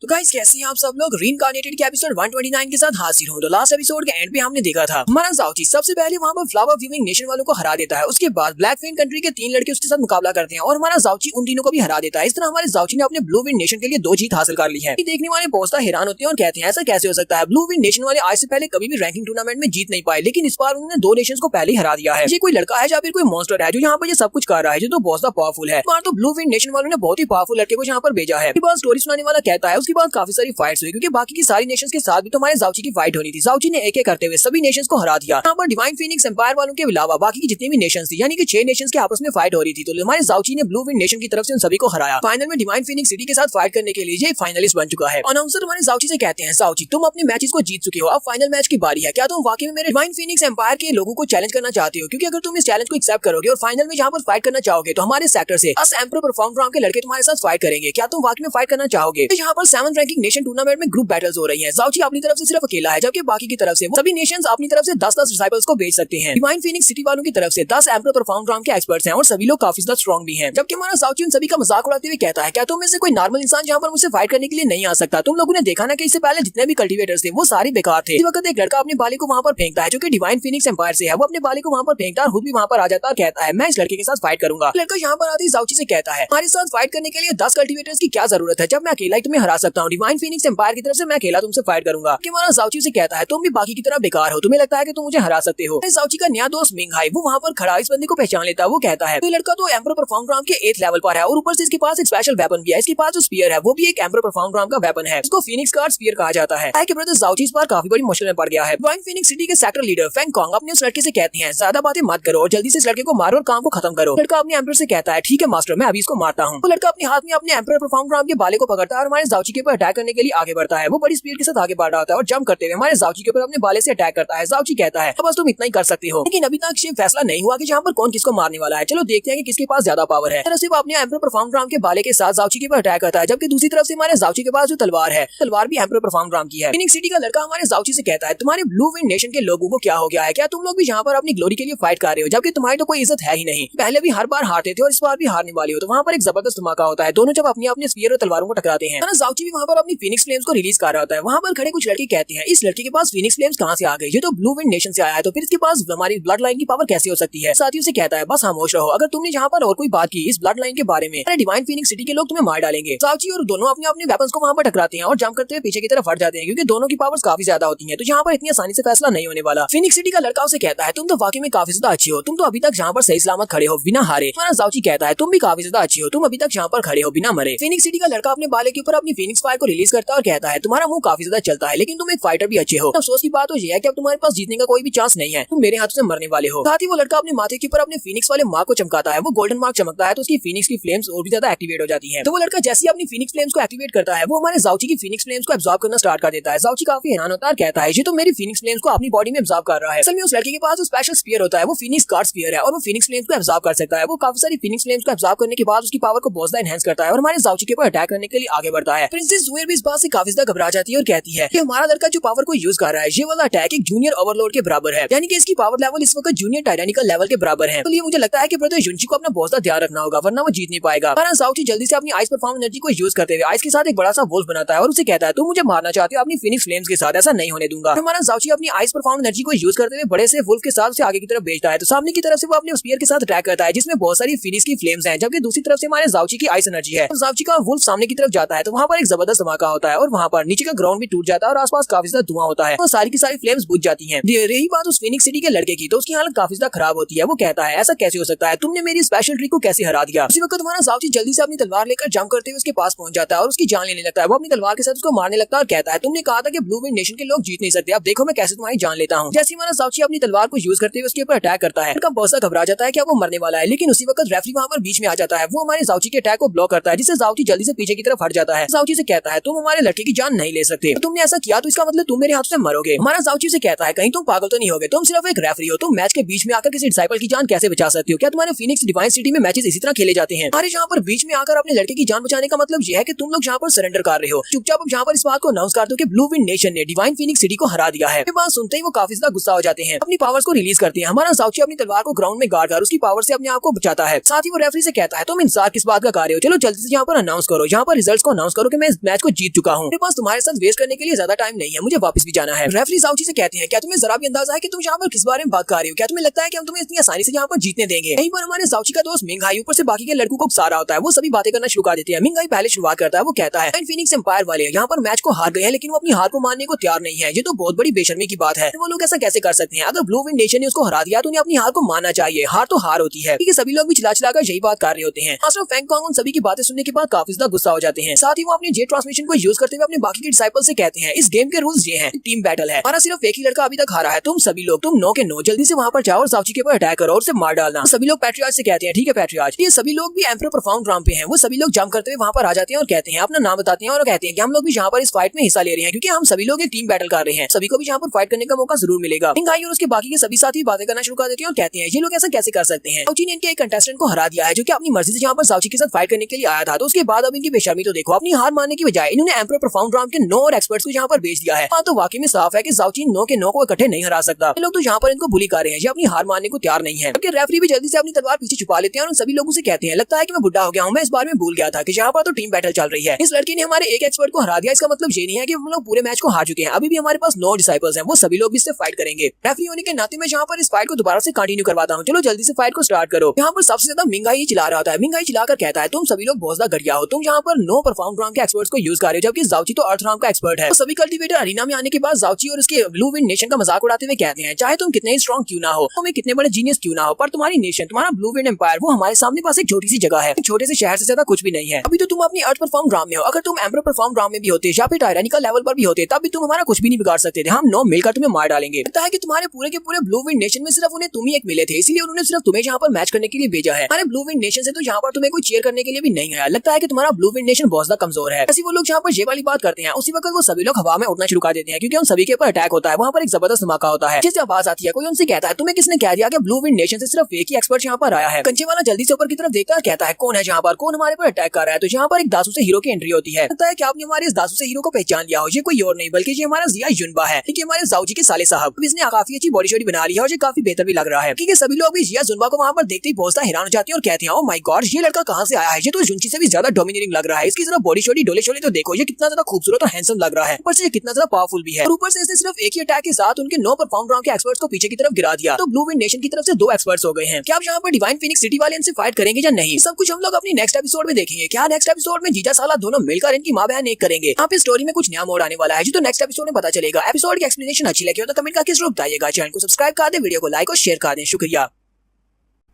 तो गाइस कैसे हैं आप सब लोग। रीइंकार्नेटेड के एपिसोड 129 के साथ हाजिर हूं। तो लास्ट एपिसोड के एंड पे हमने देखा था हमारा ज़ाओची सबसे पहले वहां पर फ्लावर वीविंग नेशन वालों को हरा देता है। उसके बाद ब्लैक फेन कंट्री के 3 लड़के उसके साथ मुकाबला करते हैं और हमारा ज़ाओची उन तीनों को भी हरा देता है। इस तरह हमारे ज़ाओची ने अपने ब्लू विंड नेशन के लिए 2 जीत हासिल कर ली है। देखने वाले बहुत हैरान होते हैं और कहते हैं ऐसा कैसे हो सकता है। ब्लू विंड नेशन वाले आज से पहले कभी भी रैंकिंग टूर्नामेंट में जीत नहीं पाए, लेकिन इस बार उन्होंने 2 नेशंस को पहले ही हरा दिया है। ये कोई लड़का है या फिर कोई मॉन्स्टर है जो यहाँ पर ये सब कुछ कर रहा है, जो तो बहुत पावरफुल है। तो ब्लू विंड नेशन वालों ने बहुत ही पावरफुल लड़के को यहाँ पर भेजा है। स्टोरी सुनाने वाला कहता है उसके बाद काफी सारी फाइट्स हुई, क्योंकि बाकी की सारी नेशंस के साथ भी तो हमारे ज़ाओची की फाइट होनी थी। ज़ाओची ने एक करते हुए सभी नेशंस को हरा दिया। यहाँ पर डिवाइन फीनिक्स एम्पायर वालों के अलावा बाकी की जितनी भी नेशंस थी, यानी कि 6 नेशंस के आपस में फाइट हो रही थी, तो हमारे ज़ाओची ने ब्लू विंड नेशन की तरफ से उन सभी को हराया। फाइनल में डिवाइन फीनिक्स सिटी के साथ फाइट करने के लिए ये फाइनलिस्ट बन चुका है। अनाउंसर हमारे ज़ाओची से कहते हैं ज़ाओची तुम अपने मैचेस को जीत चुके हो, अब फाइनल मैच की बारी है। क्या तुम वाकई में मेरे डिवाइन फीनिक्स एम्पायर के लोगों को चैलेंज करना चाहते हो? क्योंकि अगर तुम इस चैलेंज को एक्सेप्ट करोगे और फाइनल में यहाँ पर फाइट करना चाहोगे तो हमारे सेक्टर से अस एम्परर परफॉर्म राम के लड़के तुम्हारे साथ फाइट करेंगे। क्या तुम वाकई में फाइट करना चाहोगे? तो यहाँ पर 7th रैंकिंग नेशन टूर्नामेंट में ग्रुप बैटल्स हो रही है। ज़ाओची अपनी तरफ से सिर्फ अकेला है, जबकि बाकी की तरफ से सभी नेशंस अपनी तरफ से 10-10 डिसाइपल्स को भेज सकते हैं। डिवाइन फीनिक्स सिटी वालों की तरफ से 10 एम्परर परफॉर्म राम के एक्सपर्ट्स हैं और सभी लोग काफी ज्यादा स्ट्रॉन्ग भी हैं। जबकि हमारा ज़ाओची उन सभी का मजाक उड़ाते हुए कहता है क्या तुम में से कोई नॉर्मल इंसान यहाँ पर मुझसे फाइट करने के लिए नहीं आ सकता? तुम लोगों ने देखा ना कि इससे पहले जितने भी कल्टीवेटर्स थे वो सारे बेकार थे। इस वक्त एक लड़का अपने बाली को वहाँ पर फेंकता है जो कि डिवाइन फीनिक्स एम्पायर से है। वो अपने बाली को वहाँ पर फेंकता है और खुद भी वहाँ पर आ जाता है और कहता है मैं इस लड़के के साथ फाइट करूंगा। लड़का यहाँ पर आते ही ज़ाओची से कहता है हमारे साथ फाइट करने के लिए 10 कल्टीवेटर्स की क्या जरूरत है, जब मैं अकेला ही तुम्हें हरा सकता हूँ। डिवाइन फीनिक्स एम्पायर की तरफ से मैं अकेला तुमसे फाइट करूंगा। हमारा ज़ाओची से कहता है तुम भी बाकी की तरह बेकार हो, तुम्हें लगता है कि तुम मुझे हरा सकते हो। ज़ाओची का नया दोस्त मिंगहाई वो वहाँ पर खड़ा इस बंदे को पहचान लेता है। वो कहता है लड़का तो एम्परर परफॉर्म राम के 8th लेवल पर है और ऊपर से इसके पास एक स्पेशल वेपन भी है। इसके पास जो स्पीयर है वो भी एक एम्परर परफॉर्म राम का वेपन है, इसको फीनिक्स गार्ड स्पीयर कहा जाता है। ब्रदर ज़ाओची इस बार काफी बड़ी मुश्किल में पड़ गया है। डिवाइन फीनिक्स सिटी के सेक्टर लीडर फेंग कॉन्ग अपने उस लड़के से कहते हैं ज्यादा बातें मत करो और जल्दी से इस लड़के को मारो और काम को खत्म करो। लड़का अपने एम्परर से कहता है ठीक है मास्टर, मैं अभी इसको मारता हूँ। तो लड़का अपने हाथ में अपने एम्परर परफॉर्म राम के बाले को पकड़ता है और हमारे ज़ाओची के ऊपर अटैक करने के लिए आगे बढ़ता है। वो बड़ी स्पीड के साथ आगे बढ़ रहा होता है और जंप करते हुए हमारे ज़ाओची के ऊपर अपने बाले से अटैक करता है। ज़ाओची कहता है बस तुम इतना ही कर सकते हो, लेकिन अभी तक ये फैसला नहीं हुआ कि यहाँ पर कौन किसको मारने वाला है। चलो देखते हैं कि किसके पास ज्यादा पावर है। सिर्फ अपने एम्परर परफॉर्म राम के बाले के साथ ज़ाओची के ऊपर अटैक करता है, जबकि दूसरी तरफ से हमारे ज़ाओची के पास जो तलवार है, तलवार भी एम्परर परफॉर्म राम की है। फीनिक्स सिटी का लड़का हमारे ज़ाओची से कहता है तुम्हारे ब्लू विंड नेशन के लोगों को क्या हो गया है? क्या तुम लोग भी यहाँ पर अपनी ग्लोरी के लिए फाइट कर रहे हो, जबकि तुम्हारी तो कोई इज्जत है ही नहीं। पहले भी हर बार हारते थे और इस बार भी हारने वाले हो। तो वहाँ पर एक जबरदस्त धमाका होता है, दोनों जब अपने अपने स्पीयर और तलवारों को टकराते हैं। ज़ाओची भी वहाँ पर अपनी फीनिक्स फ्लेम्स को रिलीज कर रहा होता है। वहाँ पर खड़े कुछ लड़के कहते हैं इस लड़के के पास फीनिक्स फ्लेम्स कहाँ से आ गई? ये तो ब्लू विंड नेशन से आया है, तो फिर इसके पास हमारी ब्लड लाइन की पावर कैसे हो सकती है? साथियों से कहता है बस खामोश रहो, अगर तुमने यहाँ पर और कोई बात की इस ब्लड लाइन के बारे में डिवाइन फीनिक्स सिटी के लोग तुम्हें मार डालेंगे। ज़ाओची और दोनों अपने अपने वेपन्स को वहाँ पर टकराते हैं और जंप करते हुए पीछे की तरफ हट जाते हैं, क्योंकि दोनों की पावर्स काफी ज्यादा होती है। तो यहाँ पर इतनी आसानी से फैसला नहीं होने वाला। फीनिक्स सिटी का लड़का उसे कहता है तुम तो वाकई में काफी ज्यादा अच्छी हो, तुम तो अभी तक यहाँ पर सही सलामत खड़े हो बिना हारे। हमारा ज़ाओची कहता है तुम भी काफी ज्यादा अच्छी हो, तुम अभी तक यहाँ पर खड़े हो बिना मरे। फीनिक्स सिटी का लड़का अपने बाले के ऊपर अपनी फीनिक्स फायर को रिलीज करता है और कहता है तुम्हारा मुंह काफी ज्यादा चलता है, लेकिन तुम एक फाइटर भी अच्छे हो। अफसोस की बात तो यह है कि अब तुम्हारे पास जीतने का कोई भी चांस नहीं है, तुम मेरे हाथों से मरने वाले हो। साथ ही वो लड़का अपने माथे के ऊपर अपने फीनिक्स वाले मार्क को चमकाता है। वो गोल्डन मार्क चमकता है तो उसकी फीनिक्स की फ्लेम्स और भी ज्यादा एक्टिवेट हो जाती है। तो वो लड़का जैसे ही अपनी फीनिक्स फ्लेम्स को एक्टिवेट करता है वो हमारे ज़ाओची की फीनिक्स फ्लेम्स को एब्जॉर्ब करना स्टार्ट कर देता है। ज़ाओची काफी हैरान होता है और कहता है ये तो मेरी फीनिक्स फ्लेम्स को अपनी बॉडी में एब्जॉर्ब कर रहा है। असल में उस लड़के के पास जो स्पेशल स्पीयर होता है वो फीनिक्स गार्ड स्पीयर है और वो फीनिक्स फ्लेम्स को एब्जॉर्ब कर सकता है। वो काफी सारी फीनिक्स फ्लेम्स को एब्जॉर्ब करने के बाद उसकी पावर को बहुत ज्यादा एनहांस करता है और हमारे ज़ाओची के ऊपर अटैक करने के लिए आगे बढ़ता है। प्रिंसेस ज़ुएर भी इस बात से काफी ज्यादा घबरा जाती है और कहती है कि हमारा लड़का जो पावर को यूज कर रहा है ये वाला अटैक एक जूनियर ओवरलोड के बराबर है, यानी कि इसकी पावर लेवल इस वक्त जूनियर टाइटेनिकल लेवल के बराबर है। तो ये मुझे लगता है कि ब्रदर युनची को अपना बहुत ज्यादा ध्यान रखना होगा, वरना वो जीत नहीं पाएगा। हमारा ज़ाओची जल्दी से अपनी आइस परफॉर्म एनर्जी को यूज करते हुए आइस के साथ एक बड़ा सा वुल्फ बनाता है और उसे कहता है तुम मुझे मारना चाहते हो अपनी फीनिक्स फ्लेम्स के साथ, ऐसा नहीं होने दूंगा। हमारा ज़ाओची अपनी आइस परफॉर्म एनर्जी को यूज करते हुए बड़े से वुल्फ के साथ उसे आगे की तरफ भेजता है। तो सामने की तरफ से वो अपने स्पीयर के साथ अटैक करता है जिसमें बहुत सारी फीनिक्स की फ्लेम्स हैं, जबकि दूसरी तरफ से हमारे ज़ाओची की आइस एनर्जी है। ज़ाओची का वुल्फ सामने की तरफ जाता है तो वहाँ पर एक जबरदस्त धमाका होता है और वहाँ पर नीचे का ग्राउंड भी टूट जाता है और आसपास काफी ज्यादा धुआं होता है और सारी की सारी फ्लेम्स बुझ जाती हैं। रही बात उस फीनिक्स सिटी के लड़के की तो उसकी हालत काफी ज्यादा खराब होती है। वो कहता है ऐसा कैसे हो सकता है, तुमने मेरी स्पेशल ट्रिक को कैसे हरा दिया? उसी वक्त हमारा ज़ाओची जल्दी से अपनी तलवार लेकर जंप करते हुए उसके पास पहुंच जाता है और उसकी जान लेने लगता है। वो अपनी तलवार के साथ उसको मारने लगता है और कहता है तुमने कहा था कि ब्लू विंड नेशन के लोग जीत नहीं सकते, अब देखो मैं कैसे तुम्हारी जान लेता हूँ। जैसे हमारा ज़ाओची अपनी तलवार को यूज करते हुए उसके ऊपर अटैक करता है, उनका बहुत घबरा जाता है कि वो मरने वाला है, लेकिन उसी वक्त रेफरी वहाँ पर बीच में आ जाता है। वो हमारे ज़ाओची के अटैक को ब्लॉक करता है जिससे ज़ाओची जल्दी से पीछे की तरफ हट जाता है। ज़ाओची से कहता है तुम हमारे लड़के की जान नहीं ले सकते, तो तुमने ऐसा किया तो इसका मतलब तुम मेरे हाथ से मरोगे। हमारा ज़ाओची से कहता है कहीं तुम पागल तो नहीं होगे, तुम सिर्फ एक रेफरी हो, तुम मैच के बीच में आकर किसी डिसाइपल की जान कैसे बचा सकते हो? क्या तुम्हारे फीनिक्स डिवाइन सिटी में मैचेस इसी तरह खेले जाते हैं? अरे यहाँ पर बीच में आकर अपने लड़के की जान बचाने का मतलब यह है कि तुम लोग यहाँ पर सरेंडर कर रहे हो। चुपचाप अब यहाँ पर इस बात को अनाउंस कर दो कि ब्लू विंड नेशन ने डिवाइन फीनिक्स सिटी को हरा दिया है। ये बात सुनते ही वो काफी ज्यादा गुस्सा हो जाते हैं, अपनी पावर्स को रिलीज करते हैं। हमारा ज़ाओची अपनी तलवार को ग्राउंड में गाड़ कर उसकी पावर से अपने आप को बचाता है। साथ ही वो रेफरी से कहता है तुम इंतजार किस बात का कर रहे हो, चलो जल्दी से यहाँ पर अनाउंस करो, यहाँ पर रिजल्ट्स को अनाउंस करो कि मैं इस मैच को जीत चुका हूँ, मेरे पास तुम्हारे साथ वेस्ट करने के लिए ज्यादा टाइम नहीं है, मुझे वापस भी जाना है। रेफरी जाओची से कहते हैं क्या तुम्हें जरा भी अंदाजा है कि तुम यहाँ पर किस बारे में बात कर रहे हो? क्या तुम्हें लगता है कि हम तुम्हें इतनी आसानी से यहाँ पर जीतने देंगे? यहीं पर हमारे जाओची का दोस्त मिंगहाई ऊपर से बाकी के लड़कों को उकसा रहा होता है, वो सभी बातें करना शुरू कर देते हैं। मिंगहाई पहले शुरुआत करता है, वो कहता है फीनिक्स एम्पायर वाले यहाँ पर मैच को हार गए हैं, लेकिन वो अपनी हार को मानने को तैयार नहीं है। ये तो बहुत बड़ी बेशर्मी की बात है, वो लोग ऐसा कैसे कर सकते हैं? अगर ब्लू विंड नेशन ने उसको हरा दिया तो उन्हें अपनी हार को मानना चाहिए, हार तो हार होती है। क्योंकि सभी लोग भी चिल्ला चिल्लाकर यही बात कर रहे होते हैं। मास्टर फैंगकॉन्ग उन सभी की बातें सुनने के बाद काफी ज्यादा गुस्सा हो जाते हैं। साथ ही वो अपने जेट ट्रांसमिशन को यूज करते हुए अपने बाकी के डिसाइपल से कहते हैं इस गेम के रूल्स ये हैं, टीम बैटल है, हमारा सिर्फ एक ही लड़का अभी तक हारा है, तुम सभी लोग तुम 9 के 9 जल्दी से वहाँ पर जाओ और जाओची के ऊपर अटैक करो और उसे मार डालना। सभी लोग पैट्रियार्च से कहते हैं ठीक है पैट्रियार्च। ये सभी लोग भी एम्परर प्रोफाउंड राम पे हैं, वो सभी लोग जंप करते हुए वहाँ पर आ जाते हैं और कहते हैं अपना नाम बताते हैं और कहते हैं कि हम लोग भी यहाँ पर इस फाइट में हिस्सा ले रहे हैं क्योंकि हम सभी लोग एक टीम बैटल कर रहे हैं, सभी को भी यहाँ पर फाइट करने का मौका जरूर मिलेगा। मिंगहाई और उसके बाकी के सभी साथी बातें करना शुरू कर देते हैं और कहते हैं ये लोग ऐसा कैसे कर सकते हैं? जाओची ने इनके एक कंटेस्टेंट को हरा दिया है जो कि अपनी मर्जी से यहाँ पर जाओची के साथ फाइट करने के लिए आया था, तो उसके बाद अब इनकी बेशर्मी तो देखो। अपनी हार मानने की बजाय इन्होंने एम्परर प्रोफाउंड राम के 9 और एक्सपर्ट्स को यहाँ पर भेज दिया है। हाँ तो वाकई में साफ है कि जाओची 9 के 9 को इकट्ठे नहीं हरा सकता। ये लोग तो यहाँ पर इनको बुली कर रहे हैं, ये अपनी हार मानने को तैयार नहीं है। रेफरी भी जल्दी से अपनी तलवार पीछे छुपा लेते हैं और उन सभी लोगों से कहते हैं लगता है कि मैं बुढ़ा हो गया हूँ, मैं इस बार में भूल गया था कि यहाँ पर तो टीम बैटल चल रही है। इस लड़की ने हमारे एक एक्सपर्ट को हरा दिया, इसका मतलब ये नहीं है कि हम लोग पूरे मैच को हार चुके हैं, अभी भी हमारे पास 9 डिसाइपल्स हैं, वो सभी लोग भी इससे फाइट करेंगे। रेफरी होने के नाते मैं यहाँ पर इस फाइट को दोबारा से कंटिन्यू करवाता हूँ, चलो जल्दी से फाइट को स्टार्ट करो। यहाँ पर सबसे ज्यादा मिंगहाई चिल्ला रहा होता है। मिंगहाई चिल्लाकर कहता है तुम सभी लोग बहुत ज्यादा घटिया हो, तुम यहाँ पर 9 परफॉर्म राम के एक्सपर्ट्स को यूज कर रहे हो जबकि जाओची तो अर्थ राम का एक्सपर्ट है। तो सभी कल्टिवेटर अरीना में आने के बाद जाओची और उसके ब्लू विंड नेशन का मजाक उड़ाते हुए कहते हैं चाहे तुम कितने ही स्ट्रॉन्ग क्यों ना हो, तुम्हें कितने बड़े जीनियस क्यों ना हो, पर तुम्हारी नेशन तुम्हारा ब्लू विंड एम्पायर वो हमारे सामने पास एक छोटी सी जगह है, छोटे से शहर से ज्यादा कुछ भी नहीं है। अभी तो तुम अपनी अर्थ परफॉर्म राम में हो, अगर तुम एम्परर परफॉर्म राम में भी होते या फिर टायरानिकल लेवल पर भी होते तब भी तुम हमारा कुछ भी नहीं बिगाड़ सकते थे, हम 9 मिलकर तुम्हें मार डालेंगे। लगता है कि तुम्हारे पूरे के पूरे ब्लू विंड नेशन में सिर्फ उन्हें तुम ही एक मिले थे, इसलिए उन्होंने सिर्फ तुम्हें यहाँ पर मैच करने के लिए भेजा है। हमारे ब्लू विंड नेशन से तो यहाँ पर तुम्हें कोई चीयर करने के लिए भी नहीं आया। लगता है कि तुम्हारा ब्लू विंड नेशन बहुत ज्यादा कमजोर है। ऐसी वो लोग यहाँ पर ये वाली बात करते हैं, उसी वक्त वो सभी लोग हवा में उड़ना शुरू कर देते हैं क्योंकि उन सभी के ऊपर अटैक होता है। वहाँ पर एक जबरदस्त धमाका होता है जिससे आवाज आती है, कोई उनसे कहता है तुम्हें किसने कह दिया कि ब्लू विंड नेशन से सिर्फ एक ही एक्सपर्ट यहाँ पर आया है? कंचे वाला जल्दी से ऊपर की तरफ देखता है, कहता है कौन है यहाँ पर, कौन हमारे पर अटैक कर रहा है? तो यहाँ पर एक दासू से हीरो की एंट्री होती है। लगता है कि आपने हमारे इस दासू से हीरो को पहचान लिया हो, ये कोई और नहीं बल्कि ये हमारा जिया युनबा है, क्योंकि हमारे जाओची के साले साहब। इसने काफी अच्छी बॉडी शॉडी बना ली है और ये काफी बेहतर भी लग रहा है क्योंकि सभी लोग भी जिया युनबा को वहाँ पर देखते ही बहुत ज्यादा हैरान हो जाते हैं और कहते हैं ओह माय गॉड ये लड़का कहाँ से आया है, ये तो जुनची से भी ज्यादा डोमिनेटिंग लग रहा है, इसकी जरा बॉडी शॉडी डोले शोले तो देखो, ये कितना ज्यादा खूबसूरत और हैंडसम लग रहा है, ऊपर से ये कितना ज्यादा पावरफुल भी है और ऊपर से इसने सिर्फ एक ही अटैक के साथ उनके 9 परफॉर्म राउंड के एक्सपर्ट्स को पीछे की तरफ गिरा दिया। तो ब्लू विंड नेशन की तरफ से 2 एक्सपर्ट्स हो गए हैं। क्या आप यहाँ पर डिवाइन फीनिक्स सिटी वाले इनसे फाइट करेंगे या नहीं? सब कुछ हम लोग अपनी नेक्स्ट एपिसोड में देखेंगे। क्या नेक्स्ट एपिसोड में जीजा साला दोनों मिलकर इनकी माँ बहन एक करेंगे? यहाँ पे स्टोरी में कुछ नया मोड़ आने वाला है जो तो नेक्स्ट एपिसोड में पता चलेगा। एपिसोड की एक्सप्लेनेशन अच्छी लगी हो तो कमेंट करके जरूर बताइएगा। चैनल को सब्सक्राइब कर दें, वीडियो को लाइक और शेयर कर दें। शुक्रिया।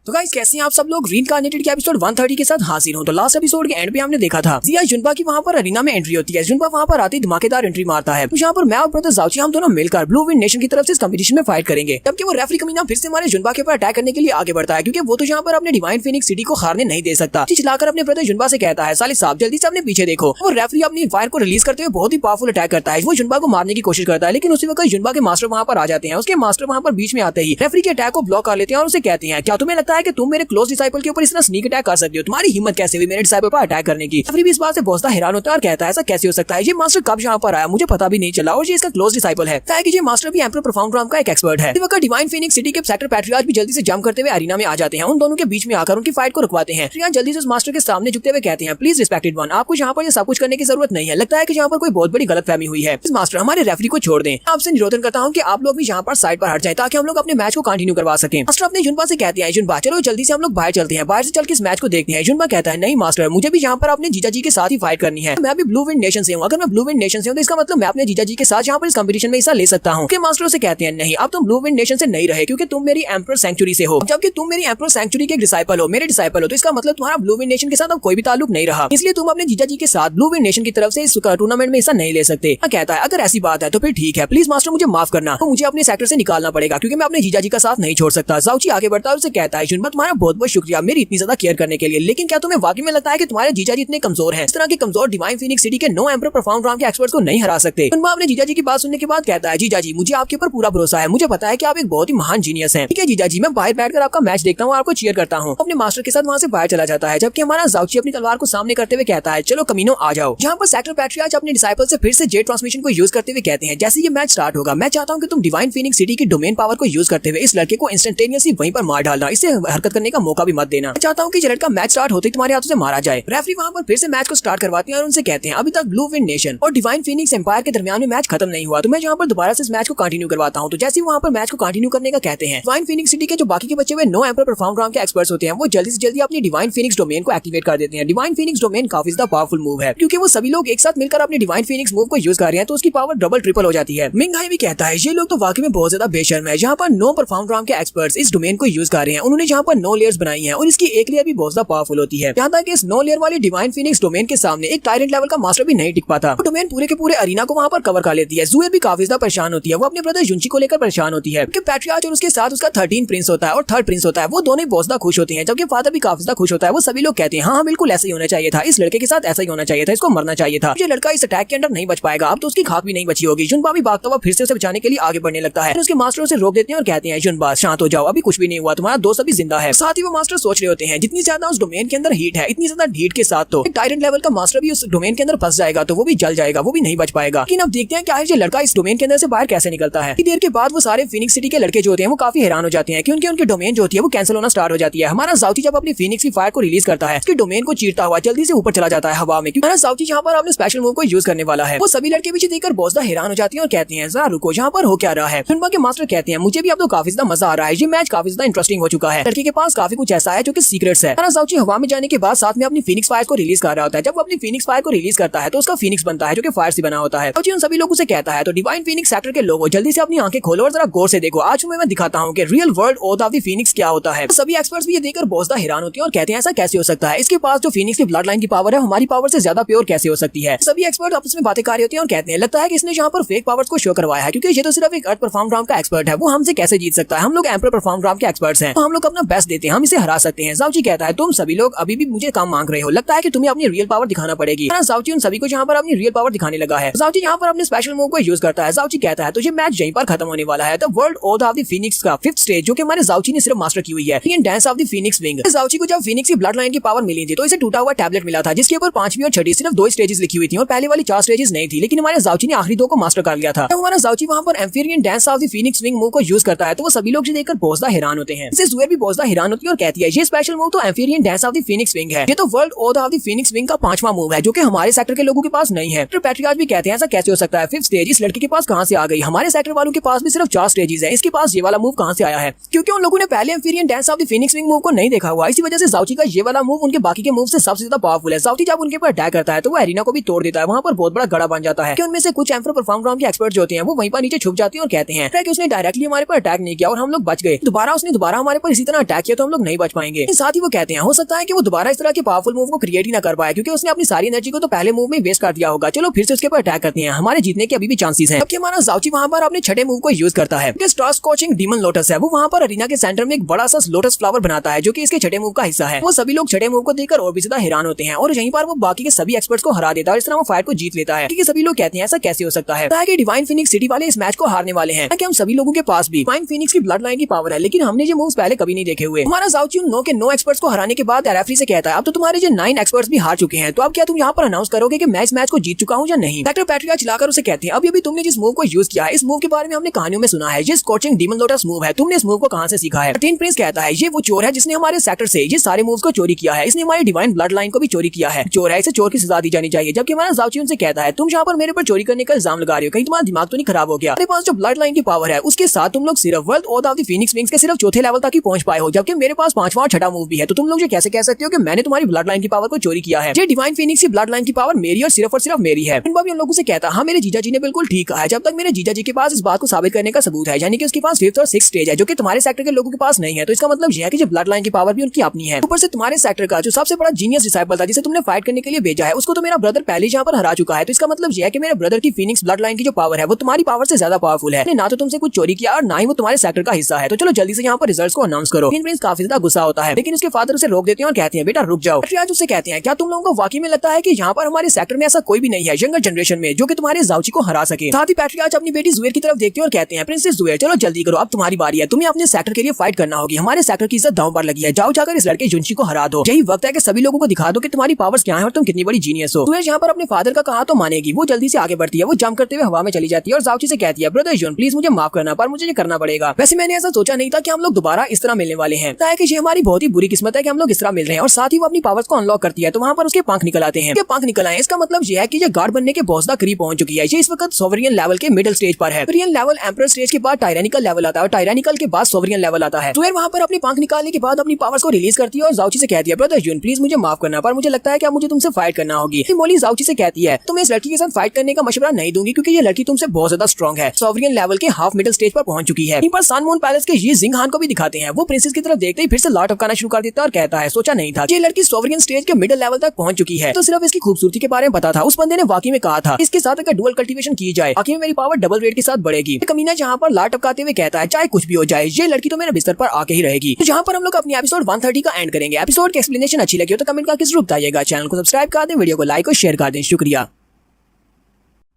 तो गाइस कैसे हैं आप सब लोग? रीइंकार्नेटेड के एपिसोड 130 के साथ हाजिर हूं। तो लास्ट एपिसोड के एंड पे हमने देखा था जिया युनबा की वहां पर अरीना में एंट्री होती है। युनबा वहां पर आती धमाकेदार एंट्री मारता है। तो यहाँ पर मैं और ब्रदर जाओची हम दोनों मिलकर ब्लू विंड नेशन की तरफ से इस कंपटीशन में फाइट करेंगे। जबकि वो रेफरी कमीना फिर से हमारे युनबा के ऊपर अटैक करने के लिए आगे बढ़ता है क्योंकि वो तो यहाँ पर अपने डिवाइन फीनिक्स सिटी को हारने नहीं दे सकता। चिल्लाकर अपने ब्रदर युनबा से कहता है साले साहब जल्दी से अपने पीछे देखो। वो रेफरी अपनी फायर को रिलीज करते हुए बहुत ही पावरफुल अटैक करता है। वो युनबा को मारने की कोशिश करता है लेकिन उसी वक्त युनबा के मास्टर वहाँ पर आ जाते हैं। उसके मास्टर वहाँ पर बीच में आते ही रेफरी के अटैक को ब्लॉक कर लेते हैं और उसे कहते हैं क्या तुम्हें लगता है कि तुम मेरे क्लोज डिसाइपल के ऊपर इतना स्नीक अटैक कर सकते हो? तुम्हारी हिम्मत कैसे हुई मेरे डिसाइपल पर अटैक करने की? रेफरी भी इस बात से बहुत हैरान होता है और कहता है ऐसा कैसे हो सकता है, ये मास्टर कब यहाँ पर आया मुझे पता भी नहीं चला और ये इसका क्लोज डिसाइपल है। कि ये मास्टर भी एम्परर प्रोफाउंड राम का एक एक्सपर्ट है। इस वक्त डिवाइन फीनिक्स सिटी के सेक्टर पैट्रियार्च भी जल्दी से जंप करते हुए अरीना में आ जाते हैं। उन दोनों के बीच में आकर उनकी फाइट को रुकवाते हैं। पैट्रियार्च जल्दी से उस मास्टर के सामने झुकते हुए कहते हैं प्लीज रिस्पेक्टेड वन, आपको यहाँ पर सब कुछ करने की जरूरत नहीं है। लगता है कि यहाँ पर कोई बहुत बड़ी गलतफहमी हुई है। इस मास्टर हमारे रेफरी को छोड़ दें। आपसे निरोधन करता हूँ कि आप लोग भी यहाँ पर साइड पर हट जाए ताकि हम लोग अपने मैच को कंटिन्यू करवा सकें। मास्टर अपने युनबा से कहते हैं युनबा चलो जल्दी से हम लोग बाहर चलते हैं, बाहर से चल के इस मैच को देखते हैं। युनबा कहता है नहीं मास्टर मुझे भी यहाँ पर अपने जीजा जी के साथ ही फाइट करनी है। मैं भी ब्लू विंड नेशन से हूँ, अगर मैं ब्लू विंड नेशन से हूँ तो इसका मतलब मैं अपने जीजा जी के साथ यहाँ पर इस कंपटीशन में हिस्सा ले सकता हूँ। मास्टर से कहते हैं नहीं अब तुम ब्लू विंड नेशन से नहीं रहे क्योंकि तुम मेरी एम्परर सैंक्चुरी से हो, जबकि तुम मेरी एम्परर सैंक्चुरी के डिसाइपल हो, मेरे डिसाइपल हो, तो इसका मतलब तुम्हारा ब्लू विंड नेशन के साथ अब कोई भी ताल्लुक नहीं रहा, इसलिए तुम अपने जीजा जी के साथ ब्लू विंड नेशन की तरफ से इस टूर्नामेंट में हिस्सा नहीं ले सकते। कहता है अगर ऐसी बात है तो फिर ठीक है, प्लीज मास्टर मुझे माफ करना, तो मुझे अपने सेक्टर से निकालना पड़ेगा क्योंकि मैं अपने जीजा जी का साथ नहीं छोड़ सकता। जाओची आगे बढ़ता है और उसे कहता है युनबा तुम्हारा बहुत बहुत शुक्रिया मेरी इतनी ज्यादा केयर करने के लिए, लेकिन क्या तुम्हें वाकई में लगता है कि तुम्हारे जीजा जी इतने कमजोर हैं? इस तरह के कमजोर डिवाइन फीनिक्स सिटी के 9 एम्परर प्रोफाउंड राम के एक्सपर्ट्स को नहीं हरा सकते। युनबा अपने जीजा जी की बात सुनने के बाद कहता है जीजा जी मुझे आपके ऊपर पूरा भरोसा है, मुझे पता है कि आप एक बहुत ही महान जीनियस हैं। ठीक है जीजा जी मैं बाहर बैठकर आपका मैच देखता हूँ, आपको चीयर करता हूँ। अपने मास्टर के साथ वहाँ से बाहर चला जाता है जबकि हमारा जाओची अपनी तलवार को सामने करते हुए कहता है चलो कमीनो आ जाओ। यहाँ पर सेक्टर पैट्रियार्च अपने डिसाइपल से फिर से जेट ट्रांसमिशन को यूज करते हुए कहते हैं जैसे ये मैच स्टार्ट होगा मैं चाहता हूँ कि तुम डिवाइन फीनिक्स सिटी की डोमेन पावर को यूज करते हुए इस लड़के को इंस्टेंटेनियसली वहीं पर मार डालना, इससे हरकत करने का मौका भी मत देना। मैं चाहता हूँ कि लड़का मैच स्टार्ट होते ही तुम्हारे हाथों से मारा जाए। रेफरी वहाँ पर फिर से मैच को स्टार्ट करवाते हैं और उनसे कहते हैं अभी तक ब्लू विंड नेशन और डिवाइन फीनिक्स एम्पायर के दरमियान में मैच खत्म नहीं हुआ, तो मैं यहाँ पर दोबारा से इस मैच को कंटिन्यू करवाता हूँ। तो जैसे वहाँ पर मैच को कंटिन्यू करने का कहते हैं, डिवाइन फीनिक्स सिटी के जो बाकी के बच्चे हुए नो एम्पर परफॉर्म राउंड के एक्सपर्ट्स होते हैं, वो जल्दी से जल्दी अपनी डिवाइन फीनिक्स डोमेन को एक्टिवेट कर देते हैं। डिवाइन फीनिक्स डोमेन काफी ज्यादा पावरफुल मूव है, क्योंकि वो सभी लोग एक साथ मिलकर अपनी डिवाइन फीनिक्स मूव को यूज कर रहे हैं, तो उसकी पावर डबल ट्रिपल हो जाती है। मिंग हाई भी कहता है ये लोग तो वाकई में बहुत ज्यादा बेशर्म है, जहाँ पर नो परफॉर्म राउंड के एक्सपर्ट्स इस डोमेन को यूज कर रहे हैं। उन्होंने जहाँ पर 9 लेयर्स बनाई है और इसकी एक लेयर भी बहुत ज्यादा पावरफुल होती है। यहाँ तक इस 9 लेयर वाली डिवाइन फीनिक्स डोमेन के सामने एक टायरेंट लेवल का मास्टर भी नहीं टिक पाता। डोमेन पूरे के पूरे अरीना को वहाँ पर कवर कर लेती है। जूयर भी काफी ज्यादा परेशान होती है, वो अपने ब्रदर जुंची को लेकर परेशान होती है कि पैट्रियार्च और उसके साथ उसका 13 प्रिंस होता है और 3rd प्रिंस होता है, वो दोनों बहुत ज्यादा खुश होते हैं, जबकि फादर भी काफी ज्यादा खुश होता है। वो सभी लोग कहते हैं हाँ बिल्कुल ऐसा ही होना चाहिए था, इस लड़के के साथ ऐसा ही होना चाहिए था, इसको मरना चाहिए था। ये लड़का इस अटैक के अंदर नहीं बच पाएगा, अब तो उसकी खाक भी नहीं बची होगी। जुनबा भी भागता हुआ फिर से उसे बचाने के लिए आगे बढ़ने लगता है, उसके मास्टर उसे रोक देते हैं और कहते हैं जुनबा शांत हो जाओ, अभी कुछ भी नहीं हुआ, तुम्हारा दोस्त अभी जिंदा है। साथ ही वो मास्टर सोच रहे होते हैं जितनी ज्यादा उस डोमेन के अंदर हीट है, इतनी ज्यादा हीट के साथ तो टायरेंट लेवल का मास्टर भी उस डोमेन के अंदर फंस जाएगा, तो वो भी जल जाएगा, वो भी नहीं बच पाएगा। लेकिन अब देखते हैं क्या है ये लड़का इस डोमेन के अंदर से बाहर कैसे निकलता है। देर के बाद वो सारे फीनिक्स सिटी के लड़के जो होते हैं वो काफी हैरान हो जाते हैं, क्योंकि उनकी डोमेन जो होती है वो कैंसिल होना स्टार्ट हो जाती है। हमारा साउथी जब अपनी फीनिक्स की फायर को रिलीज करता है, उसके डोमेन को चीरता हुआ जल्दी से ऊपर चला जाता है हवा में, क्योंकि हमारा साउथी यहाँ पर अपने स्पेशल मूव को यूज करने वाला है। वो सभी लड़के पीछे देखकर बहुत ज्यादा हैरान हो जाती है और कहते हैं जरा रुको, यहाँ पर हो क्या रहा है। जुनबा के मास्टर कहते हैं मुझे भी अब तो काफी ज्यादा मजा आ रहा है, ये मैच काफी ज्यादा इंटरेस्टिंग हो चुका है, लड़के के पास काफी कुछ ऐसा है जो कि सीक्रेट्स है। हमारा साउथी हवा में जाने के बाद साथ में अपनी फीनिक्स फायर को रिलीज कर रहा होता है। जब वो अपनी फीनिक्स फायर को रिलीज करता है तो उसका फीनिक्स बनता है जो कि फायर से बना होता है। तो उन सभी लोगों से कहता है तो डिवाइन फीनिक्स सेक्टर के लोगों जल्दी से अपनी आंखें खोलो और जरा गौर से देखो, आज मैं दिखाता हूँ कि real world oath of the Phoenix क्या होता है। सभी एक्सपर्ट्स भी ये देखकर बहुत ज्यादा हैरान होते हैं और कहते हैं ऐसा कैसे हो सकता है, इसके पास जो फीनिक्स की ब्लड लाइन की पावर है हमारी पावर से ज्यादा प्योर कैसे हो सकती है। सभी एक्सपर्ट आपस में बातें कर रहे होते हैं और कहते हैं लगता है कि इसने यहाँ पर फेक पावर्स को शो करवाया है, क्योंकि ये तो सिर्फ एक अर्थ परफॉर्म राउंड का एक्सपर्ट है, वो हमसे कैसे जीत सकता है, हम लोग एम्पर परफॉर्म राउंड के एक्सपर्ट्स हैं, तो हम लोग अपना बेस्ट देते हैं, हम इसे हरा सकते हैं। जाओची कहता है तुम सभी लोग अभी भी मुझे काम मांग रहे हो, लगता है कि तुम्हें अपनी रियल पावर दिखाना पड़ेगी। जाओची उन सभी को यहाँ पर अपनी रियल पावर दिखाने लगा है। जाओची यहाँ पर अपने स्पेशल मूव को यूज करता है। जाओची कहता है तो ये मैच यहीं पर खत्म होने वाला है। The world oath of the Phoenix का 5th स्टेज जो कि हमारे जाओची ने सिर्फ मास्टर की हुई है, dance of the phoenix wing. जाओची को जब फीनिक्स की ब्लड लाइन की पावर मिली थी तो इसे टूटा हुआ टैबलेट मिला था, जिसके ऊपर 5वीं और 6ठी सिर्फ 2 स्टेजेस लिखी हुई थी और पहले वाली 4 स्टेजेस नहीं थी, लेकिन हमारे जाओची ने आखिरी 2 को मास्टर कर लिया था। तो हमारा जाओची वहाँ पर empyrean dance of the phoenix wing move को यूज करता है, तो वो सभी लोग जो देखकर बहुत ज्यादा हैरान होते हैं। इससे जुएर भी बहुत ज्यादा हैरान होती है और कहती है ये स्पेशल मूव तो empyrean dance of the phoenix wing है, ये तो world oath of the phoenix wing का 5वां मूव है जो कि हमारे सेक्टर के लोगों के पास नहीं है। तो पैट्रियार्च भी कहते हैं ऐसा कैसे हो सकता है, 5th स्टेज इस लड़के के पास कहाँ से आ गई, हमारे सेक्टर वालों के पास भी सिर्फ 4 स्टेजेस है, इसके पास ये वाला मूव कहाँ से आया है, क्योंकि उन लोगों ने पहले empyrean dance of the phoenix wing move को नहीं देखा हुआ। इसी वजह से जाओची का ये वाला मूव उनके बाकी के मूव से सबसे ज्यादा पावरफुल है। जाओची जब उनके ऊपर अटैक करता है तो वो एरिना को भी तोड़ देता है, वहाँ पर बहुत बड़ा गड़ा बन जाता है कि उनमें से कुछ एम्पर परफॉर्म राउंड के एक्सपर्ट जो होते हैं वो वहीं पर नीचे छुप जाते हैं और कहते हैं कि उसने डायरेक्टली हमारे पर अटैक नहीं किया और हम लोग बच गए, उसने दोबारा हमारे पर इसी तरह अटैक किया तो हम लोग नहीं बच पाएंगे। साथ ही वो कहते हैं हो सकता है कि वो दोबारा इस तरह के पावरफुल मूव को क्रिएट ही ना कर पाए, क्योंकि उसने अपनी सारी एनर्जी को तो पहले मूव में वेस्ट कर दिया होगा। चलो फिर से उसके पर अटैक करते हैं, हमारे जीतने के अभी भी चांसेस हैं। जबकि हमारा जाओची वहाँ पर अपने 6ठे मूव को यूज करता है। स्टार स्कॉचिंग डीमन लोटस है, वो वहाँ पर अरीना के सेंटर में एक बड़ा सा लोटस फ्लावर बनाता है जो कि इसके 6ठे मूव का हिस्सा है। वो सभी लोग 6ठे मूव को देखकर और भी ज्यादा हैरान होते हैं और यहीं पर वो बाकी के सभी एक्सपर्ट्स को हरा देता है और इस तरह वो फाइट को जीत लेता है। क्योंकि सभी लोग कहते हैं ऐसा कैसे हो सकता है कि डिवाइन फीनिक्स सिटी वाले इस मैच को हारने वाले हैं, कि हम सभी लोगों के पास भी डिवाइन फीनिक्स की ब्लड लाइन की पावर है, लेकिन हमने ये मूव्स पहले कभी नहीं देखे हुए। हमारा जाओची उन 9 के 9 एक्सपर्ट्स को हराने के बाद रेफरी से कहता है अब तो तुम्हारे जो 9 एक्सपर्ट्स भी हार चुके हैं, तो अब क्या तुम यहाँ पर अनाउंस करोगे कि मैं इस मैच को जीत चुका हूँ या नहीं। डॉक्टर पैट्रिया चिल्लाकर उसे कहते हैं अभी तुमने जिस मूव को यूज किया है इस मूव के बारे में हमने कहानियों में सुना है, ये स्कॉचिंग डीमन लोटस मूव है, तुमने इस मूव को कहाँ से सीखा है। 13 प्रिंस कहता है ये वो चोर है जिसने हमारे सेक्टर से ये सारे मूव्स को चोरी किया है, इसने हमारी डिवाइन ब्लड लाइन को भी चोरी किया है, चोर है, इसे चोर की सजा दी जानी चाहिए। जबकि हमारा जाओची उनसे कहता है तुम यहाँ पर मेरे पर चोरी करने का इल्जाम लगा रहे हो, कहीं तुम्हारा दिमाग तो नहीं खराब हो गया, तुम्हारे पास जो ब्लड लाइन की पावर है उसके साथ तुम लोग सिर्फ world oath of the Phoenix wings के सिर्फ 4थे लेवल तक ही पहुंच पाए हो, जबकि मेरे पास 5वां और 6ठा मूव भी है, तो तुम लोग ये कैसे कह सकते हो कि मैंने तुम्हारी ब्लड लाइन की पावर को चोरी किया है। ये डिवाइन फीनिक्स की ब्लड लाइन की पावर मेरी और सिर्फ मेरी है। भी उन लोगों से कहता हाँ मेरे जीजा जी ने बिल्कुल ठीक कहा है, जब तक मेरे जीजा जी के पास इस बात को साबित करने का सबूत है, यानी कि उसके पास 5th और 6th स्टेज है जो कि तुम्हारे सेक्टर के लोगों के पास नहीं है, तो इसका मतलब यह है कि जो ब्लड लाइन की पावर भी उनकी अपनी है। ऊपर से तुम्हारे सेक्टर का जो सबसे बड़ा जीनियस डिसाइपल था जिसे तुमने फाइट करने के लिए भेजा है उसको तो मेरा ब्रदर पहले यहाँ पर हरा चुका है, तो इसका मतलब यह है कि मेरे ब्रदर की फीनिक्स ब्लड लाइन की जो पावर है वो तुम्हारी पावर से ज्यादा पावरफुल है, ना तो तुमसे कुछ चोरी किया और ना ही वो तुम्हारे सेक्टर का हिस्सा है। तो चलो जल्दी से यहाँ पर रिजल्ट्स को अनाउंस करो। प्रिंस काफी ज्यादा गुस्सा होता है, लेकिन उसके फादर उसे रोक देते हैं और कहते हैं बेटा रुक जाओ। आज उससे कहते हैं क्या तुम लोगों को वाकई में लगता है कि यहाँ पर हमारे सेक्टर में ऐसा कोई भी नहीं है यंगर जनरेशन में जो कि तुम्हारे जाओची को हरा सके। साथ ही पैट्रियार्च अपनी बेटी जुएर की तरफ देखते हैं और कहते हैं प्रिंसेस जुएर चलो जल्दी करो, अब तुम्हारी बारी है, तुम्हें अपने सेक्टर के लिए फाइट करना होगी, हमारे सेक्टर की इज्जत दांव पर लगी है, जाओ जाकर इस लड़के जुंची को हरा दो। यही वक्त है कि सभी लोगों को दिखा दो कि तुम्हारी पावर्स क्या है और तुम कितनी बड़ी जीनियस हो। जुएर यहाँ पर अपने फादर का कहा तो मानेगी, वो जल्दी से आगे बढ़ती है, वो जंप करते हुए हवा में चली जाती है और जाओची से कहती है ब्रदर जॉन प्लीज मुझे माफ करना पर मुझे ये करना पड़ेगा, वैसे मैंने ऐसा सोचा नहीं था कि हम लोग दोबारा इस तरह मिलने वाले हैं। कि ये हमारी बहुत ही बुरी किस्मत है कि हम लोग इस तरह मिल रहे हैं। और साथ ही वो अपनी पावर्स को अनलॉक करती है तो वहाँ पर उसके पंख निकल आते हैं। पंख निकल आए इसका मतलब ये है कि ये गार्ड बनने के बहुत ज्यादा करीब पहुंच चुकी है। ये इस वक्त सोवरियन लेवल के मिडिल स्टेज पर है। सोवरियन लेवल एम्परर स्टेज के बाद टायरानिकल लेवल आता है और टायरानिकल के बाद सोवरियन लेवल आता है। तो वहाँ पर अपने पंख निकालने के बाद अपनी पावर्स को रिलीज करती है और जाउची से कहती है ब्रदर जून प्लीज मुझे माफ करना, पर मुझे लगता है कि अब मुझे तुमसे फाइट करना होगी। मोली जाउची से कहती है तो मैं इस लड़की के साथ फाइट करने का मशवरा नहीं दूंगी क्योंकि ये लड़की तुमसे बहुत ज्यादा स्ट्रॉन्ग है, सोवरियन लेवल के हाफ मिडिल स्टेज पर पहुंच चुकी है। इन पर सनमून पैलेस के ये जिंग हान को भी दिखाते हैं। वो प्रिंसेस की तरफ देखते ही फिर से लाट टपकाना शुरू कर देता है और कहता है सोचा नहीं था कि ये लड़की सोवरियन स्टेज के मिडिल लेवल तक पहुंच चुकी है। तो सिर्फ इसकी खूबसूरती के बारे में पता था। उस बंदे ने वाकई में कहा था इसके साथ अगर डुअल कल्टीवेशन की जाए वाकई में मेरी पावर डबल रेट के साथ बढ़ेगी। कमीना जहाँ पर लाट टपकाते हुए कहता है चाहे कुछ भी हो जाए ये लड़की तो मेरे बिस्तर पर आके ही रहेगी। तो जहाँ पर हम लोग अपनी एपिसोड 130 का एंड करेंगे। एपिसोड की एक्सप्लेनेशन अच्छी लगी हो तो कमेंट करके जरूर बताइएगा। चैनल को सब्सक्राइब कर दें, वीडियो को लाइक और शेयर कर दें। शुक्रिया।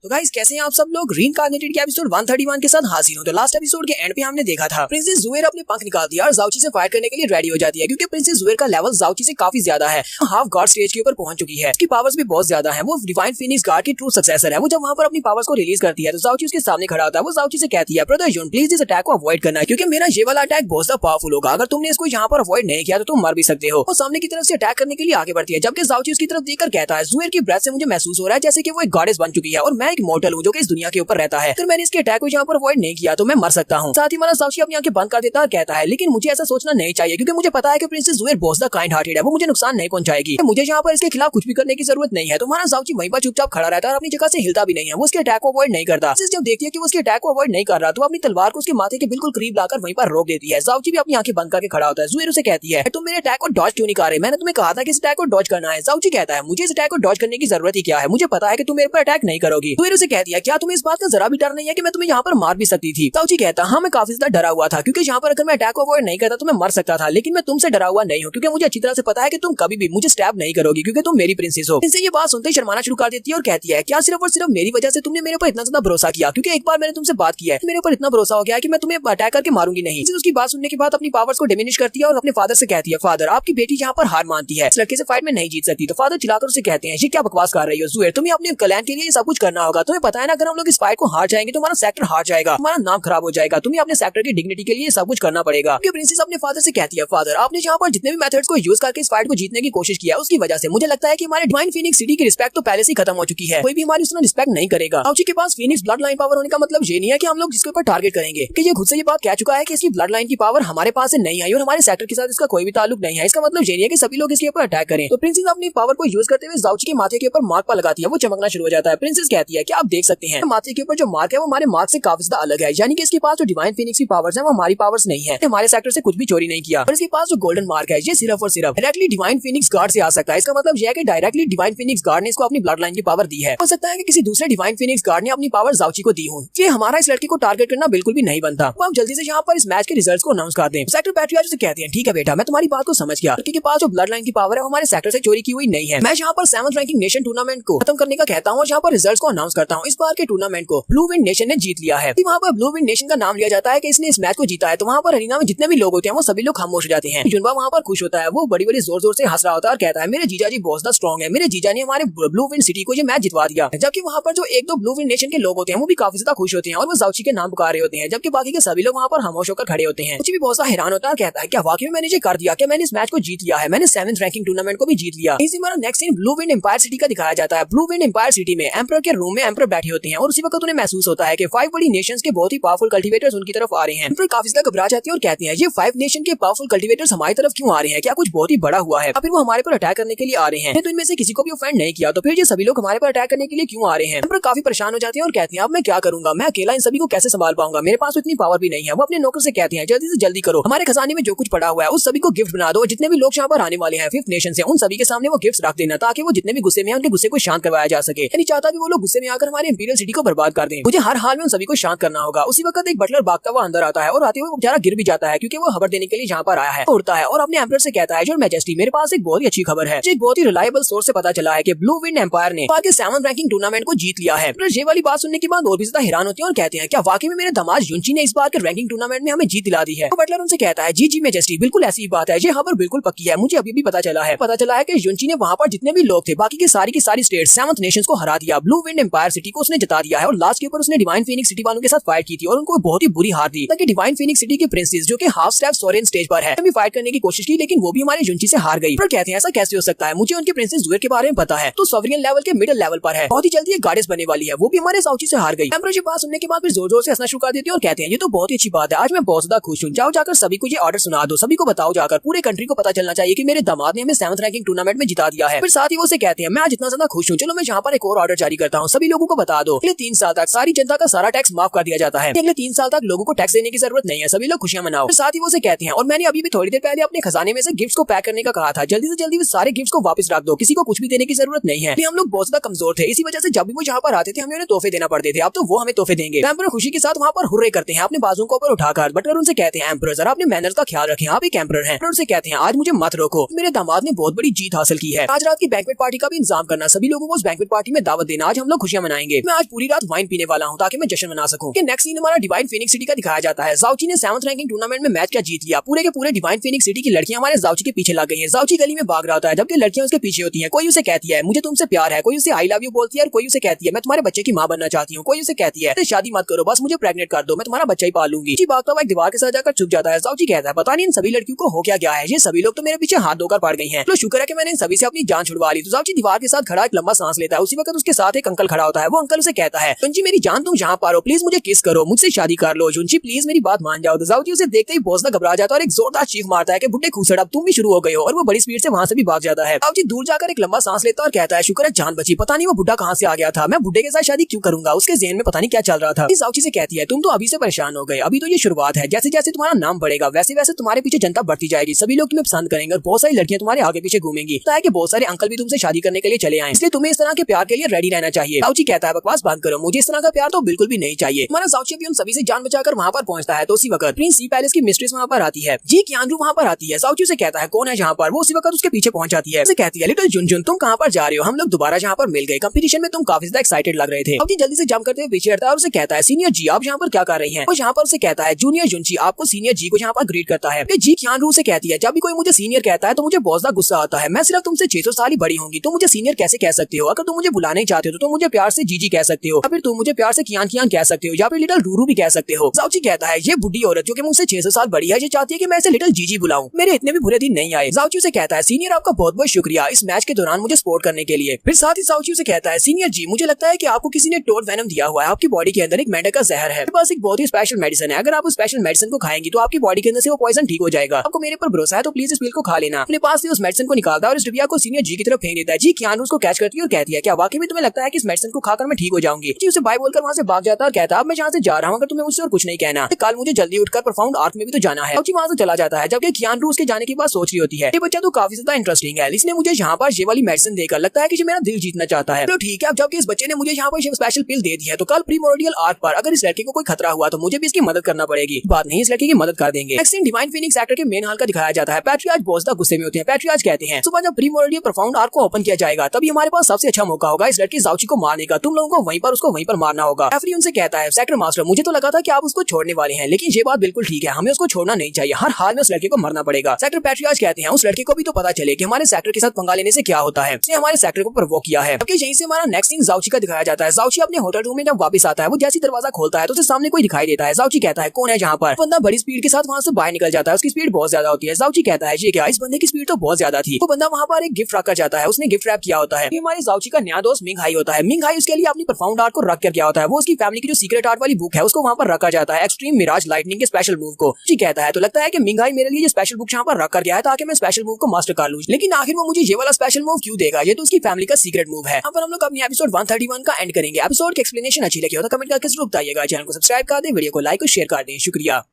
तो गाइस कैसे हैं आप सब लोग। रीइंकार्नेटेड के एपिसोड 131 के साथ हाजिर हूं। तो लास्ट एपिसोड के एंड पे हमने देखा था प्रिंसेस जुएर अपने पंख निकाल दिया और जाउची से फाइट करने के लिए रेडी हो जाती है क्योंकि प्रिंसेस जुएर का लेवल जाउची से काफी ज्यादा है। हाफ गार्ड स्टेज के ऊपर पहुंच चुकी है। उसकी पावर्स भी बहुत ज्यादा है। वो डिवाइन फिनिक्स गार्ड की ट्रू सक्सेसर है। वो जब वहां पर अपनी पावर्स को रिलीज करती है तो जाउची उसके सामने खड़ा होता है। वो जाउची से कहती है ब्रदर जून प्लीज इस अटैक को अवॉइड करना क्योंकि मेरा ये वाला अटैक बहुत ज्यादा पावरफुल होगा। अगर तुमने इसको यहाँ पर अवॉइड नहीं किया तो तुम मर भी सकते हो। वो सामने की तरफ से अटैक करने के लिए आगे बढ़ती है जबकि जाउची उसकी तरफ देखकर कहता है जुएर की ब्रेथ से मुझे महसूस हो रहा है जैसे कि वो एक गॉडेस बन चुकी है और मैं एक मॉर्टल हूँ जो कि दुनिया के ऊपर रहता है। तो मैंने इसके अटैक को यहाँ पर अवॉइड नहीं किया तो मैं मर सकता हूँ। साथ ही हमारा जाउची अपनी आंखें बंद कर देता है और कहता है लेकिन मुझे ऐसा सोचना नहीं चाहिए क्योंकि मुझे पता है कि प्रिंसेस जुएर बहुत ज्यादा काइंड हार्टेड है। वो मुझे नुकसान नहीं पहुंचाएगी। मुझे यहाँ पर इसके खिलाफ कुछ भी करने की जरूरत नहीं है। तो हमारा जाउची वहीं पर चुपचाप खड़ा रहता है और अपनी जगह से हिलता भी नहीं है। वो उसके अटैक को अवॉइड नहीं करता। जब देखती है कि वो उसके अटैक को अवॉइड नहीं कर रहा तो अपनी तलवार को उसके माथे के बिल्कुल करीब लाकर वहीं पर रोक देती है। जाउची भी अपनी आंखें बंद करके खड़ा होता है। जुएर उसे कहती है तुम मेरे अटैक को डॉज क्यों नहीं कर रहे, मैंने तुम्हें कहा था कि इस अटैक को डॉज करना है। जाउची कहता है मुझे इस अटैक को डॉज करने की जरूरत ही क्या है, मुझे पता है कि तुम मेरे पर अटैक नहीं करोगी। जुएर उसे कहती है क्या तुम्हें इस बात का जरा भी डर नहीं है कि मैं तुम्हें यहाँ पर मार भी सकती थी। जाउची कहता हाँ मैं काफी ज्यादा डरा हुआ था क्योंकि यहाँ पर अगर मैं अटैक को अवॉइड नहीं करता तो मैं मर सकता था, लेकिन मैं तुमसे डरा हुआ नहीं हूँ क्योंकि मुझे अच्छी तरह से पता है कि तुम कभी भी मुझे स्टैब नहीं करोगी क्योंकि तुम मेरी प्रिंसेस हो। इनसे ये बात सुनते ही शर्माना शुरू कर देती है और कहती है क्या सिर्फ और सिर्फ मेरी वजह से तुमने मेरे पर इतना ज्यादा भरोसा किया क्योंकि एक बार मैंने तुमसे बात किया है मेरे ऊपर इतना भरोसा हो गया कि मैं तुम्हें अटैक करके मारूंगी नहीं। उसकी बात सुनने के बाद अपनी पावर्स को डिमिनिश करती है और अपने फादर से कहती है फादर आपकी बेटी यहाँ पर हार मानती है, इस लड़के से फाइट में नहीं जीत सकती। तो फादर चिल्लाकर उसे कहते हैं ये क्या बकवास कर रही हो जुएर, तुम्हें अपने कल्याण के लिए सब कुछ करना होगा। तुम्हें पता है ना अगर हम लोग इस फाइट को हार जाएंगे तो हमारा सेक्टर हार जाएगा, हमारा नाम खराब हो जाएगा, तुम्हें अपने सेक्टर की डिग्निटी के लिए सब कुछ करना पड़ेगा। प्रिंसेस अपने फादर से कहती है फादर आपने यहाँ पर जितने भी मेथड्स को यूज करके इस फाइट को जीतने की कोशिश किया उसकी वजह से मुझे लगता है कि हमारे डिवाइन फीनिक्स सिटी की रिस्पेक्ट तो पहले से ही खत्म हो चुकी है, कोई भी हमारी उसने रिस्पेक्ट नहीं करेगा। जाउची के पास फीनिक्स ब्लड लाइन पावर होने का मतलब ये नहीं है कि हम लोग जिसके ऊपर टारगेट करेंगे कि ये खुद से ये बात कह चुका है कि इसकी ब्लड लाइन की पावर हमारे पास से नहीं आई और हमारे सेक्टर के साथ इसका कोई भी ताल्लुक नहीं है। इसका मतलब ये नहीं है कि सभी लोग इसके ऊपर अटैक करें। तो प्रिंसेस अपनी पावर को यूज करते हुए जाउची के माथे के ऊपर मार्क पर लगाती है, वो चमकना शुरू हो जाता है। प्रिंसेस कहती है कि आप देख सकते हैं माथे के ऊपर जो मार्क है वो हमारे मार्क से काफी ज्यादा अलग है, यानी कि इसके पास जो डिवाइन फीनिक्स की पावर्स है वो हमारी पावर्स नहीं है, हमारे सेक्टर से कुछ भी चोरी नहीं किया। और इसके पास जो गोल्डन मार्क है ये सिर्फ और सिर्फ डायरेक्टली डिवाइन फीनिक्स गार्ड से आ सकता है। इसका मतलब यह है कि डायरेक्टली डिवाइन फीनिक्स गार्ड ने इसको अपनी ब्लड लाइन की पावर दी है। हो सकता है कि किसी दूसरे डिवाइन फीनिक्स गार्ड ने अपनी पावर जाउची को दी हो। ये हमारा इस लड़की को टारगेट करना बिल्कुल भी नहीं बनता। तो हम जल्दी से यहाँ पर इस मैच के रिजल्ट्स को अनाउंस कर दें। सेक्टर पैट्रियार्च से कहते हैं ठीक है बेटा मैं तुम्हारी बात को समझ गया, लड़की के पास जो ब्लड लाइन की पावर है वो हमारे सेक्टर से चोरी की हुई नहीं है। मैं यहाँ पर 7th रैंकिंग नेशन टूर्नामेंट को खत्म करने का कहता हूँ और यहाँ पर रिजल्ट्स को अनाउंस करता हूँ। इस बार के टूर्नामेंट को ब्लू विंड नेशन ने जीत लिया है। वहाँ पर ब्लू विंड नेशन का नाम लिया जाता है कि इसने इस मैच को जीता है। तो वहाँ पर अरीना में जितने भी लोग होते हैं वो सभी लोग खामोश हो जाते हैं। जुनबा वहाँ पर खुश होता है, वो बड़ी बड़ी जोर जोर से हंस रहा होता है और कहता है मेरे जीजा जी बहुत ज्यादा स्ट्रॉन्ग है, मेरे जीजा ने हमारे ब्लू विंड सिटी को ये मैच जितवा दिया। जबकि वहाँ पर जो एक दो ब्लू विंड नेशन के लोग होते हैं वो भी काफी ज्यादा खुश होते हैं और वो जाउची के नाम पुकार रहे होते हैं, जबकि बाकी के सभी लोग वहाँ पर खामोश होकर खड़े होते हैं। कुछ भी बहुत हैरान होता है, कहता है क्या वाकई में मैंने ये कर दिया, क्या मैंने इस मैच को जीत लिया है, मैंने 7th रैंकिंग टूर्नामेंट को भी जीत लिया। इसी हमारा next scene Blue Wind Empire City का दिखाया जाता है। ब्लू विंड एम्पायर सिटी में एम्परर के रूम में एम्परर बैठे होते हैं और उसी वक्त उन्हें महसूस होता है कि 5 बड़ी नेशंस के बहुत ही पावरफुल कल्टीवेटर्स उनकी तरफ आ रहे हैं। एम्परर काफी ज्यादा घबरा जाती है और कहती हैं ये 5 नेशन के पावरफुल कल्टीवेटर्स हमारी तरफ क्यों आ रहे हैं, क्या कुछ बहुत ही बड़ा हुआ है, फिर वो हमारे पर अटैक करने के लिए आ रहे हैं। तो इनमें से किसी को भी ऑफेंड नहीं किया तो फिर ये सभी लोग हमारे पर अटैक करने के लिए क्यों आ रहे हैं। एम्परर काफी परेशान हो जाती है और कहती हैं अब मैं क्या करूंगा, मैं अकेला इन सभी को कैसे संभाल पाऊंगा, मेरे पास इतनी पावर भी नहीं है। वो अपने नौकर से कहती हैं जल्दी से जल्दी करो, हमारे खजाने में जो कुछ पड़ा हुआ है उस सभी को गिफ्ट बना दो, जितने भी लोग यहाँ पर आने वाले हैं 5th नेशन से उन सभी के सामने वो गिफ्ट रख देना ताकि वो जितने भी गुस्से में उनके गुस्से को शांत करवाया जा सके। नहीं चाहता कि वो लोग गुस्से में आकर हमारे इंपीरियल सिटी को बर्बाद कर दें, मुझे हर हाल में उन सभी को शांत करना होगा। उसी वक्त एक बटलर भागता हुआ अंदर आता है और आते हुए वो बेचारा गिर भी जाता है क्योंकि वो खबर देने के लिए यहाँ पर आया है। उड़ता है और अपने एम्परर से कहता है योर मैजेस्टी मेरे पास एक बहुत ही अच्छी खबर है, एक बहुत ही रिलायबल सोर्स से पता चला है कि ब्लू विंड एम्पायर ने 7th रैंकिंग टूर्नामेंट को जीत लिया है। ये वाली बात सुनने के बाद और भी ज्यादा हैरान होती है और कहते हैं क्या वाकई में मेरे दामाद युनची ने इस बार के रैंकिंग टूर्नामेंट में हमें जीत दिला दी है। तो बटलर उनसे कहता है जी मैजेस्टी बिल्कुल ऐसी ही बात है, ये खबर बिल्कुल पक्की है, मुझे अभी भी पता चला है कि युनची ने वहाँ पर जितने भी लोग थे बाकी के सारी स्टेट 7th नेशंस को हरा दिया, ब्लू विंड एम्पायर सिटी को उसने जता दिया है और लास्ट के ऊपर उसने डिवाइन फीनिक्स सिटी वालों के साथ फाइट की थी और उनको बहुत ही बुरी हार दी। ताकि डिवाइन फीनिक्स सिटी के प्रिंसेस जो कि हाफ स्टेप सोरेन स्टेज पर है भी फाइट करने की कोशिश की, लेकिन वो भी हमारे जुंची से हार गई। पर कहते हैं ऐसा कैसे हो सकता है, मुझे उनके प्रिंसेस जुएर के बारे में पता है, तो सोवरियन लेवल के मिडिल लेवल पर है, बहुत ही जल्दी एक गॉडेस बनने वाली है, वो भी हमारे साउची से हार गई। एम्परर ये बात सुनने के बाद फिर जोर जोर से हंसना शुरू कर देती है और कहते हैं ये तो बहुत ही अच्छी बात है, आज मैं बहुत ज्यादा खुश हूँ। जाओ जाकर सभी को ये ऑर्डर सुना दो, सभी को बताओ जाकर, पूरे कंट्री को पता चलना चाहिए कि मेरे दामाद ने हमें 7th रैंकिंग टूर्नामेंट में जिता दिया है। फिर साथ ही वो से कहते हैं मैं आज इतना ज्यादा खुश हूँ, चलो मैं यहाँ पर एक और ऑर्डर जारी करता हूँ, सभी लोगों को बता दो अगले 3 साल तक सारी जनता का सारा टैक्स माफ कर दिया जाता है। अगले 3 साल तक लोगों को टैक्स देने की जरूरत नहीं है, सभी लोग खुशियां मनाओ। फिर साथ ही वो से कहते हैं और मैंने अभी भी थोड़ी देर पहले अपने खजाने में से गिफ्ट्स को पैक करने का कहा था, जल्दी से जल्दी सारे गिफ्ट्स को वापस रख दो, किसी को कुछ भी देने की जरूरत नहीं है। हम लोग बहुत ज्यादा कमजोर थे, इसी वजह से जब भी वो यहाँ पर आते थे हमें उन्हें तोहफे देना पड़ते थे, अब तो वो हमें तोहफे देंगे। एम्परर खुशी के साथ वहाँ पर हुर्रे करते हैं अपने बाजू को ऊपर उठाकर। बटलर उनसे कहते हैं एम्परर जरा अपने मैनर्स का ख्याल रखें, आप एक एम्परर हैं। उनसे कहते हैं आज मुझे मत रोको, मेरे दामाद ने बहुत बड़ी जीत हासिल की है, आज रात की बैंक्वेट पार्टी का भी इंतजाम करना, सभी लोगों को उस बैंक्वेट पार्टी में दावत देना, आज हम लोग खुशियां मनाएंगे। मैं आज पूरी रात वाइन पीने वाला हूँ ताकि मैं जश्न मना सकूं। नेक्स्ट सीन हमारा डिवाइन फीनिक्स सिटी का दिखाया जाता है। जाउची ने 7th रैंकिंग टूर्नामेंट में मैच क्या जीत लिया, पूरे के पूरे डिवाइन फीनिक्स सिटी की लड़कियां हमारे जाउची के पीछे लग गई हैं। जाउची गली में भाग रहा होता है जबकि लड़कियां उसके पीछे होती हैं। कोई उसे कहती है मुझे तुमसे प्यार है, कोई उसे आई लव यू बोलती है और कोई उसे कहती है मैं तुम्हारे बच्चे की मां बनना चाहती हूँ, कोई उसे कहती है शादी मत करो बस मुझे प्रेग्नेंट कर दो, मैं तुम्हारा बच्चा ही पाल लूंगी। जी भागता हुआ एक दीवार के साथ जाकर छुप जाता है। जाउची कहता है पता नहीं इन सभी लड़कियों को हो क्या गया है, ये सभी लोग तो मेरे पीछे हाथ धोकर पड़ गई हैं, तो शुक्र है कि मैंने इन सभी से अपनी जान छुड़वा ली। तो जाउची दीवार के साथ खड़ा एक लंबा सांस लेता है, उसी वक्त उसके साथ एक अंकल खड़ा होता है। वो अंकल उसे कहता है जुंची मेरी जान तुम जहाँ पारो प्लीज मुझे किस करो, मुझसे शादी कर लो, जुंची प्लीज मेरी बात मान जाओ। तो जाउची उसे देखते ही बहुत ज्यादा घबरा जाता है और एक जोरदार चीख मारता है कि बुड्ढे खूसड़ अब तुम भी शुरू हो गए हो, और वो बड़ी स्पीड से वहाँ से भी भाग जाता है। जाउची दूर जाकर एक लंबा सांस लेता है और कहता है शुक्र है जान बची, पता नहीं वो बुड्ढा कहाँ से आ गया था, मैं बुड्ढे के साथ शादी क्यों करूंगा, उसके ज़हन में पता नहीं क्या चल रहा था। जाउची से कहती है तुम तो अभी से परेशान हो गए, अभी तो ये शुरुआत है, जैसे जैसे तुम्हारा नाम बढ़ेगा वैसे वैसे तुम्हारे पीछे जनता बढ़ती जाएगी, सभी लोग तुम्हें पसंद करेंगे और बहुत सारी लड़कियां तुम्हारे आगे पीछे घूमेंगी, ताकि बहुत सारे अंकल भी तुमसे शादी करने के लिए चले आए, इसलिए तुम्हें इस तरह के प्यार के लिए रेडी रहना चाहिए। जाउची कहता है बकवास बंद करो, मुझे इस तरह का प्यार तो बिल्कुल भी नहीं चाहिए। हमारा जाउची भी उन सभी से जान बचाकर वहाँ पर पहुंचता है। तो उसी वक्त प्रिंस सी पैलेस की मिस्ट्रेस वहाँ पर आती है, जी कियानरू वहाँ पर आती है। जाउची से कहता है कौन है जहाँ पर, वो उसी वक्त उसके पीछे पहुंच जाती है। उसे कहती है लिटिल जुनजुन तुम कहाँ पर जा रहे हो, हम लोग दोबारा जहाँ पर मिल गए, कंपटीशन में तुम काफी ज्यादा एक्साइटेड लग रहे थे। अब जल्दी से जंप करते हुए पीछे हटता है और उसे कहता है सीनियर जी आप यहाँ पर क्या कर रही हैं। वो यहाँ पर उसे कहता है जूनियर जुनची आपको सीनियर जी को यहाँ पर ग्रीट करता है। जी कियानरू से कहती है जब भी कोई मुझे सीनियर कहता है तो मुझे बहुत ज्यादा गुस्सा आता है, मैं सिर्फ तुमसे 600 साल ही बड़ी होंगी, तुम मुझे सीनियर कैसे कह सकते हो, अगर तुम मुझे बुलाना ही चाहते हो तो तुम मुझे प्यार से जीजी कह सकते हो, या फिर तुम मुझे प्यार से कियान कियान कह सकते हो, या फिर लिटिल रूरू भी कह सकते हो। जाउची कहता है ये बुढ़ी औरत जो कि मुझसे 600 साल बड़ी है ये चाहती है कि मैं इसे लिटिल जीजी बुलाऊं, मेरे इतने भी बुरे दिन नहीं आए। जाउची से कहता है सीनियर आपका बहुत बहुत शुक्रिया इस मैच के दौरान मुझे सपोर्ट करने के लिए। फिर साथ ही जाउची से कहता है सीनियर जी मुझे लगता है कि आपको किसी ने टोड वेनम दिया हुआ है, आपकी बॉडी के अंदर एक मेंढक का जहर है, मेरे पास एक बहुत ही स्पेशल मेडिसिन है, अगर आप उस स्पेशल मेडिसिन को खाएंगी तो आपकी बॉडी के अंदर से वो पॉइजन ठीक हो जाएगा, आपको मेरे पर भरोसा है तो प्लीज इस पिल को खा लेना। अपने पास से उस मेडिसिन को निकालता है और इस डिबिया को सीनियर जी की तरफ फेंक देता है। जी कियानू उसको कैच करती है और कहती है क्या वाकई में तुम्हें लगता है कि इस मेडिसिन को खाकर मैं ठीक हो जाऊंगी। जी उसे बाय बोलकर वहाँ से भाग जाता है और कहता है अब मैं जहाँ से जा रहा हूँ अगर तुम्हें मुझसे और कुछ नहीं कहना, कल मुझे जल्दी उठकर प्रोफाउंड आर्क में भी तो जाना है। जी वहाँ से चला जाता है जबकि कियानू उसके जाने की बात सोच रही होती है, ये बच्चा तो काफी ज्यादा इंटरेस्टिंग है, इसने मुझे यहाँ पर ये वाली मेडिसिन देकर लगता है कि मेरा दिल जीतना चाहता है। तो ठीक है अब जबकि इस बच्चे ने मुझे यहाँ पर स्पेशल पिल दे दी है तो कल प्रीमोर्डियल आर्क पर अगर इस लड़के को कोई खतरा हुआ तो मुझे भी इसकी मदद करना पड़ेगी, बात नहीं इस लड़के की मदद कर देंगे। Next scene Divine Phoenix actor के मेन हॉल का दिखाया जाता है। पैट्रियार्च बहुत ज्यादा गुस्से में होते हैं। पैट्रियार्च कहते हैं सुबह जब प्रीमोर्डियल प्रोफाउंड आर्क को ओपन किया जाएगा तभी हमारे पास सबसे अच्छा मौका होगा इस लड़की जाउची को मारने का, तुम लोगों को उसको वहीं पर मारना होगा। रेफरी उनसे कहता है सेक्टर मास्टर मुझे तो लगा था कि आप उसको छोड़ने वाले हैं, लेकिन ये बात बिल्कुल ठीक है, हमें उसको छोड़ना नहीं चाहिए, हर हाल में उस लड़के को मरना पड़ेगा। सेक्टर पैट्रियार्च कहते हैं उस लड़के को भी तो पता चले कि हमारे सेक्टर के साथ पंगा लेने से क्या होता है, उसने हमारे सेक्टर को प्रोवोक किया है। यहीं से हमारा नेक्स्ट सीन जाउची का दिखाया जाता है। जाउची अपने होटल रूम में जब वापस आता है वो जैसी दरवाजा खोलता है तो उसे सामने कोई दिखाई देता है। जाउची कहता है कौन है जहाँ पर, बंदा बड़ी स्पीड के साथ वहाँ से बाहर निकल जाता है, उसकी स्पीड बहुत ज्यादा होती है। जाउची कहता है ये क्या, इस बंदे की स्पीड तो बहुत ज्यादा थी। वो बंदा वहाँ पर एक गिफ्ट रखकर जाता है, उसने गिफ्ट रैप किया होता है। हमारे जाउची का नया दोस्त मिंग हाई होता है। मिंग हाई उसके लिए अपनी प्रोफाउंड आर्ट को रख कर गया होता है, वो उसकी फैमिली की जो सीक्रेट आर्ट वाली बुक है उसको वहाँ पर रखा जाता है, एक्सट्रीम मिराज लाइटनिंग के स्पेशल मूव को। जी कहता है तो लगता है कि मिंग हाई मेरे लिए ये स्पेशल बुक यहाँ पर रख कर गया है ताकि मैं स्पेशल मूव को मास्टर कर लूँ, लेकिन आखिर वो मुझे ये वाला स्पेशल मूव क्यों देगा, ये तो उसकी फैमिली का सीक्रेट मूव है। अब हम लोग अपनी एपिसोड 131 का एंड करेंगे। एपिसोड की एक्सप्लेनेशन अच्छी लगी हो तो कमेंट करके जरूर बताइएगा, चैनल को सब्सक्राइब कर दें, वीडियो को लाइक और शेयर कर दें, शुक्रिया।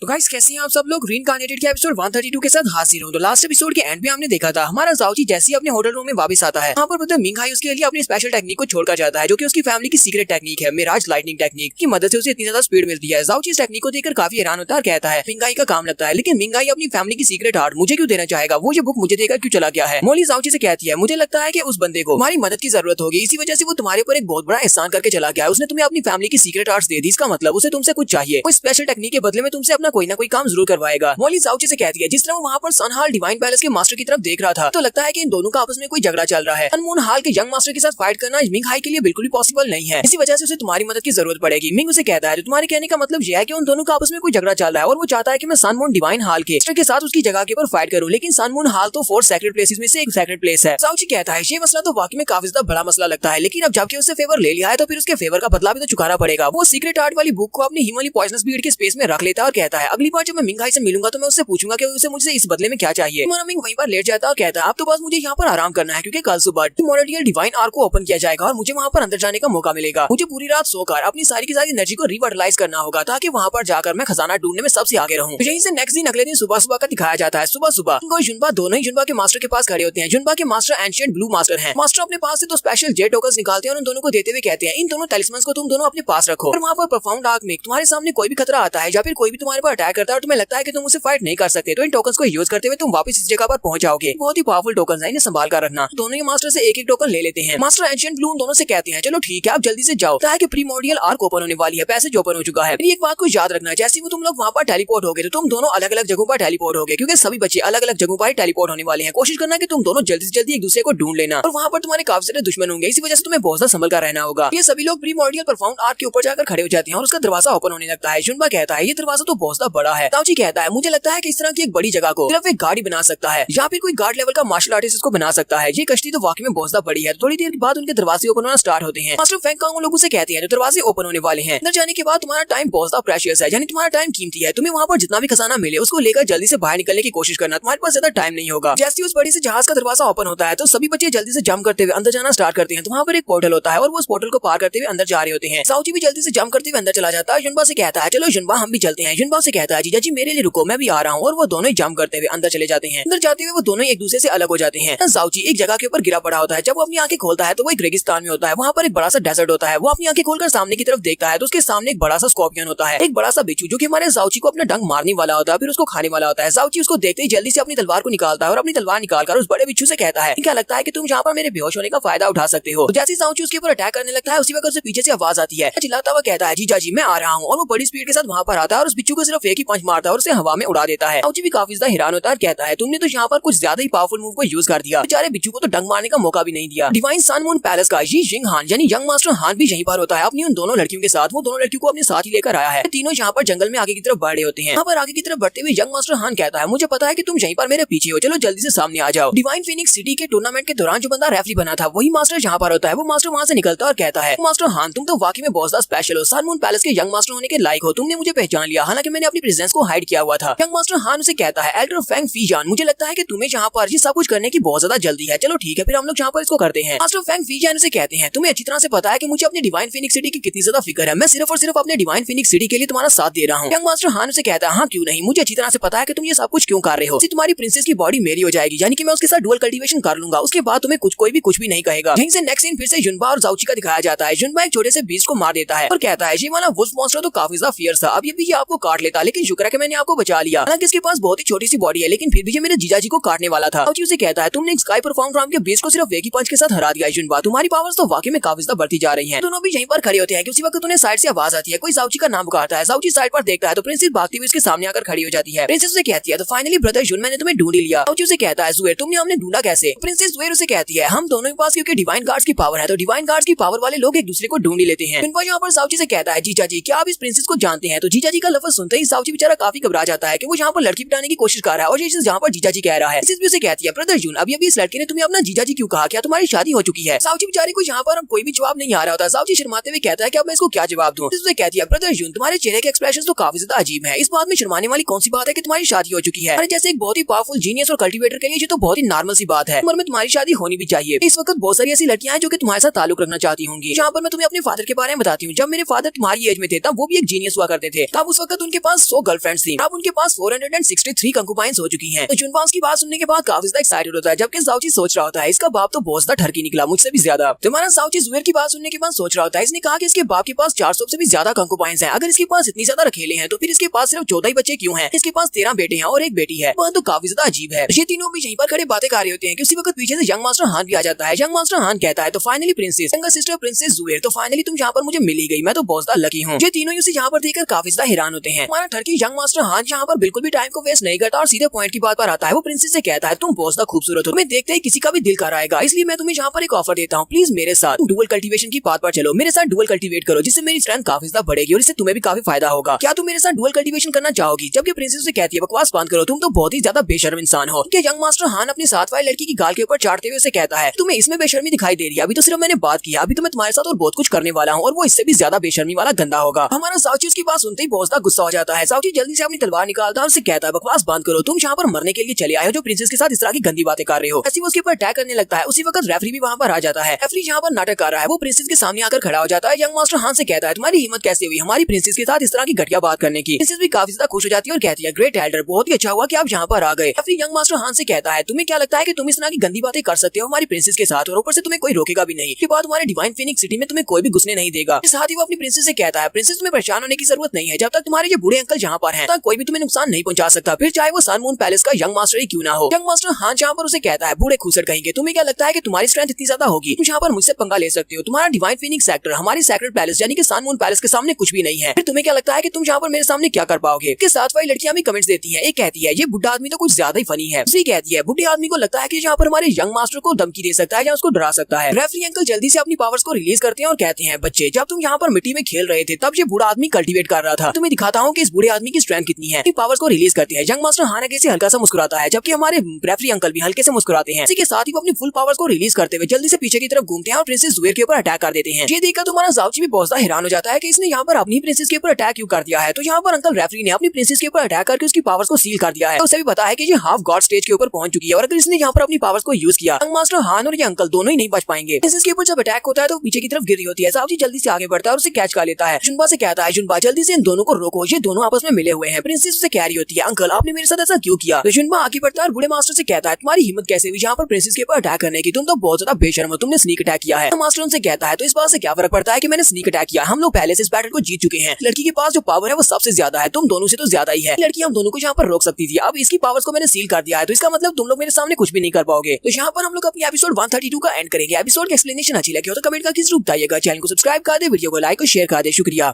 तो गाइस कैसे हैं आप सब लोग, रीइंकार्नेटेड के एपिसोड 132 के साथ हाजिर हूं। तो लास्ट एपिसोड के एंड पे हमने देखा था हमारा जाउची जैसे ही अपने होटल रूम में वापस आता है वहाँ पर मतलब मिंग हाई उसके लिए अपनी स्पेशल टेक्निक को छोड़कर जाता है जो कि उसकी फैमिली की सीक्रेट टेक्निक है, मिराज लाइटनिंग टेक्निक की मदद से उसे इतनी ज्यादा स्पीड मिलती है। जाउची इस टेक्निक को देखकर काफी हैरान होता है और कहता है मिंग हाई का काम लगता है, लेकिन मिंग हाई अपनी फैमिली की सीक्रेट आर्ट मुझे क्यों देना चाहेगा, वो ये बुक मुझे देकर क्यों चला गया है। मोली जाउची से कहती है मुझे लगता है कि उस बंदे को हमारी मदद की जरूरत होगी, इसी वजह से वो तुम्हारे ऊपर एक बहुत बड़ा एहसान करके चला गया है, उसने तुम्हें अपनी फैमिली की सीक्रेट आर्ट्स दे दी, इसका मतलब उसे तुमसे कुछ चाहिए, कोई स्पेशल टेक्निक के बदले में तुमसे अपना अपना कोई ना कोई काम जरूर करवाएगा। मॉली जाओची से कहती है जिस तरह वो वहाँ पर सनहाल डिवाइन पैलेस के मास्टर की तरफ देख रहा था तो लगता है कि इन दोनों का आपस में कोई झगड़ा चल रहा है। अनमोल हाल के यंग मास्टर के साथ फाइट करना मिंग हाई के लिए बिल्कुल भी पॉसिबल नहीं है, इसी वजह से उसे तुम्हारी मदद की जरूरत पड़ेगी। मिंग उसे कहता है तुम्हारे कहने का मतलब यह है कि उन दोनों का आपस में कोई झगड़ा चल रहा है और वो चाहता है कि मैं सनमून डिवाइन हाल के साथ उसकी जगह के ऊपर फाइट करूं, लेकिन सनमून हाल तो 4 सेक्रेट प्लेसेस में से एक सेक्रेट प्लेस है। जाओची कहता है ये मसला तो वाकई में काफी ज्यादा बड़ा मसला लगता है, लेकिन अब जबकि उससे फेवर ले लिया है तो फिर उसके फेवर का बदला भी तो चुकाना पड़ेगा। वो सीक्रेट आर्ट वाली बुक को अपनी हिमालय पॉइजनस बीड के स्पेस में रख लेता है और कहता है अगली बार जब मैं मिंग हाई से मिलूंगा तो मैं उससे पूछूंगा कि उसे मुझसे इस बदले में क्या चाहिए। तुम्हारा मिंग वहीं पर लेट जाता है और कहता है अब तो बस मुझे यहाँ पर आराम करना है क्योंकि कल सुबह मोरेडियल डिवाइन आर्क को ओपन किया जाएगा और मुझे वहाँ पर अंदर जाने का मौका मिलेगा। मुझे पूरी रात सोकर अपनी सारी की सारी एनर्जी को रिवर्टलाइज करना होगा ताकि वहाँ पर जाकर मैं खजाना ढूंढने में सबसे आगे रहूं। यहीं से नेक्स्ट दिन अगले दिन सुबह सुबह का दिखाया जाता है। सुबह सुबह जुनबा दोनों ही जुनबा के मास्टर के पास खड़े होते हैं। जुनबा के मास्टर एंशिएंट ब्लू मास्टर हैं। मास्टर अपने पास से तो स्पेशल जे टोकन्स निकालते हैं और उन दोनों को देते हुए कहते हैं इन दोनों टैलिस्मन्स को तुम दोनों अपने पास रखो और वहाँ पर प्रोफाउंड आर्क में तुम्हारे सामने कोई भी खतरा आता है या फिर कोई भी तुम्हारे पर अटैक करता है और तुम्हें लगता है कि तुम उसे फाइट नहीं कर सकते तो इन टोकन्स को यूज करते हुए तुम वापस इस जगह पर पहुंच जाओगे। बहुत ही पावरफुल टोकन्स हैं, इन्हें संभाल कर रखना। दोनों ही मास्टर से एक एक टोकन ले लेते हैं। मास्टर एंशिएंट ब्लू उन दोनों से कहते हैं चलो ठीक है आप जल्दी से जाओ ताकि प्रीमोर्डियल आर्क ओपन होने वाली है, पैसेज ओपन हो चुका है। एक बात को याद रखना जैसे वो तुम लोग वहाँ पर टेलीपोर्ट होगे तो तुम दोनों अलग अलग जगहों पर टेलीपोर्ट होगे क्योंकि सभी बच्चे अलग अलग जगहों पर टेलीपोर्ट होने वाले हैं। कोशिश करना कि तुम दोनों जल्दी से जल्दी एक दूसरे को ढूंढ लेना और वहाँ पर तुम्हारे काफी सारे दुश्मन होंगे, इसी वजह से तुम्हें बहुत ज्यादा संभल कर रहना होगा। ये सभी लोग प्रीमोर्डियल प्रोफाउंड आर्क के ऊपर जाकर खड़े हो जाते हैं और उसका दरवाजा ओपन होने लगता है। जुनबा कहता है ये दरवाजा तो बहुत ज्यादा बड़ा है। ताओची कहता है मुझे लगता है कि इस तरह की एक बड़ी जगह को सिर्फ एक गाड़ी बना सकता है या फिर कोई गार्ड लेवल का मार्शल आर्टिस्ट इसको बना सकता है। ये कश्ती तो वाकई में बहुत ज्यादा बड़ी है। थोड़ी देर के बाद उनके दरवाजे ओपन होना स्टार्ट होते हैं। मास्टर फेंगकांग लोगों से कहते हैं जो दरवाजे ओपन होने वाले हैं अंदर जाने के बाद तुम्हारा टाइम बहुत ज्यादा प्रेशियस है, यानी तुम्हारा टाइम कीमती है। तुम्हें वहाँ पर जितना भी खजाना मिले उसको लेकर जल्दी से बाहर निकलने की कोशिश करना, तुम्हारे पास ज्यादा टाइम नहीं होगा। जैसे उस बड़ी से जहाज का दरवाजा ओपन होता है तो सभी बच्चे जल्दी से जंप करते हुए अंदर जाना स्टार्ट करते हैं। तो वहाँ पर एक पोर्टल होता है और वो उस पोर्टल को पार करते हुए अंदर जा रहे होते हैं। जाओची भी जल्दी से जंप करते हुए अंदर चला जाता है। जुनबा से कहता है चलो जुनबा हम भी चलते हैं। जुनबा से कहता है जीजा जी मेरे लिए रुको मैं भी आ रहा हूँ और वो दोनों ही जंप करते हुए अंदर चले जाते हैं। अंदर जाते हुए वो दोनों एक दूसरे से अलग हो जाते हैं। जाओची एक जगह के ऊपर गिरा पड़ा होता है। जब वो अपनी आंखें खोलता है तो वो एक रेगिस्तान में होता है। वहाँ पर एक बड़ा सा डेजर्ट होता है। वो अपनी आंखें खोलकर सामने की तरफ देखता है तो उसके सामने एक बड़ा सा स्कॉर्पियन होता है, एक बड़ा सा बिच्छू जो कि हमारे जाओची को अपना डंक मारने वाला होता है, फिर उसको खाने वाला होता है। जाओची उसको देखते ही जल्दी से अपनी तलवार को निकालता है और अपनी तलवार निकालकर उस बड़े बिच्छू से कहता है क्या लगता है कि तुम यहाँ पर मेरे बेहोश होने का फायदा उठा सकते हो। तो जैसे जाओची उसके ऊपर अटैक करने लगता है उसी वक्त उसे पीछे से आवाज आती है। चिल्लाता हुआ कहता है जीजा जी मैं आ रहा हूँ और वो बड़ी स्पीड के साथ वहाँ पर आता है और उस बिच्छू को सिर्फ एक ही पंच मारता है और उसे हवा में उड़ा देता है। जाओची भी काफी ज्यादा हैरान होता है, कहता है तुमने तो यहाँ पर कुछ ज्यादा ही पावरफुल मूव को यूज कर दिया, बेचारे बिच्छू को तो डंक मारने का मौका भी नहीं दिया। डिवाइन सनमून पैलेस का यी जिंग हान यानी यंग मास्टर हान भी यहीं पर होता है अपनी उन दोनों लड़कियों के साथ। वो दोनों लड़कियों को अपने साथ ही लेकर आया है। तीनों यहाँ पर जंगल में आगे की तरफ बढ़ रहे होते हैं। यहाँ पर आगे की तरफ बढ़ते हुए यंग मास्टर हान कहता है मुझे पता है कि तुम यहीं पर मेरे पीछे हो, चलो जल्दी से सामने आ जाओ। डिवाइन फिनिक्स सिटी के टूर्नामेंट के दौरान जो बंदा रेफरी बना था वही मास्टर यहाँ पर होता है। वो मास्टर वहाँ से निकलता और कहता है मास्टर हान तुम तो वाकई में बहुत ज्यादा स्पेशल हो, सनमून पैलेस के यंग मास्टर होने के लायक हो, तुमने मुझे पहचान लिया हालांकि मैंने अपनी प्रेजेंस को हाइड किया हुआ था। यंग मास्टर हान उसे कहता है एल्डर फेंग फीजान मुझे लगता है कि तुम्हें यहाँ पर ये सब कुछ करने की बहुत ज्यादा जल्दी है, चलो ठीक है फिर हम लोग यहाँ पर इसको करते हैं। मास्टर फेंग फीजान उसे कहते हैं तुम्हें अच्छी तरह से पता है कि मुझे अपनी डिवाइन फिनिक्स सिटी की कितनी ज्यादा फिक्र है, मैं सिर्फ और सिर्फ अपने डिवाइन फिनिक्स सिटी के लिए तुम्हारा साथ दे रहा हूँ। यंग मास्टर हान उसे कहता है हाँ क्यों नहीं, मुझे अच्छी तरह से पता है कि तुम ये सब कुछ क्यों कर रहे हो। तुम्हारी प्रिंसेस की बॉडी मेरी हो जाएगी यानी कि मैं उसके साथ डुअल कल्टीवेशन कर लूंगा, उसके बाद तुम्हें कोई भी नहीं कहेगा। यहीं से नेक्स्ट सीन फिर से जुनबा और जाओची का दिखाया जाता है। जुनबा एक छोटे से बीस्ट को मार देता है और कहता है ये वाला वुल्फ मॉन्स्टर तो काफी ज्यादा फियर्स था, अब ये भी आपको काट लेता, लेकिन शुक्र है कि मैंने आपको बचा लिया। हालांकि इसके पास बहुत ही छोटी सी बॉडी है लेकिन फिर भी ये मेरे जीजा जी को काटने वाला था। जाओची उसे कहता है तुमने स्काई परफॉर्म राम के बीस्ट को सिर्फ एक ही पंच के साथ हरा दिया। जुनबा तुम्हारी पावर्स तो वाकई में काफी ज्यादा बढ़ती जा रही हैं। दोनों भी यहीं पर खड़े होते हैं कि उसी वक्त उन्हें साइड से आवाज आती है, कोई जाओची का नाम पुकारता है। जाओची साइड पर देखता है तो प्रिंसेस भागती हुई उसके सामने आकर खड़ी हो जाती है। प्रिंसेस उसे कहती है तो फाइनली ब्रदर जुन मैंने तुम्हें ढूंढ लिया। जाओची उसे कहता है जुएर तुमने हमने ढूंढा कैसे। प्रिंसेस जुएर उसे कहती है हम दोनों के पास क्योंकि डिवाइन गार्ड्स की पावर है तो डिवाइन गार्ड्स की पावर वाले लोग एक दूसरे को ढूंढ ही लेते हैं। जुनबा यहाँ पर जाओची से कहता है जीजा जी क्या आप इस प्रिंसेस को जानते हैं। तो जीजा जी का लफ्ज सुनते ही जाओची बेचारा काफी घबरा जाता है कि वो यहाँ पर लड़की बिठाने की कोशिश कर रहा है और ये यहाँ पर जीजा जी कह रहा है। उसे कहती है ब्रदर जुन अभी इस लड़के ने तुम्हें अपना जीजा जी क्यों कहा, क्या तुम्हारी शादी हो चुकी है। जाओची बेचारे को यहाँ पर कोई भी जवाब नहीं आ रहा होता। जाओची शर्माते हुए कहता है कि अब मैं इसको क्या जवाब दूं। उसे कहती है ब्रदर जुन तुम्हारे चेहरे के एक्सप्रेशन तो काफी ज्यादा अजीब है, इस बात में शर्माने वाली कौन सी बात है कि तुम्हारी शादी हो चुकी है। जैसे एक बहुत ही पावरफुल जीनियस और कल्टीवेटर के लिए ये तो बहुत ही नॉर्मल सी बात है, उम्र में तुम्हारी शादी होनी भी चाहिए। इस वक्त बहुत सारी ऐसी लड़कियां हैं जो कि तुम्हारे साथ ताल्लुक रखना चाहती होंगी। यहाँ पर मैं तुम्हें अपने फादर के बारे में बताती हूँ। जब मेरे फादर तुम्हारी एज में थे तब वो भी एक जीनियस हुआ करते थे, तब उस वक्त उनके पास 100 गर्लफ्रेंड्स थी, अब उनके पास 463 कंकुबाइंस हो चुकी हैं। तो जुनबा की बात सुनने के बाद काफी ज्यादा एक्साइटेड होता है, जबकि जाओची सोच रहा होता है इसका बाप तो बहुत ज्यादा ठरकी निकला, मुझसे भी ज्यादा। तुम्हारा जाओची जुएर की बात सुनने के बाद सोच रहा होता है इसने कहा कि इसके बाप के पास 400 से भी ज्यादा कंकुबाइंस हैं, अगर इसके पास इतनी ज्यादा रखेले हैं तो फिर इसके पास सिर्फ 14 ही बच्चे क्यों हैं, इसके पास 13 बेटे हैं और एक बेटी है। वह तो काफी ज्यादा अजीब है। ये तीनों भी यहीं पर खड़े बातें कर रहे होते हैं कि उसी वक्त पीछे से यंग मास्टर हान भी आ जाता है। यंग मास्टर हान कहता है तो finally princess younger sister princess जुएर तो फाइनली तुम यहाँ पर मुझे मिली गई, मैं तो बहुत ज्यादा लकी हूँ। ये तीनों उसे यहाँ पर देखकर काफी ज्यादा हैरान होते हैं। हमारा टर्की यंग मास्टर हान यहाँ पर बिल्कुल भी टाइम को वेस्ट नहीं करता और सीधे पॉइंट की बात पर आता है। वो प्रिंसेस से कहता है तुम बहुत ज्यादा खूबसूरत हो, तुम्हें देखते ही किसी का भी दिल कर आएगा, इसलिए मैं तुम्हें यहाँ पर एक ऑफर देता हूँ, प्लीज मेरे साथ डुअल कल्टीवेशन की बात पर चलो, मेरे साथ डुअल कल्टीवेट करो, जिससे मेरी स्ट्रेंथ काफी ज्यादा बढ़ेगी और इससे तुम्हें भी काफी फायदा होगा। क्या तुम मेरे साथ डुअल कल्टीवेशन करना चाहोगी? जबकि प्रिंसेस से कहती है बकवास बंद करो, तुम तो बहुत ही ज्यादा बेशर्म इंसान हो। क्या यंग मास्टर हान अपनी साथ वाली लड़की की गाल के ऊपर चाटते हुए उसे कहता है तुम्हें इसमें बेशर्मी दिखाई दे रही है, अभी तो सिर्फ मैंने बात की, अभी तो मैं तुम्हारे साथ और बहुत कुछ करने वाला हूँ और वो इससे भी ज्यादा बेशर्मी वाला गंदा होगा। हमारा साउची उसकी बात सुनते ही बहुत ज्यादा गुस्सा हो जाता है। साउची जल्दी से अपनी तलवार निकालता है और उसे कहता है बकवास बंद करो, तुम यहाँ पर मरने के लिए चले आए हो जो प्रिंसेस के साथ इस तरह की गंदी बातें कर रहे हो। ऐसी वो उसके ऊपर अटैक करने लगता है। उसी वक्त रेफरी भी वहाँ पर आ जाता है। रेफरी यहाँ पर नाटक कर रहा है, वो प्रिंसेस के सामने आकर खड़ा हो जाता है। यंग मास्टर हान से कहता है तुम्हारी हिम्मत कैसे हुई हमारी प्रिंसेस के साथ इस तरह की घटिया बात करने की। प्रिंसेस भी काफी ज्यादा खुश हो जाती है और कहती है ग्रेट एल्डर, बहुत ही अच्छा हुआ कि आप यहाँ पर आ गए। रेफरी यंग मास्टर हान से कहता है तुम्हें क्या लगता है कि तुम इस तरह की गंदी बातें कर सकते हो हमारी प्रिंसेस के साथ और ऊपर से तुम्हें कोई रोकेगा भी नहीं। के बाद तुम्हारे डिवाइन फिनिक्स सिटी में तुम्हें कोई भी घुसने नहीं देगा। साथ ही वो अपनी प्रिंसेस से कहता है प्रिंसेस तुम्हें परेशान होने की जरूरत नहीं है, जब तक तुम्हारे ये बूढ़े अंकल जहाँ पर हैं तब कोई भी तुम्हें नुकसान नहीं पहुंचा सकता, फिर चाहे वो सन मून पैलेस का यंग मास्टर ही क्यों ना हो। यंग मास्टर हान जहाँ पर उसे कहता है बूढ़े खूसट कहेंगे, तुम्हें क्या लगता है कि तुम्हारी स्ट्रेंथ इतनी ज्यादा होगी तुम यहाँ पर मुझसे पंगा ले सकते हो? तुम्हारा डिवाइन फिनिक्स सेक्टर हमारी सेक्रेट पैलेस यानी कि सन मून पैलेस के सामने कुछ भी नहीं है, फिर तुम्हें क्या लगता है कि तुम यहाँ पर मेरे सामने क्या कर पाओगे? के साथ वाली लड़कियां भी कमेंट्स देती हैं। एक कहती है ये बुढ़ा आदमी तो कुछ ज्यादा ही फनी है, दूसरी कहती है बुढ़े आदमी को लगता है कि यहाँ पर हमारे यंग मास्टर को धमकी दे सकता है या उसको डरा सकता है। रेफरी अंकल जल्दी से अपनी पावर्स को रिलीज करते हैं और कहते हैं बच्चे जब तुम यहाँ पर मिट्टी में खेल रहे थे तब ये बूढ़ा आदमी कल्टीवेट कर रहा था, तुम्हें दिखाता हूँ कि इस बूढ़े आदमी की स्ट्रेंथ कितनी है। पावर्स को रिलीज करते हैं। यंग मास्टर हान आगे से हल्का सा मुस्कुराता है जबकि हमारे रेफरी अंकल भी हल्के से मुस्कुराते हैं। इसी के साथ ही वो अपनी फुल पावर्स को रिलीज करते हुए जल्दी से पीछे की तरफ घूमते हैं और प्रिंसेस जुएर के ऊपर अटैक कर देते हैं। ये देखकर तुम्हारा जाउची भी बहुत हैरान हो जाता है कि इसने यहाँ पर अपनी प्रिंसेस के ऊपर अटैक क्यों कर दिया है। तो यहाँ पर अंकल रेफरी ने अपनी प्रिंसेस के ऊपर अटैक करके उसकी पावर्स को सील कर दिया है। तो उसे भी पता है कि ये हाफ गॉड स्टेज के ऊपर पहुंच चुकी है और अगर इसने यहाँ पर अपनी पावर्स को यूज किया यंग मास्टर हान और ये अंकल दोनों ही नहीं बच पाएंगे। प्रिंसेस के ऊपर जब अटैक होता है तो पीछे की तरफ गिर रही होती है। जाउची जल्दी से आगे बढ़ता है और उसे कैच कर लेता है। जुनबा से कहता है जुनबा जल्दी से इन दोनों को रोको, ये दोनों आपस में मिले हुए हैं। प्रिंसेस उसे कह रही होती है अंकल आपने मेरे साथ ऐसा क्यों किया? तो जुनबा आगे बढ़ता है और बूढ़े मास्टर से कहता है तुम्हारी हिम्मत कैसे हुई यहाँ पर प्रिंसेस के ऊपर अटैक करने की, तुम तो बहुत ज्यादा बेशर्म हो, तुमने स्नीक अटैक किया है। मास्टर उनसे कहता है तो इस बात से क्या फर्क पड़ता है कि मैंने स्नीक अटैक किया, हम लोग पहले से इस बैटल को जीत चुके हैं। लड़की के पास जो पावर है वो सबसे ज्यादा है, तुम दोनों से तो ज्यादा ही है। लड़की हम दोनों को यहाँ पर रोक सकती थी, अब इसकी पावर्स को मैंने सील कर दिया है तो इसका मतलब तुम लोग मेरे सामने कुछ भी नहीं कर पाओगे। तो यहाँ पर हम लोग अपनी एपिसोड 132 का एंड करेंगे। एपिसोड की एक्सप्लेनेशन अच्छी लगी हो तो कमेंट करके जरूर बताइएगा। चैनल को सब्सक्राइब कर दे, वीडियो को लाइक और शेयर कर दे। शुक्रिया।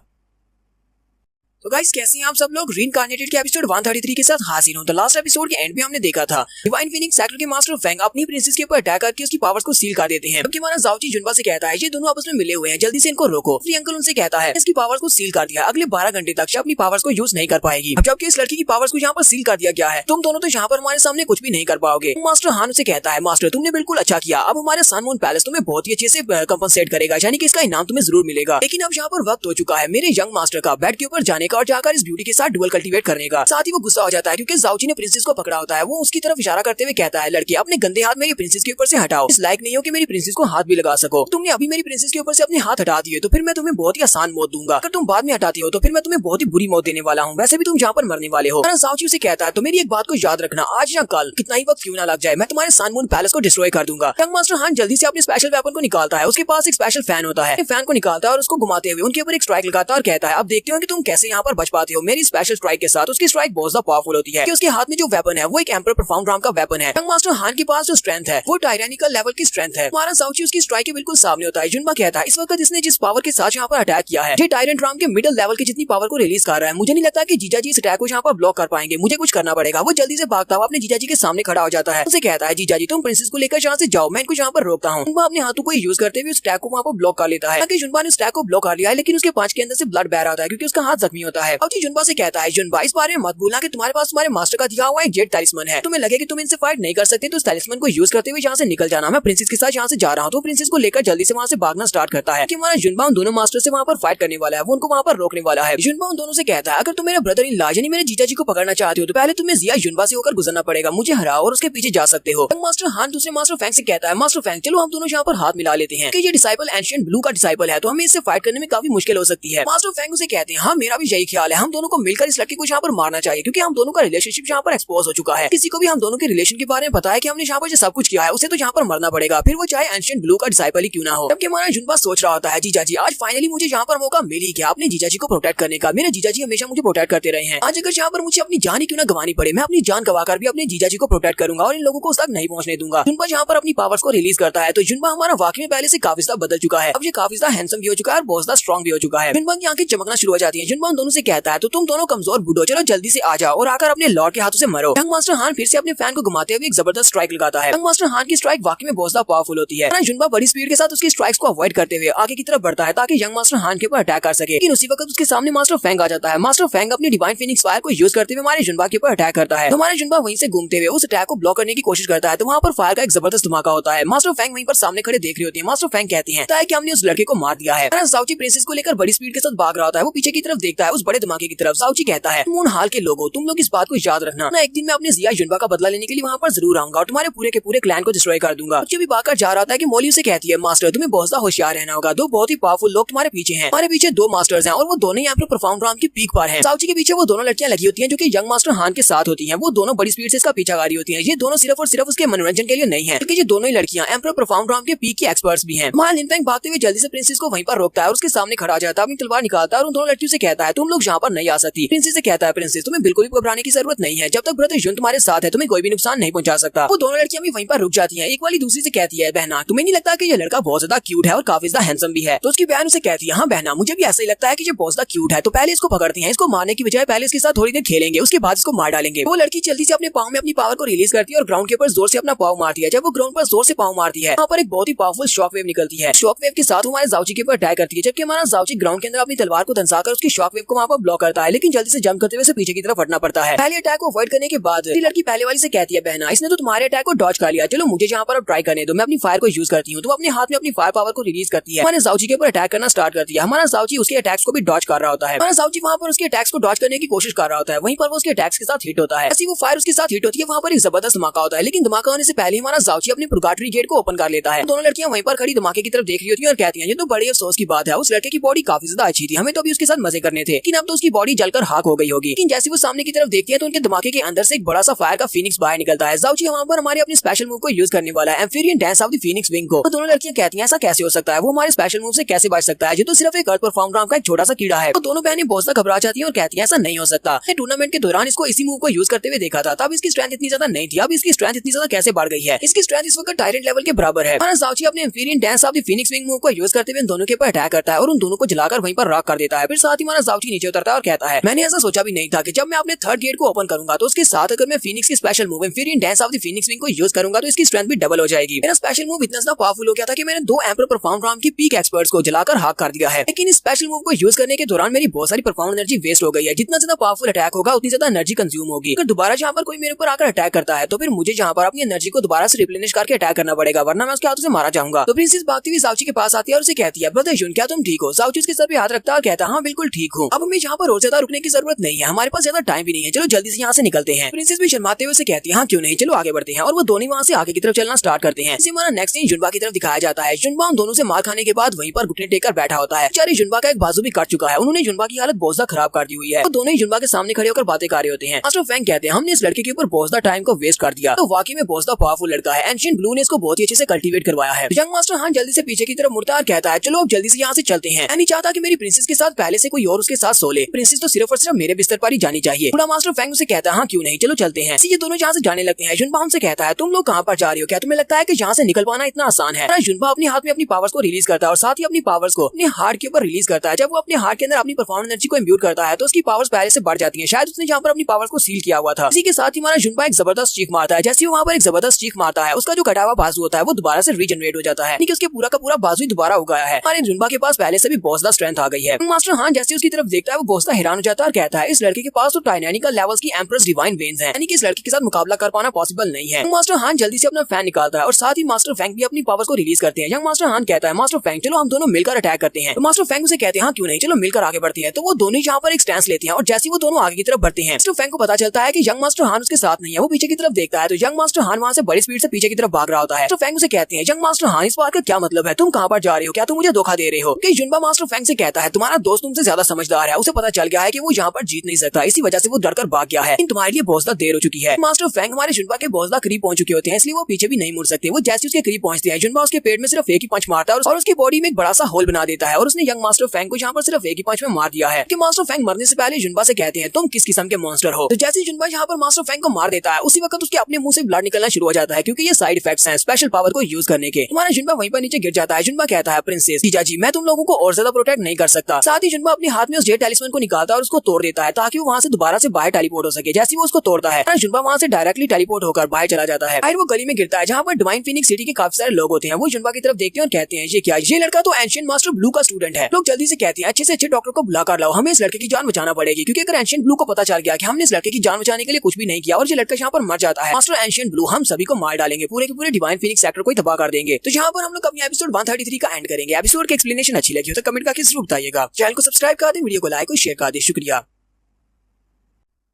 तो गाइस कैसे हैं आप सब लोग? रीइंकार्नेटेड के एपिसोड 133 के साथ हाजिर हूं। तो लास्ट एपिसोड के एंड में हमने देखा था डिवाइन फिनिक्स सेक्टर के मास्टर फेंग अपनी प्रिंसेस के ऊपर अटैक करके उसकी पावर्स को सील कर देते हैं। जबकि हमारा जाउची जुनबा से कहता है ये दोनों आपस में मिले हुए हैं, जल्दी से इनको रोको। फ्री अंकल उनसे कहता है इसकी पावर्स को सील कर दिया, अगले 12 घंटे तक अपनी पावर्स को यूज नहीं कर पाएगी। जबकि इस लड़की की पावर्स को यहाँ पर सील कर दिया गया है, तुम दोनों तो यहाँ पर हमारे सामने कुछ भी नहीं कर पाओगे। मास्टर हान उसे कहता है मास्टर तुमने बिल्कुल अच्छा किया, अब हमारे सन मून पैलेस तुम्हें बहुत ही अच्छे से कंपनसेट करेगा, यानी कि इसका इनाम तुम्हें जरूर मिलेगा। लेकिन अब यहाँ पर वक्त हो चुका है मेरे यंग मास्टर का बेड के ऊपर जाने का और जाकर इस ब्यूटी के साथ डुअल कल्टीवेट करने का। साथ ही वो गुस्सा हो जाता है क्योंकि जाउची ने प्रिंसेस को पकड़ा होता है। वो उसकी तरफ इशारा करते हुए कहता है लड़की अपने गंदे हाथ मेरी प्रिंसेस के ऊपर से हटाओ, इस लायक नहीं हो कि मेरी प्रिंसेस को हाथ भी लगा सको। तुमने अभी मेरी प्रिंसेस के ऊपर से अपने हाथ हटा दिए तो फिर मैं तुम्हें बहुत ही आसान मौत दूंगा, अगर तुम बाद में हटाती हो तो फिर मैं तुम्हें बहुत ही बुरी मौत देने वाला हूँ, वैसे भी तुम जहाँ पर मरने वाले हो। जाउची उसे कहता है तो मेरी एक बात को याद रखना, आज या कल कितना ही वक्त क्यों ना लग जाए मैं तुम्हारे सन मून पैलेस को डिस्ट्रॉय कर दूंगा। यंग मास्टर हान जल्दी से अपने स्पेशल वेपन को निकालता है। उसके पास एक स्पेशल फैन होता है। फैन को निकालता है और उसको घुमाते हुए उनके ऊपर एक स्ट्राइक लगाता है और कहता है अब देखते हो कि तुम कैसे यहाँ पर बच पाते हो मेरी स्पेशल स्ट्राइक के साथ। उसकी स्ट्राइक बहुत ज्यादा पावरफुल होती है कि उसके हाथ में जो वेपन है वो एक एम्पर परफॉर्म राम का वेपन है। यंग मास्टर हान के पास जो स्ट्रेंथ है वो टायरानिकल लेवल की स्ट्रेंथ है। हमारा जाउची उसकी स्ट्राइक के बिल्कुल सामने होता है। जुनबा कहता है इस वक्त इसने जिस पावर के साथ यहाँ पर अटैक किया है ये टायरेंट राम के मिडिल लेवल की जितनी पावर को रिलीज कर रहा है। मुझे नहीं लगता कि जीजा जी इस अटैक को यहाँ पर ब्लॉक कर पाएंगे, मुझे कुछ करना पड़ेगा। वो जल्दी से भागता हुआ अपने जीजा जी के सामने खड़ा हो जाता है। उसे कहता है जीजा जी तुम प्रिंसेस को लेकर यहाँ से जाओ, मैं इनको यहाँ पर रोकता हूँ। जुनबा अपने हाथों को यूज करते हुए उस अटैक को वहाँ पर ब्लॉक कर लेता है। जुनबा ने उस अटैक को ब्लॉक कर लिया है लेकिन उसके पांच के अंदर से ब्लड बह रहा था क्योंकि उसका हाथ जख्मी होता है। अब जी जुनबा से कहता है जुनबा इस बारे में मत भूलना कि तुम्हारे पास तुम्हारे मास्टर का दिया हुआ एक जेड टैलिस्मन है, तुम्हें लगे कि तुम इनसे फाइट नहीं कर सकते तो उस टैलिस्मन को यूज करते हुए यहाँ से निकल जाना। मैं प्रिंसेस के साथ यहाँ से जा रहा हूँ। तो प्रिंसेस को लेकर जल्दी से वहाँ से भागना स्टार्ट करता है कि हमारा जुनबा उन दोनों मास्टर से वहाँ पर फाइट करने वाला है, वो उनको वहाँ पर रोकने वाला है। जुनबा उन दोनों से कहता है अगर तुम मेरे ब्रदर इन लॉ यानी मेरे जीजा जी को पकड़ना चाहते हो तो पहले तुम्हें जिया जुनबा से होकर गुजरना पड़ेगा, मुझे हराओ और उसके पीछे जा सकते हो। मास्टर हान दूसरे मास्टर फैंग से कहता है मास्टर फैंग चलो हम दोनों यहाँ पर हाथ मिला लेते हैं कि ये डिसाइपल एंशिएंट ब्लू का डिसाइपल है तो हमें इससे फाइट करने में काफी मुश्किल हो सकती है। मास्टर फैंग उसे कहते हैं हाँ मेरा भी यही ख्याल है, हम दोनों को मिलकर इस लड़की को यहाँ पर मारना चाहिए क्योंकि हम दोनों का रिलेशनशिप यहाँ पर एक्सपोज हो चुका है। किसी को भी हम दोनों के रिलेशन के बारे में पता है कि हमने यहाँ पर जो सब कुछ किया है उसे तो यहाँ पर मरना पड़ेगा, फिर वो चाहे एंशिएंट ब्लू का डिसाइपल ही क्यों ना हो। जबकि हमारा जुनबा सोच रहा होता है जीजा जी आज फाइनली मुझे यहाँ पर मौका मिल ही गया अपने जीजा जी को प्रोटेक्ट करने का। मेरे जीजा जी हमेशा मुझे प्रोटेक्ट करते रहे हैं, आज अगर यहाँ पर मुझे अपनी जान ही क्यों ना गंवानी पड़े मैं अपनी जान गवाकर भी अपने जीजा जी को प्रोटेक्ट करूंगा और इन लोगों को उस तक नहीं पहुंचने दूंगा। जुनबा यहाँ पर अपनी पावर्स को रिलीज करता है तो जुनबा हमारा वाकई में पहले से काफी ज्यादा बदल चुका है, अब ये काफी ज्यादा हैंडसम भी हो चुका है और बहुत ज्यादा स्ट्रॉन्ग भी हो चुका है। जुनबा की आंखें चमकना शुरू हो जाती है। जुनबा उन दोनों उसे कहता है तो तुम दोनों कमजोर बूढ़ो, चलो जल्दी से आ जाओ और आकर अपने लॉर्ड के हाथों से मरो। यंग मास्टर हान फिर से अपने फैन को घुमाते हुए एक जबरदस्त स्ट्राइक लगाता है। यंग मास्टर हान की स्ट्राइक वाकई में बहुत ज्यादा पावरफुल होती है। जुनबा बड़ी स्पीड के साथ उसकी स्ट्राइक्स को अवॉइड करते हुए आगे की तरफ बढ़ता है ताकि यंग मास्टर हान के ऊपर अटैक कर सके, लेकिन उसी वक्त उसके सामने मास्टर फैंग आ जाता है। मास्टर फैंग अपनी डिवाइन फिनिक्स फायर को यूज करते हुए हमारे जुनबा के ऊपर अटैक करता है। हमारे जुनबा वहीं से घूमते हुए उस अटैक को ब्लॉक करने की कोशिश करता है तो वहाँ पर फायर का एक जबरदस्त धमाका होता है। मास्टर फैंग वहीं पर सामने खड़े देख रही होती है। मास्टर फैंग कहती है कि हमने उस लड़के को मार दिया है। जाओची प्रिंसेस को लेकर बड़ी स्पीड के साथ भाग रहा होता है। वो पीछे की तरफ देखता है उस बड़े धमाके की तरफ। जाओची कहता है मून हाल के लोगों, तुम लोग इस बात को याद रखना, मैं एक दिन में अपने जिया जुनबा का बदला लेने के लिए वहाँ पर जरूर आऊंगा और तुम्हारे पूरे के पूरे क्लैन को डिस्ट्रॉय कर दूंगा। भी भागकर जा रहा था कि मोली उसे कहती है मास्टर तुम्हें बहुत ज्यादा होशियार रहना होगा, दो बहुत ही पावरफुल लोग तुम्हारे पीछे हैं। हमारे पीछे दो मास्टर्स हैं और वो दोनों यहाँ पर परफॉर्म राम की पीक पर हैं। जाओची के पीछे वो दोनों लड़कियां लगी होती हैं जो कि यंग मास्टर हान के साथ होती हैं। वो दोनों बड़ी स्पीड से इसका पीछा कर रही होती हैं। ये दोनों सिर्फ और सिर्फ उसके मनोरंजन के लिए नहीं है, क्योंकि ये दोनों ही लड़कियां एम्परर परफॉर्म राम के पीक की एक्सपर्ट्स भी हैं। माल लिनफेंग भागते हुए जल्दी से प्रिंसेस को वहीं पर रोकता है और उसके सामने खड़ा जाता है, अपनी तलवार निकालता है और उन दोनों लड़कियों से कहता है तुम लोग यहाँ पर नहीं आ सकती। प्रिंसेस से कहता है प्रिंसेस तुम्हें बिल्कुल भी घबराने की जरूरत नहीं है, जब तक ब्रदर जुन तुम्हारे साथ है तुम्हें कोई भी नुकसान नहीं पहुंचा सकता। वो दोनों लड़कियां भी वहीं पर रुक जाती हैं। एक वाली दूसरी से कहती है बहना तुम्हें नहीं लगता कि ये लड़का बहुत ज्यादा क्यूट है और काफी ज्यादा हैंडसम भी है? तो उसकी बहन उसे कहती है हाँ बहना मुझे भी ऐसा ही लगता है कि ये बहुत ज्यादा क्यूट है, तो पहले इसको पकड़ते हैं, इसको मारने की बजाय पहले इसके साथ थोड़ी देर खेलेंगे, उसके बाद इसको मार डालेंगे। वो लड़की जल्दी से अपने पाँव में अपनी पावर को रिलीज करती है और ग्राउंड के ऊपर जोर से अपना पाँव मारती है। जब वो ग्राउंड पर जोर से पाँव मारती है वहाँ पर एक बहुत ही पावरफुल शॉक वेव निकलती है। शॉक वेव के साथ हमारे जाओची के ऊपर अटैक करती है, जबकि हमारा जाओची ग्राउंड के अंदर अपनी तलवार को धंसाकर उसकी शॉक वेव को वहाँ पर ब्लॉक करता है, लेकिन जल्दी से जंप करते हुए पीछे की तरफ हटना पड़ता है। पहले अटैक को अवॉइड करने के बाद लड़की पहले वाली से कहती है बहना इसने तो तुम्हारे अटैक को डॉज कर लिया, चलो मुझे यहाँ पर अब ट्राई करने दो, मैं अपनी फायर को यूज करती हूँ। तो अपने हाथ में अपनी फायर पावर को रिलीज करती है, हमारे जाओची के ऊपर अटैक करना स्टार्ट करती है। हमारा जाओची उसके अटैक्स को भी डॉज कर रहा होता है। हमारा जाओची वहाँ पर उसके अटैक्स को डॉज करने की कोशिश कर रहा होता है, वहीं पर वो उसके अटैक्स के साथ हिट होता है। ऐसी वो फायर उसके साथ हिट होती है, वहाँ पर एक जबरदस्त धमाका होता है, लेकिन धमाका होने से पहले हमारा जाओची अपनी पुरगाटरी गेट को ओपन कर लेता है। दोनों लड़कियां वहीं पर खड़ी धमाके की तरफ देख रही होती हैं और कहती हैं ये तो बड़े अफसोस की बात है, उस लड़के की बॉडी काफी ज्यादा अच्छी थी, हमें तो अभी उसके साथ मजे करने थे, लेकिन अब तो उसकी बॉडी जलकर खाक हो गई होगी। लेकिन जैसे वो सामने की तरफ देखती है तो उनके धमाके के अंदर से एक बड़ा सा फायर का फीनिक्स बाहर निकलता है। जाओची वहाँ पर हमारे अपने स्पेशल मूव को यूज करने वाला है, empyrean dance of the phoenix wing को। तो दोनों लड़कियां कहती हैं ऐसा कैसे हो सकता है, वो हमारे स्पेशल मूव से कैसे बच सकता है, ये तो सिर्फ एक अर्थ परफॉर्म राम का एक छोटा सा कीड़ा है। तो दोनों बहनें बहुत ज्यादा घबरा जाती हैं और कहती हैं ऐसा नहीं हो सकता, टूर्नामेंट के दौरान इसको इसी मूव को यूज करते हुए देखा था, तब इसकी स्ट्रेंथ इतनी ज्यादा नहीं थी, अब इसकी स्ट्रेंथ इतनी ज्यादा कैसे बढ़ गई है, इसकी स्ट्रेंथ इस वक्त टायरेंट लेवल के बराबर है। जाओची अपने empyrean dance of the phoenix wing move को यूज करते हुए दोनों के ऊपर अटैक करता है और उन दोनों को जलाकर वहीं पर रॉक कर देता है। फिर साथ ही हमारा जाओची नीचे उतरता है और कहता है मैंने ऐसा सोचा भी नहीं था कि जब मैं अपने थर्ड गेट को ओपन करूंगा तो उसके साथ अगर मैं फीनिक्स की special move empyrean dance of the phoenix wing को यूज करूंगा तो इसकी स्ट्रेंथ भी डबल हो जाएगी। मेरा स्पेशल मूव इतना ज्यादा पावरफुल हो गया था कि मैंने दो एम्परर परफॉर्म राम की पीक एक्सपर्ट्स को जलाकर हाक कर दिया है, लेकिन इस स्पेशल मूव को यूज करने के दौरान मेरी बहुत सारी परफॉर्म एनर्जी वेस्ट हो गई है। जितना ज्यादा पावरफुल अटैक होगा उतनी ज्यादा एनर्जी कंज्यूम होगी। अगर दोबारा जहाँ पर कोई मेरे ऊपर आकर अटैक करता है तो फिर मुझे जहाँ पर अपनी एनर्जी को दोबारा से रिप्लेनिश करके अटैक करना पड़ेगा, वरना मैं उसके हाथों से मारा जाऊंगा। तो प्रिंसेस भागती हुई जाओची के पास आती है और उसे कहती है ब्रदर जुन क्या तुम ठीक हो? जाओची उसके सर पे हाथ रखता है और कहता है हाँ बिल्कुल ठीक हूँ, अब हमें यहाँ पर और ज्यादा रुकने की जरूरत नहीं है, हमारे पास ज्यादा टाइम भी नहीं है, चलो जल्दी से यहाँ से निकलते हैं। प्रिंसेस भी शर्माते हुए कहती है हाँ क्यों नहीं, चलो आगे बढ़ते हैं। और वो दोनों वहाँ से आगे की तरफ चलना स्टार्ट करते हैं। हमारा नेक्स्ट सीन जुनबा की तरफ दिखाया जाता है। जुनबा उन दोनों से मार खाने के बाद वहीं पर घुटने टेककर बैठा होता है। बेचारे जुनबा का एक बाजू भी कट चुका है, उन्होंने जुनबा की हालत बहुत ज्यादा खराब कर दी हुई है। तो दोनों ही जुनबा के सामने खड़े होकर बातें कर रहे होते हैं। मास्टर फैंग कहते हैं हमने इस लड़के के ऊपर बहुत ज्यादा टाइम को वेस्ट कर दिया, तो वाकई में बहुत ज्यादा पावरफुल लड़का है, एंशिएंट ब्लू ने इसको बहुत ही अच्छे से कल्टीवेट करवाया है। यंग मास्टर हान जल्दी से पीछे की तरफ मुड़ता है और कहता है चलो अब जल्दी से यहाँ से चलते हैं, मैं नहीं चाहता कि मेरी प्रिंसेस के साथ पहले से कोई और उसके साथ सो ले, प्रिंसेस तो सिर्फ और सिर्फ मेरे बिस्तर पर ही जानी चाहिए। बूढ़ा मास्टर फैंग उसे कहता है हाँ क्यों नहीं, चलो चलते हैं। ये दोनों यहाँ से जाने लगते हैं। जुनबा उनसे कहता है तुम लोग कहाँ पर जा रही हो, क्या तुम्हें लगता है कि यहाँ से निकल पाना इतना आसान है? जुनबा अपने हाथ में अपनी पावर्स को रिलीज करता है और साथ ही अपनी पावर्स को अपने हार्ट के ऊपर रिलीज करता है। जब वो अपने हार्ट के अंदर अपनी परफॉर्मेंस एनर्जी को इम्ब्यूट करता है तो उसकी पावर्स पहले से बढ़ जाती है, शायद उसने जहाँ पर अपनी पावर्स को सील किया हुआ था। इसी के साथ ही हमारा जुनबा एक जबरदस्त चीख मारता है। जैसे वहाँ पर एक जबरदस्त चीख मारता है उसका जो कटा हुआ बाजू होता है वो दोबारा से रीजनरेट हो जाता है, यानी कि उसके पूरा का पूरा बाजू दोबारा उगाया है। हमारे जुनबा के पास पहले से भी बहुत ज्यादा स्ट्रेंथ आ गई है। मास्टर हान जैसे उसकी तरफ देखता है वो बहुत हैरान हो जाता है और कहता है इस लड़के के पास तो टाइटैनिकल लेवल्स की एम्प्रेस डिवाइन वेन्स हैं, यानी कि इस लड़के के साथ मुकाबला कर पाना पॉसिबल नहीं है। मास्टर हान जल्दी से अपना फैन निकालता है और साथ ही मास्टर फैंग भी अपनी पावर्स को रिलीज करते हैं। यंग मास्टर हान कहता है मास्टर फैंग चलो हम दोनों मिलकर अटैक करते हैं। तो मास्टर फैंग उसे कहते हैं हाँ क्यों नहीं, चलो मिलकर आगे बढ़ते हैं। तो वो दोनों यहाँ पर एक स्टैंस लेते हैं और जैसे वो दोनों आगे की तरफ बढ़ते हैं मास्टर फैंग को पता चलता है कि यंग मास्टर हान उसके साथ नहीं है। वो पीछे की तरफ देखता है तो यंग मास्टर हान वहाँ से बड़ी स्पीड से पीछे की तरफ भाग रहा होता है। तो फैंग उसे कहते हैं यंग मास्टर हान इस बात का क्या मतलब है, तुम कहाँ पर जा रहे हो, क्या तुम मुझे धोखा दे रहे हो? कि जुनबा मास्टर फैंग से कहता है तुम्हारा दोस्त तुमसे ज्यादा समझदार है, उसे पता चल गया है कि वो यहाँ पर जीत नहीं सकता, इसी वजह से वो डरकर भाग गया है, तुम्हारे लिए बहुत ज्यादा देर हो चुकी है। मास्टर फैंग हमारे जुनबा के बहुत ज्यादा करीब पहुंच चुके होते हैं, इसलिए वो पीछे भी नहीं मुड़ सकते। वो जैसे उसके करीब पहुंचते हैं जुनबा उसके पेट में सिर्फ एक ही पंच मारता है और उसकी बॉडी में एक बड़ा सा होल बना देता है और उसने यंग मास्टर फैंग को यहाँ पर सिर्फ एक ही पंच में मार दिया है। कि मास्टर फैंग मरने से पहले जुनबा से कहते हैं तुम किस किस्म के मॉन्स्टर हो। तो जैसे जुनबा यहाँ पर मास्टर फैंग को मार देता है उसी वक्त उसके अपने मुंह से ब्लड निकलना शुरू हो जाता है, क्योंकि ये साइड इफेक्ट्स हैं स्पेशल पावर को यूज करने के। हमारा जुनबा वहीं पर नीचे गिर जाता है। जुनबा कहता है प्रिंसेस जीजा जी मैं तुम लोगों को और ज्यादा प्रोटेक्ट नहीं कर सकता। साथ ही जुनबा अपने हाथ में उस जेट टेलिस्मैन को निकालता है और उसको तोड़ देता है ताकि वो वहाँ से दोबारा से बाहर टेलीपोर्ट हो सके। जैसे वो उसको तोड़ता है जुनबा वहाँ से डायरेक्टली टेलीपोर्ट होकर बाहर चला जाता है। फिर वो गली में गिरता है जहाँ पर डिवाइन फीनिक्स सिटी के काफी सारे लोग होते हैं। वो जुनबा की तरफ देखते हैं और कहते हैं ये क्या, ये लड़का तो एंशिएंट मास्टर ब्लू का स्टूडेंट है। लोग जल्दी से कहते हैं अच्छे से अच्छे डॉक्टर को बुला कर लाओ, हमें इस लड़के की जान बचाना पड़ेगी, क्योंकि अगर एंशिएंट ब्लू को पता चल गया कि हमने इस लड़के की जान बचाने के लिए कुछ भी नहीं किया और ये लड़का यहाँ पर मर जाता है, मास्टर एंशिएंट ब्लू हम सभी को मार डालेंगे, पूरे के पूरे डिवाइन फीनिक्स सेक्टर को तबाह कर देंगे। तो यहाँ पर हम लोग अपनी एपिसोड 133 का एंड करेंगे। एपिसोड की एक्सप्लेनेशन अच्छी लगी हो तो कमेंट करके जरूर बताइएगा। चैनल को सब्सक्राइब कर दें, वीडियो को लाइक और शेयर कर दें। शुक्रिया।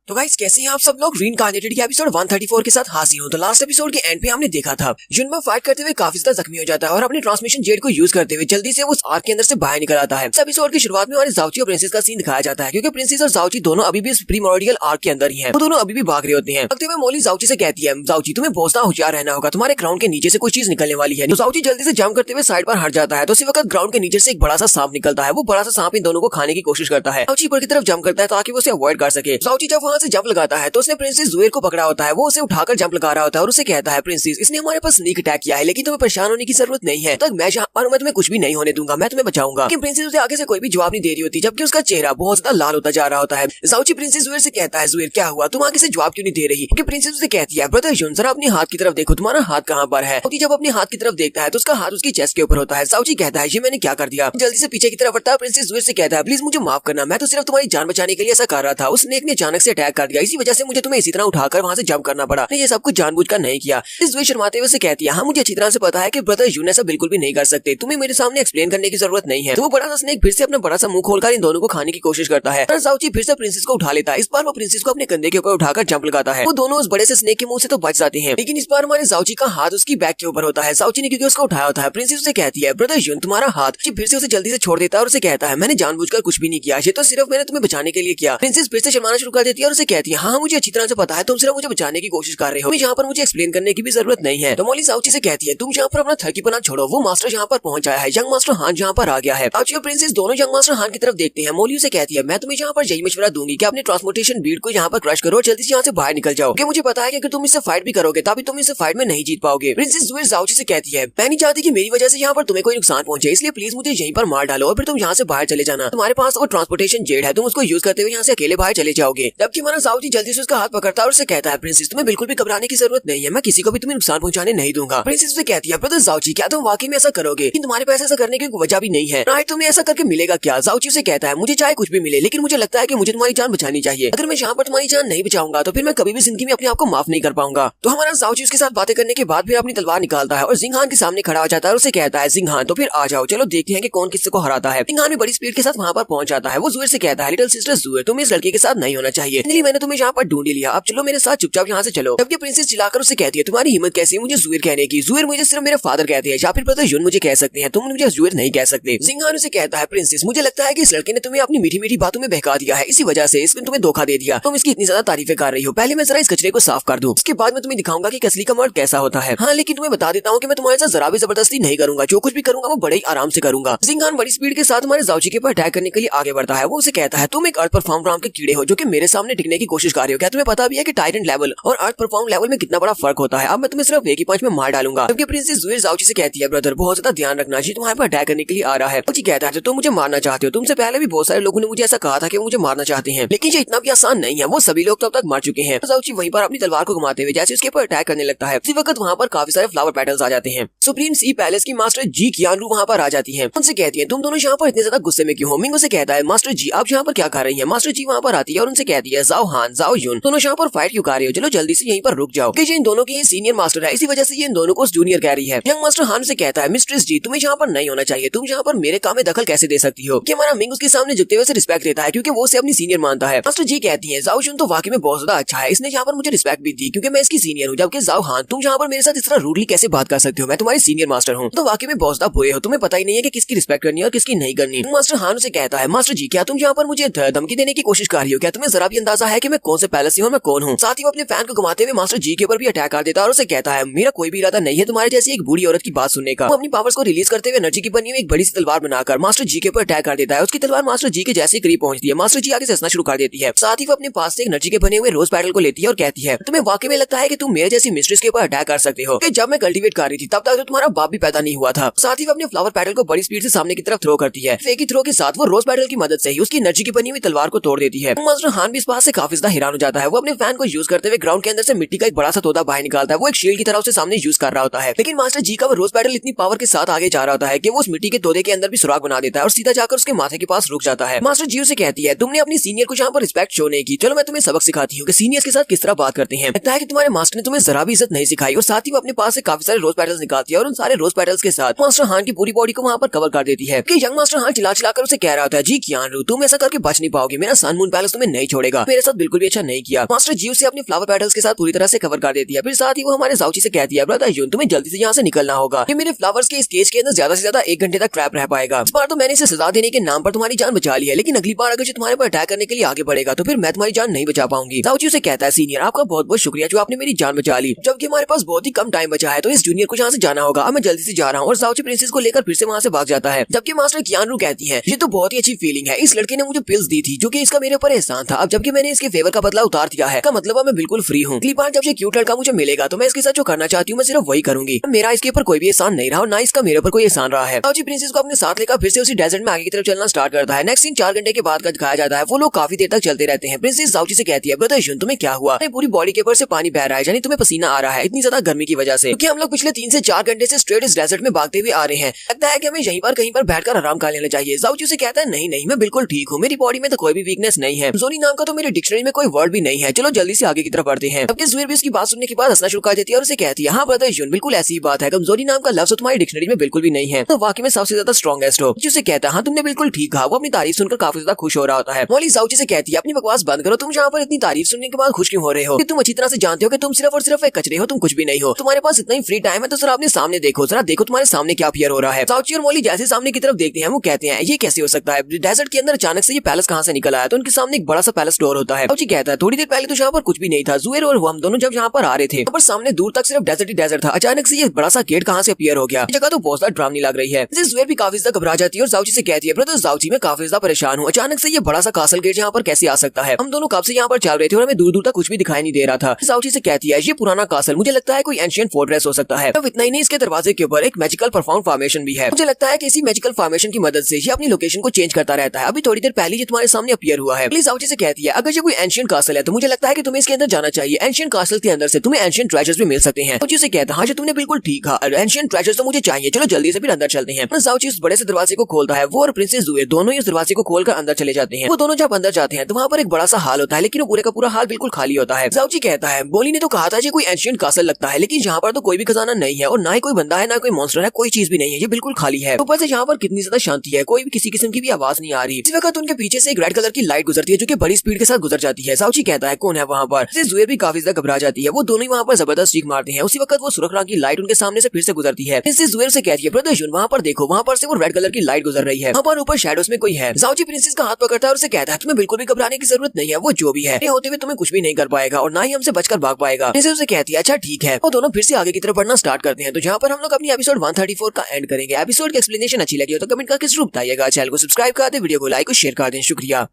तो गाइस कैसे हैं आप सब लोग? रीइंकार्नेटेड के एपिसोड 134 के साथ हाजिर हूं। तो लास्ट एपिसोड के एंड पे हमने देखा था जुनबा फाइट करते हुए काफी ज्यादा जख्मी हो जाता है और अपनी ट्रांसमिशन जेट को यूज करते हुए जल्दी से उस आर्क के अंदर से बाहर निकल आता है। इस एपिसोड की शुरुआत में हमारे जाउची और प्रिंसेस का सीन दिखाया जाता है, क्योंकि प्रिंसेस और जाउची दोनों अभी भी प्रीमोर्डियल आर्क के अंदर ही हैं। वो दोनों अभी भी भाग रहे होते हैं। लगते हुए मोली जाउची से कहती है जाउची तुम्हें बहुत ज्यादा होशियार रहना होगा, तुम्हारे ग्राउंड के नीचे से कोई चीज निकलने वाली है। तो जाउची जल्दी से जंप करते हुए साइड पर हट जाता है। तो उसी वक्त ग्राउंड के नीचे से एक बड़ा सा सांप निकलता है। वो बड़ा सा सांप इन दोनों को खाने की कोशिश करता है। जाउची ऊपर की तरफ जंप करता है ताकि वो उसे अवॉइड कर सके। जाउची जब वहाँ से जंप लगाता है तो उसने प्रिंसेस जुएर को पकड़ा होता है। वो उसे उठाकर जंप लगा रहा होता है और उसे कहता है प्रिंसेस इसने हमारे पास स्नीक अटैक किया है, लेकिन तुम्हें परेशान होने की जरूरत नहीं है, तक मैं तुम्हें कुछ भी नहीं होने दूंगा, मैं तुम्हें बचाऊंगा। लेकिन प्रिंसेस उसे आगे से कोई भी जवाब नहीं दे रही होती, जबकि उसका चेहरा बहुत ज्यादा लाल होता जा रहा होता है। जाउची प्रिंसेस जुएर से कहता है जुएर क्या हुआ, तुम आगे से जवाब क्यों नहीं दे रही? क्योंकि प्रिंसेस उसे कहती है ब्रदर जुन जरा अपने हाथ की तरफ देखो, तुम्हारा हाथ कहाँ पर है? जब अपने हाथ की तरफ देखता है तो उसका हाथ उसकी चेस्ट के ऊपर होता है। जाउची कहता है ये मैंने क्या कर दिया? जल्दी से पीछे की तरफ हटता है। प्रिंसेस जुएर से कहता है प्लीज मुझे माफ करना, मैं तो सिर्फ तुम्हारी जान बचाने के लिए ऐसा कर रहा था। उस स्नेक ने अचानक से अटैक कर दिया, इसी वजह से मुझे तुम्हें इसी तरह उठाकर वहाँ से जंप करना पड़ा। ये सब कुछ जानबूझकर नहीं किया। इस जुएर शर्माते हुए से कहती है हाँ मुझे अच्छी तरह से पता है कि ब्रदर यून ऐसा बिल्कुल भी नहीं कर सकते, तुम्हें मेरे सामने एक्सप्लेन करने की जरूरत नहीं है। तो वो बड़ा सा स्नेक फिर से अपना बड़ा सा मुंह खोलकर इन दोनों को खाने की कोशिश करता है। जाउची फिर से प्रिंसेस को उठा लेता है। इस बार वो प्रिंसेस को अपने कंधे के ऊपर उठाकर जंप लगाता है। वो दोनों उस बड़े से स्नेक के मुंह से तो बच जाते हैं, लेकिन इस बार हमारे जाउची का हाथ उसकी बैक के ऊपर होता है। जाउची ने क्योंकि उसको उठाया होता है। प्रिंसेस उसे कहती है ब्रदर यून तुम्हारा हाथ। फिर से उसे जल्दी से छोड़ देता है और उसे कहता है मैंने जानबूझकर कुछ भी नहीं किया, ये तो सिर्फ मैंने तुम्हें बचाने के लिए किया। प्रिंसेस फिर से शर्माना शुरू कर देती है और उसे कहती है हाँ मुझे अच्छी तरह से पता है, तुम सिर्फ मुझे बचाने की कोशिश कर रहे हो, यहाँ पर मुझे एक्सप्लेन करने की भी जरूरत नहीं है। तो मोली जाउची से कहती है तुम यहाँ पर अपना थकीपना छोड़ो, वो मास्टर यहाँ पर पहुंच आया है, यंग मास्टर हान यहाँ पर आ गया है। जाउची और प्रिंसेस दोनों यंग मास्टर हान की तरफ देखते हैं। मोली उसे कहती है मैं तुम्हें यहाँ पर यही मशवरा दूंगी कि अपने ट्रांसपोर्टेशन बीट को यहाँ पर क्रश करो और जल्दी से यहाँ से बाहर निकल जाओ, क्योंकि मुझे पता है कि अगर तुम इससे फाइट भी करोगे तभी तुम इससे फाइट में नहीं जीत पाओगे। प्रिंसेस जुएर जाउची से कहती है मैं नहीं चाहती कि मेरी वजह से यहाँ पर तुम्हें कोई नुकसान पहुंचे, इसलिए प्लीज मुझे यहीं पर मार डालो और फिर तुम यहाँ से बाहर चले जाना। तुम्हारे पास वो ट्रांसपोर्टेशन जेट है, तुम उसको यूज करते हुए यहाँ से अकेले बाहर चले जाओगे। जबकि हमारा जाउची जल्दी से उसका हाथ पकड़ता है और उसे कहता है प्रिंसेस तुम्हें बिल्कुल भी घबराने की जरूरत नहीं है, मैं किसी को भी तुम्हें नुकसान पहुंचाने नहीं दूंगा। प्रिंसेस उसे कहती है ब्रदर जाउची क्या तुम वाकई में ऐसा करोगे? लेकिन तुम्हारे पास ऐसा करने की वजह भी नहीं है, राइट? तुम्हें ऐसा करके मिलेगा क्या? जाउची उसे कहता है मुझे चाहे कुछ भी मिले, लेकिन मुझे लगता है कि मुझे तुम्हारी जान बचानी चाहिए। अगर मैं यहाँ पर तुम्हारी जान नहीं बचाऊंगा तो फिर मैं कभी भी जिंदगी में अपने आप को माफ नहीं कर पाऊंगा। तो हमारा जाउची उसके साथ बातें करने के बाद फिर अपनी तलवार निकालता है और जिंगहान के सामने खड़ा हो जाता है और उसे कहता है जिंगहान तो फिर आ जाओ, चलो देखते हैं कि कौन किससे को हराता है। जिंगहान भी बड़ी स्पीड के साथ वहाँ पर पहुंच जाता है। वो जुएर से कहता है लिटिल सिस्टर जुएर तुम इस लड़के के साथ नहीं होना चाहिए, इसलिए मैंने तुम्हें यहाँ पर ढूंढ लिया, अब चलो मेरे साथ चुपचाप यहाँ से चलो। जबकि प्रिंसेस चिल्लाकर उसे कहती है तुम्हारी हिम्मत कैसी है मुझे जुएर कहने की? जुएर मुझे सिर्फ मेरे फादर कहते हैं या फिर ब्रदर यून मुझे कह सकते हैं, तुम मुझे जुएर नहीं कह सकते। जिंगहान उसे कहता है प्रिंसेस मुझे लगता है कि इस लड़के ने तुम्हें अपनी मीठी मीठी बातों में बहका दिया है, इसी वजह से इसने तुम्हें धोखा दे दिया, तुम इसकी इतनी ज्यादा तारीफें कर रही हो। पहले मैं जरा इस कचरे को साफ कर दूं, उसके बाद मैं तुम्हें दिखाऊंगा कि असली का मर्द कैसा होता है। हाँ लेकिन तुम्हें बता देता हूँ कि मैं तुम्हारे साथ जरा भी जबरदस्ती नहीं करूंगा, जो कुछ भी करूंगा वो बड़े ही आराम से करूंगा। जिंगहान बड़ी स्पीड के साथ हमारे जाउची के ऊपर अटैक करने के लिए आगे बढ़ता है। वो उसे कहता है तुम एक अर्थ परफॉर्म राम के कीड़े हो जो कि मेरे सामने टिकने की कोशिश कर रहे हो, क्या तुम्हें पता भी है कि टाइरेंट लेवल और अर्थ परफॉर्म लेवल में कितना बड़ा फर्क होता है? अब मैं तुम्हें सिर्फ एक ही पंच में मार डालूंगा। जबकि प्रिंसेस जुएर जाउची से कहती है ब्रदर बहुत ज्यादा ध्यान रखना, जी तुम्हारे पर अटैक करने के लिए आ रहा है। जाउची कहता है तुम मुझे मारना चाहते हो, तुमसे पहले भी बहुत सारे लोगों ने मुझे ऐसा कहा था कि वो मुझे मारना चाहते हैं, लेकिन ये इतना भी आसान नहीं है, वो सभी लोग तब तक मर चुके हैं। जाउची वहीं पर अपनी तलवार को घुमाते हुए जैसे उसके ऊपर अटैक करने लगता है, उसी वक्त वहाँ पर काफी सारे फ्लावर पेटल्स आ जाते हैं। सुप्रीम सी पैलेस की मास्टर जी कियानरू वहाँ पर आ जाती है। उनसे कहती है तुम दोनों यहाँ पर इतने ज्यादा गुस्से में क्यों हो? मिंग उसे कहता है मास्टर जी आप यहाँ पर क्या कर रही हैं? मास्टर जी वहाँ पर आती है और उनसे कहती है जाओ हान जाओ यून दोनों यहाँ पर फाइट क्यों कर रहे हो, चलो जल्दी से यहीं पर रुक जाओ। इन दोनों की सीनियर मास्टर है, इसी वजह से ये इन दोनों को जूनियर कह रही है। यंग मास्टर हान से कहता है मिस्ट्रेस जी तुम्हें यहाँ पर नहीं होना चाहिए, तुम यहाँ पर मेरे काम में दखल कैसे दे सकती हो? कि हमारा मिंग उसके सामने झुकते हुए रिस्पेक्ट देता है क्योंकि वो उसे अपनी सीनियर मानता है। मास्टर जी कहती है जाओ यून तो वाकई में बहुत ज्यादा अच्छा है, इसने यहाँ पर मुझे रिस्पेक्ट भी दी क्योंकि मैं इसकी सीनियर हूँ। जबकि जाओ हान तुम यहाँ पर मेरे साथ इस तरह रूडली कैसे बात कर सकते हो? मैं तुम्हारी सीनियर मास्टर हूँ, तो वाकई में बहुत ज्यादा बुरे हो, तुम्हें पता ही नहीं है कि किसकी रिस्पेक्ट करनी है और किसकी नहीं करनी। मास्टर हान से कहता है मास्टर जी क्या तुम यहाँ पर मुझे धमकी देने की कोशिश कर रही हो? क्या तुम्हें जरा भी अंदाजा अंदाजा है कि मैं कौन से पैलेस से हूँ, मैं कौन हूँ। साथ ही वो अपने फैन को घुमाते हुए मास्टर जी के ऊपर भी अटैक कर देता है और उसे कहता है मेरा कोई भी इरादा नहीं है तुम्हारे जैसी एक बूढ़ी औरत की बात सुनने का। वो अपनी पावर्स को रिलीज करते हुए एनर्जी की बनी हुई एक बड़ी सी तलवार बनाकर मास्टर जी के ऊपर अटैक कर देता है। उसकी तलवार मास्टर जी के जैसे करीब पहुंचती है, मास्टर जी आगे से हंसना शुरू कर देती है। साथ ही वो अपने पास से एक एनर्जी के बने हुए रोज पेटल को लेती है और कहती है तुम्हें वाकई में लगता है कि तुम मेरे जैसी मिस्ट्रेस के ऊपर अटैक कर सकते हो कि जब मैं कल्टीवेट कर रही थी तब तक तो तुम्हारा बाप भी पैदा नहीं हुआ था। साथ ही वो अपने फ्लावर पेटल को बड़ी स्पीड से सामने की तरफ थ्रो करती है। फेकी थ्रो के साथ वो रोज पेटल की मदद से ही उसकी एनर्जी की बनी हुई तलवार को तोड़ देती है। मास्टर हान भी इस बात से काफी ज्यादा हैरान हो जाता है। वो अपने फैन को यूज करते हुए ग्राउंड के अंदर से मिट्टी का एक बड़ा सा तोता बाहर निकालता है। वो एक शील्ड की तरह उसे सामने यूज कर रहा होता है, लेकिन मास्टर जी का वो रोज पेटल इतनी पावर के साथ आगे जा रहा होता है कि वो उस मिट्टी के तोते के अंदर भी सुराग बना देता है और सीधा जाकर उसके माथे के पास रुक जाता है। मास्टर जी उसे कहती है तुमने अपनी सीनियर को यहाँ पर रिस्पेक्ट शो नहीं की, चलो मैं तुम्हें सबक सिखाती हूँ कि सीनियर्स के साथ किस तरह बात करते हैं। लगता है कि तुम्हारे मास्टर ने तुम्हें जरा भी इज्जत नहीं सिखाई। और साथ ही वो अपने पास से काफी सारे रोज पेटल्स निकालती है और उन सारे रोज पेटल्स के साथ मास्टर हान की पूरी बॉडी को वहाँ पर कवर कर देती है कि यंग मास्टर हान चिल्ला चिल्लाकर उसे कह रहा होता है जी कियानू तुम ऐसा करके बच नहीं पाओगे, मेरा सन मून पैलेस तुम्हें नहीं छोड़ेगा, मेरे साथ बिल्कुल भी अच्छा नहीं किया। मास्टर जी उसे अपने फ्लावर पेटल्स के साथ पूरी तरह से कवर कर देती है। फिर साथ ही वो हमारे जाउची से कहती है ब्रदर यून तुम्हें जल्दी से यहाँ से निकलना होगा, ये मेरे फ्लावर्स के इस केज के अंदर ज्यादा से ज्यादा 1 घंटे तक ट्रैप रह पाएगा। इस बार तो मैंने इसे सजा देने के नाम पर तुम्हारी जान बचा ली है, लेकिन अगली बार अगर तुम्हारे पर अटैक करने के लिए आगे बढ़ेगा तो फिर मैं तुम्हारी जान नहीं बचा पाऊंगी। जाउची उसे कहता है सीनियर आपका बहुत बहुत शुक्रिया जो आपने मेरी जान बचा ली, जबकि हमारे पास बहुत ही कम टाइम बचा है तो इस जूनियर को यहाँ से जाना होगा, अब मैं जल्दी से जा रहा हूँ। और जाउची प्रिंसेस को लेकर फिर से वहाँ से भाग जाता है। जबकि मास्टर कियानू कहती है ये तो बहुत ही अच्छी फीलिंग है, इस लड़के ने मुझे पिल्स दी थी जो कि इसका मेरे ऊपर एहसान था, अब जबकि मैंने इसके फेवर का बदला उतार दिया है, का मतलब मैं बिल्कुल फ्री हूँ। अगली बार जब ये क्यूट लड़का मुझे मिलेगा तो मैं इसके साथ जो करना चाहती हूँ मैं सिर्फ वही करूंगी, मेरा इसके ऊपर कोई भी एहसान नहीं रहा और ना इसका मेरे ऊपर कोई एहसान रहा है। जाउची प्रिंसेस को अपने साथ लेकर फिर से उसी डेजर्ट में आगे की तरफ चलना स्टार्ट करता है। नेक्स्ट सीन 4 घंटे के बाद का दिखाया जाता है। वो लोग काफी देर तक चलते रहते हैं। प्रिंसेस जाउची से कहती है ब्रदर यून तुम्हें क्या हुआ, पूरी बॉडी के ऊपर से पानी बह रहा है, यानी तुम्हें पसीना आ रहा है इतनी ज्यादा गर्मी की वजह से, क्योंकि हम लोग पिछले 3 से 4 घंटे से स्ट्रेट इस डेजर्ट में भागते हुए आ रहे हैं, लगता है कि हमें यहीं पर कहीं पर बैठकर आराम कर लेना चाहिए। जाउची से कहता है नहीं नहीं मैं बिल्कुल ठीक हूँ, मेरी बॉडी में तो कोई भी वीकनेस नहीं है, जोनी नाम का तो मेरे डिक्शनरी में कोई वर्ड भी नहीं है, चलो जल्दी से आगे की तरफ बढ़ते हैं। जबकि ज़ुएर भी इसकी बात सुनने के बाद हंसना शुरू कर देती है और उसे कहती है हाँ ब्रदर यून बिल्कुल ऐसी ही बात है, कमजोरी नाम का लफ्ज तुम्हारी डिक्शनरी में बिल्कुल भी नहीं है, तो वाकई में सबसे ज्यादा स्ट्रॉन्गेस्ट हो। उसे कहता है हाँ तुमने बिल्कुल ठीक कहा। वो अपनी तारीफ सुनकर काफी ज्यादा खुश हो रहा होता है। मॉली जाउची से कहती है अपनी बकवास बंद करो, तुम यहाँ पर इतनी तारीफ सुनने के बाद खुश क्यों हो रहे हो, तुम अच्छी तरह से जानते हो कि तुम सिर्फ और सिर्फ एक कचरे हो, तुम कुछ भी नहीं हो, तुम्हारे पास इतना ही फ्री टाइम है तो जरा अपने सामने देखो, जरा देखो तुम्हारे सामने क्या अपीयर हो रहा है। जाउची और मॉली जैसे सामने की तरफ देखते हैं वो कहते हैं ये कैसे हो सकता है, डेजर्ट के अंदर अचानक से ये पैलेस कहाँ से निकल आया, तो उनके सामने एक बड़ा सा पैलेस डोर होता है। जाउची कहता है थोड़ी देर पहले तो यहाँ पर कुछ भी नहीं था, ज़ुएर और हम दोनों जब यहाँ पर आ रहे थे पर सामने दूर तक सिर्फ डेजर्ट ही डेजर्ट था, अचानक से ये बड़ा सा गेट कहाँ से अपीयर हो गया, जगह तो बहुत ज्यादा डरावनी लग रही है। ज़ुएर भी काफी ज्यादा घबरा जाती है और जाउची से कहती है ब्रदर जाउची मैं काफी ज्यादा परेशान हूँ, अचानक से ये बड़ा सा कासल गेट यहाँ पर कैसे आ सकता है, हम दोनों कब से यहाँ पर चल रहे थे और हमें दूर दूर तक कुछ भी दिखाई नहीं दे रहा था। जाउची से कहती है ये पुराना कासल मुझे लगता है कोई एंशिएंट फोर्ट्रेस हो सकता है, अब इतना ही नहीं इसके दरवाजे के ऊपर एक मैजिकल परफॉर्म फॉर्मेशन भी है, मुझे लगता है कि इसी मैजिकल फॉर्मेशन की मदद से ये अपनी लोकेशन को चेंज करता रहता है, अभी थोड़ी देर पहले ये तुम्हारे सामने अपीयर हुआ है। प्लीज जाउची से कहती है अगर ये कोई एंशिएंट कासल है तो मुझे लगता है कि तुम्हें इसके अंदर जाना चाहिए, एंशिएंट कासल के अंदर से तुम्हें एंशिएंट ट्रेजर्स भी मिल सकते हैं। जाउची से कहता है हाँ तुमने बिल्कुल ठीक कहा, एंशिएंट ट्रेजर्स तो मुझे चाहिए, चलो जल्दी से फिर अंदर चलते हैं। जाउची उस बड़े से दरवाजे को खोलता है, वो और प्रिंसेस ज़ुएर दोनों ही उस दरवाजे को खोलकर अंदर चले जाते हैं। वो दोनों जब अंदर जाते हैं तो वहाँ पर एक बड़ा सा हाल होता है, लेकिन वो पूरे का पूरा हाल बिल्कुल खाली होता है। जाउची कहता है बोली ने तो कहा था ये कोई एंशिएंट कासल लगता है, लेकिन यहाँ पर तो कोई भी खजाना नहीं है और ना ही कोई बंदा है ना कोई मॉन्स्टर है, कोई चीज भी नहीं है, ये बिल्कुल खाली है। ऊपर से यहाँ पर कितनी ज्यादा शांति है, कोई भी किसी किस्म की भी आवाज नहीं आ रही। इस वक्त उनके पीछे से एक रेड कलर की लाइट गुजरती है जो कि बड़ी स्पीड के साथ गुजर जाती है। जाउची कहता है कौन है वहाँ पर, ज़ुएर भी काफी ज्यादा घबरा जाती है। वो दोनों ही वहाँ पर जबरदस्त चीख मारते हैं। उसी वक्त वो सुर्ख रंग की लाइट उनके सामने से फिर से गुजरती है। इससे ज़ुएर से कहती है ब्रदर यून वहाँ पर देखो, वहाँ पर से वो रेड कलर की लाइट गुजर रही है, वहाँ पर ऊपर शैडोज में कोई है। जाउची प्रिंसेस का हाथ पकड़ता है और उसे कहता है तुम्हें बिल्कुल भी घबराने की जरूरत नहीं है, वो जो भी है होते हुए तुम्हें कुछ भी नहीं कर पाएगा और ना ही हमसे बचकर भाग पाएगा। उसे कहती है अच्छा ठीक है। वो दोनों फिर से आगे की तरफ बढ़ना स्टार्ट करते हैं। तो जहाँ पर हम लोग अपनी एपिसोड 134 का एंड करेंगे। एपिसोड की एक्सप्लेनेशन अच्छी लगी हो तो कमेंट करके जरूर बताइएगा। चैनल को सब्सक्राइब कर दे, वीडियो को लाइक और शेयर कर दें। शुक्रिया।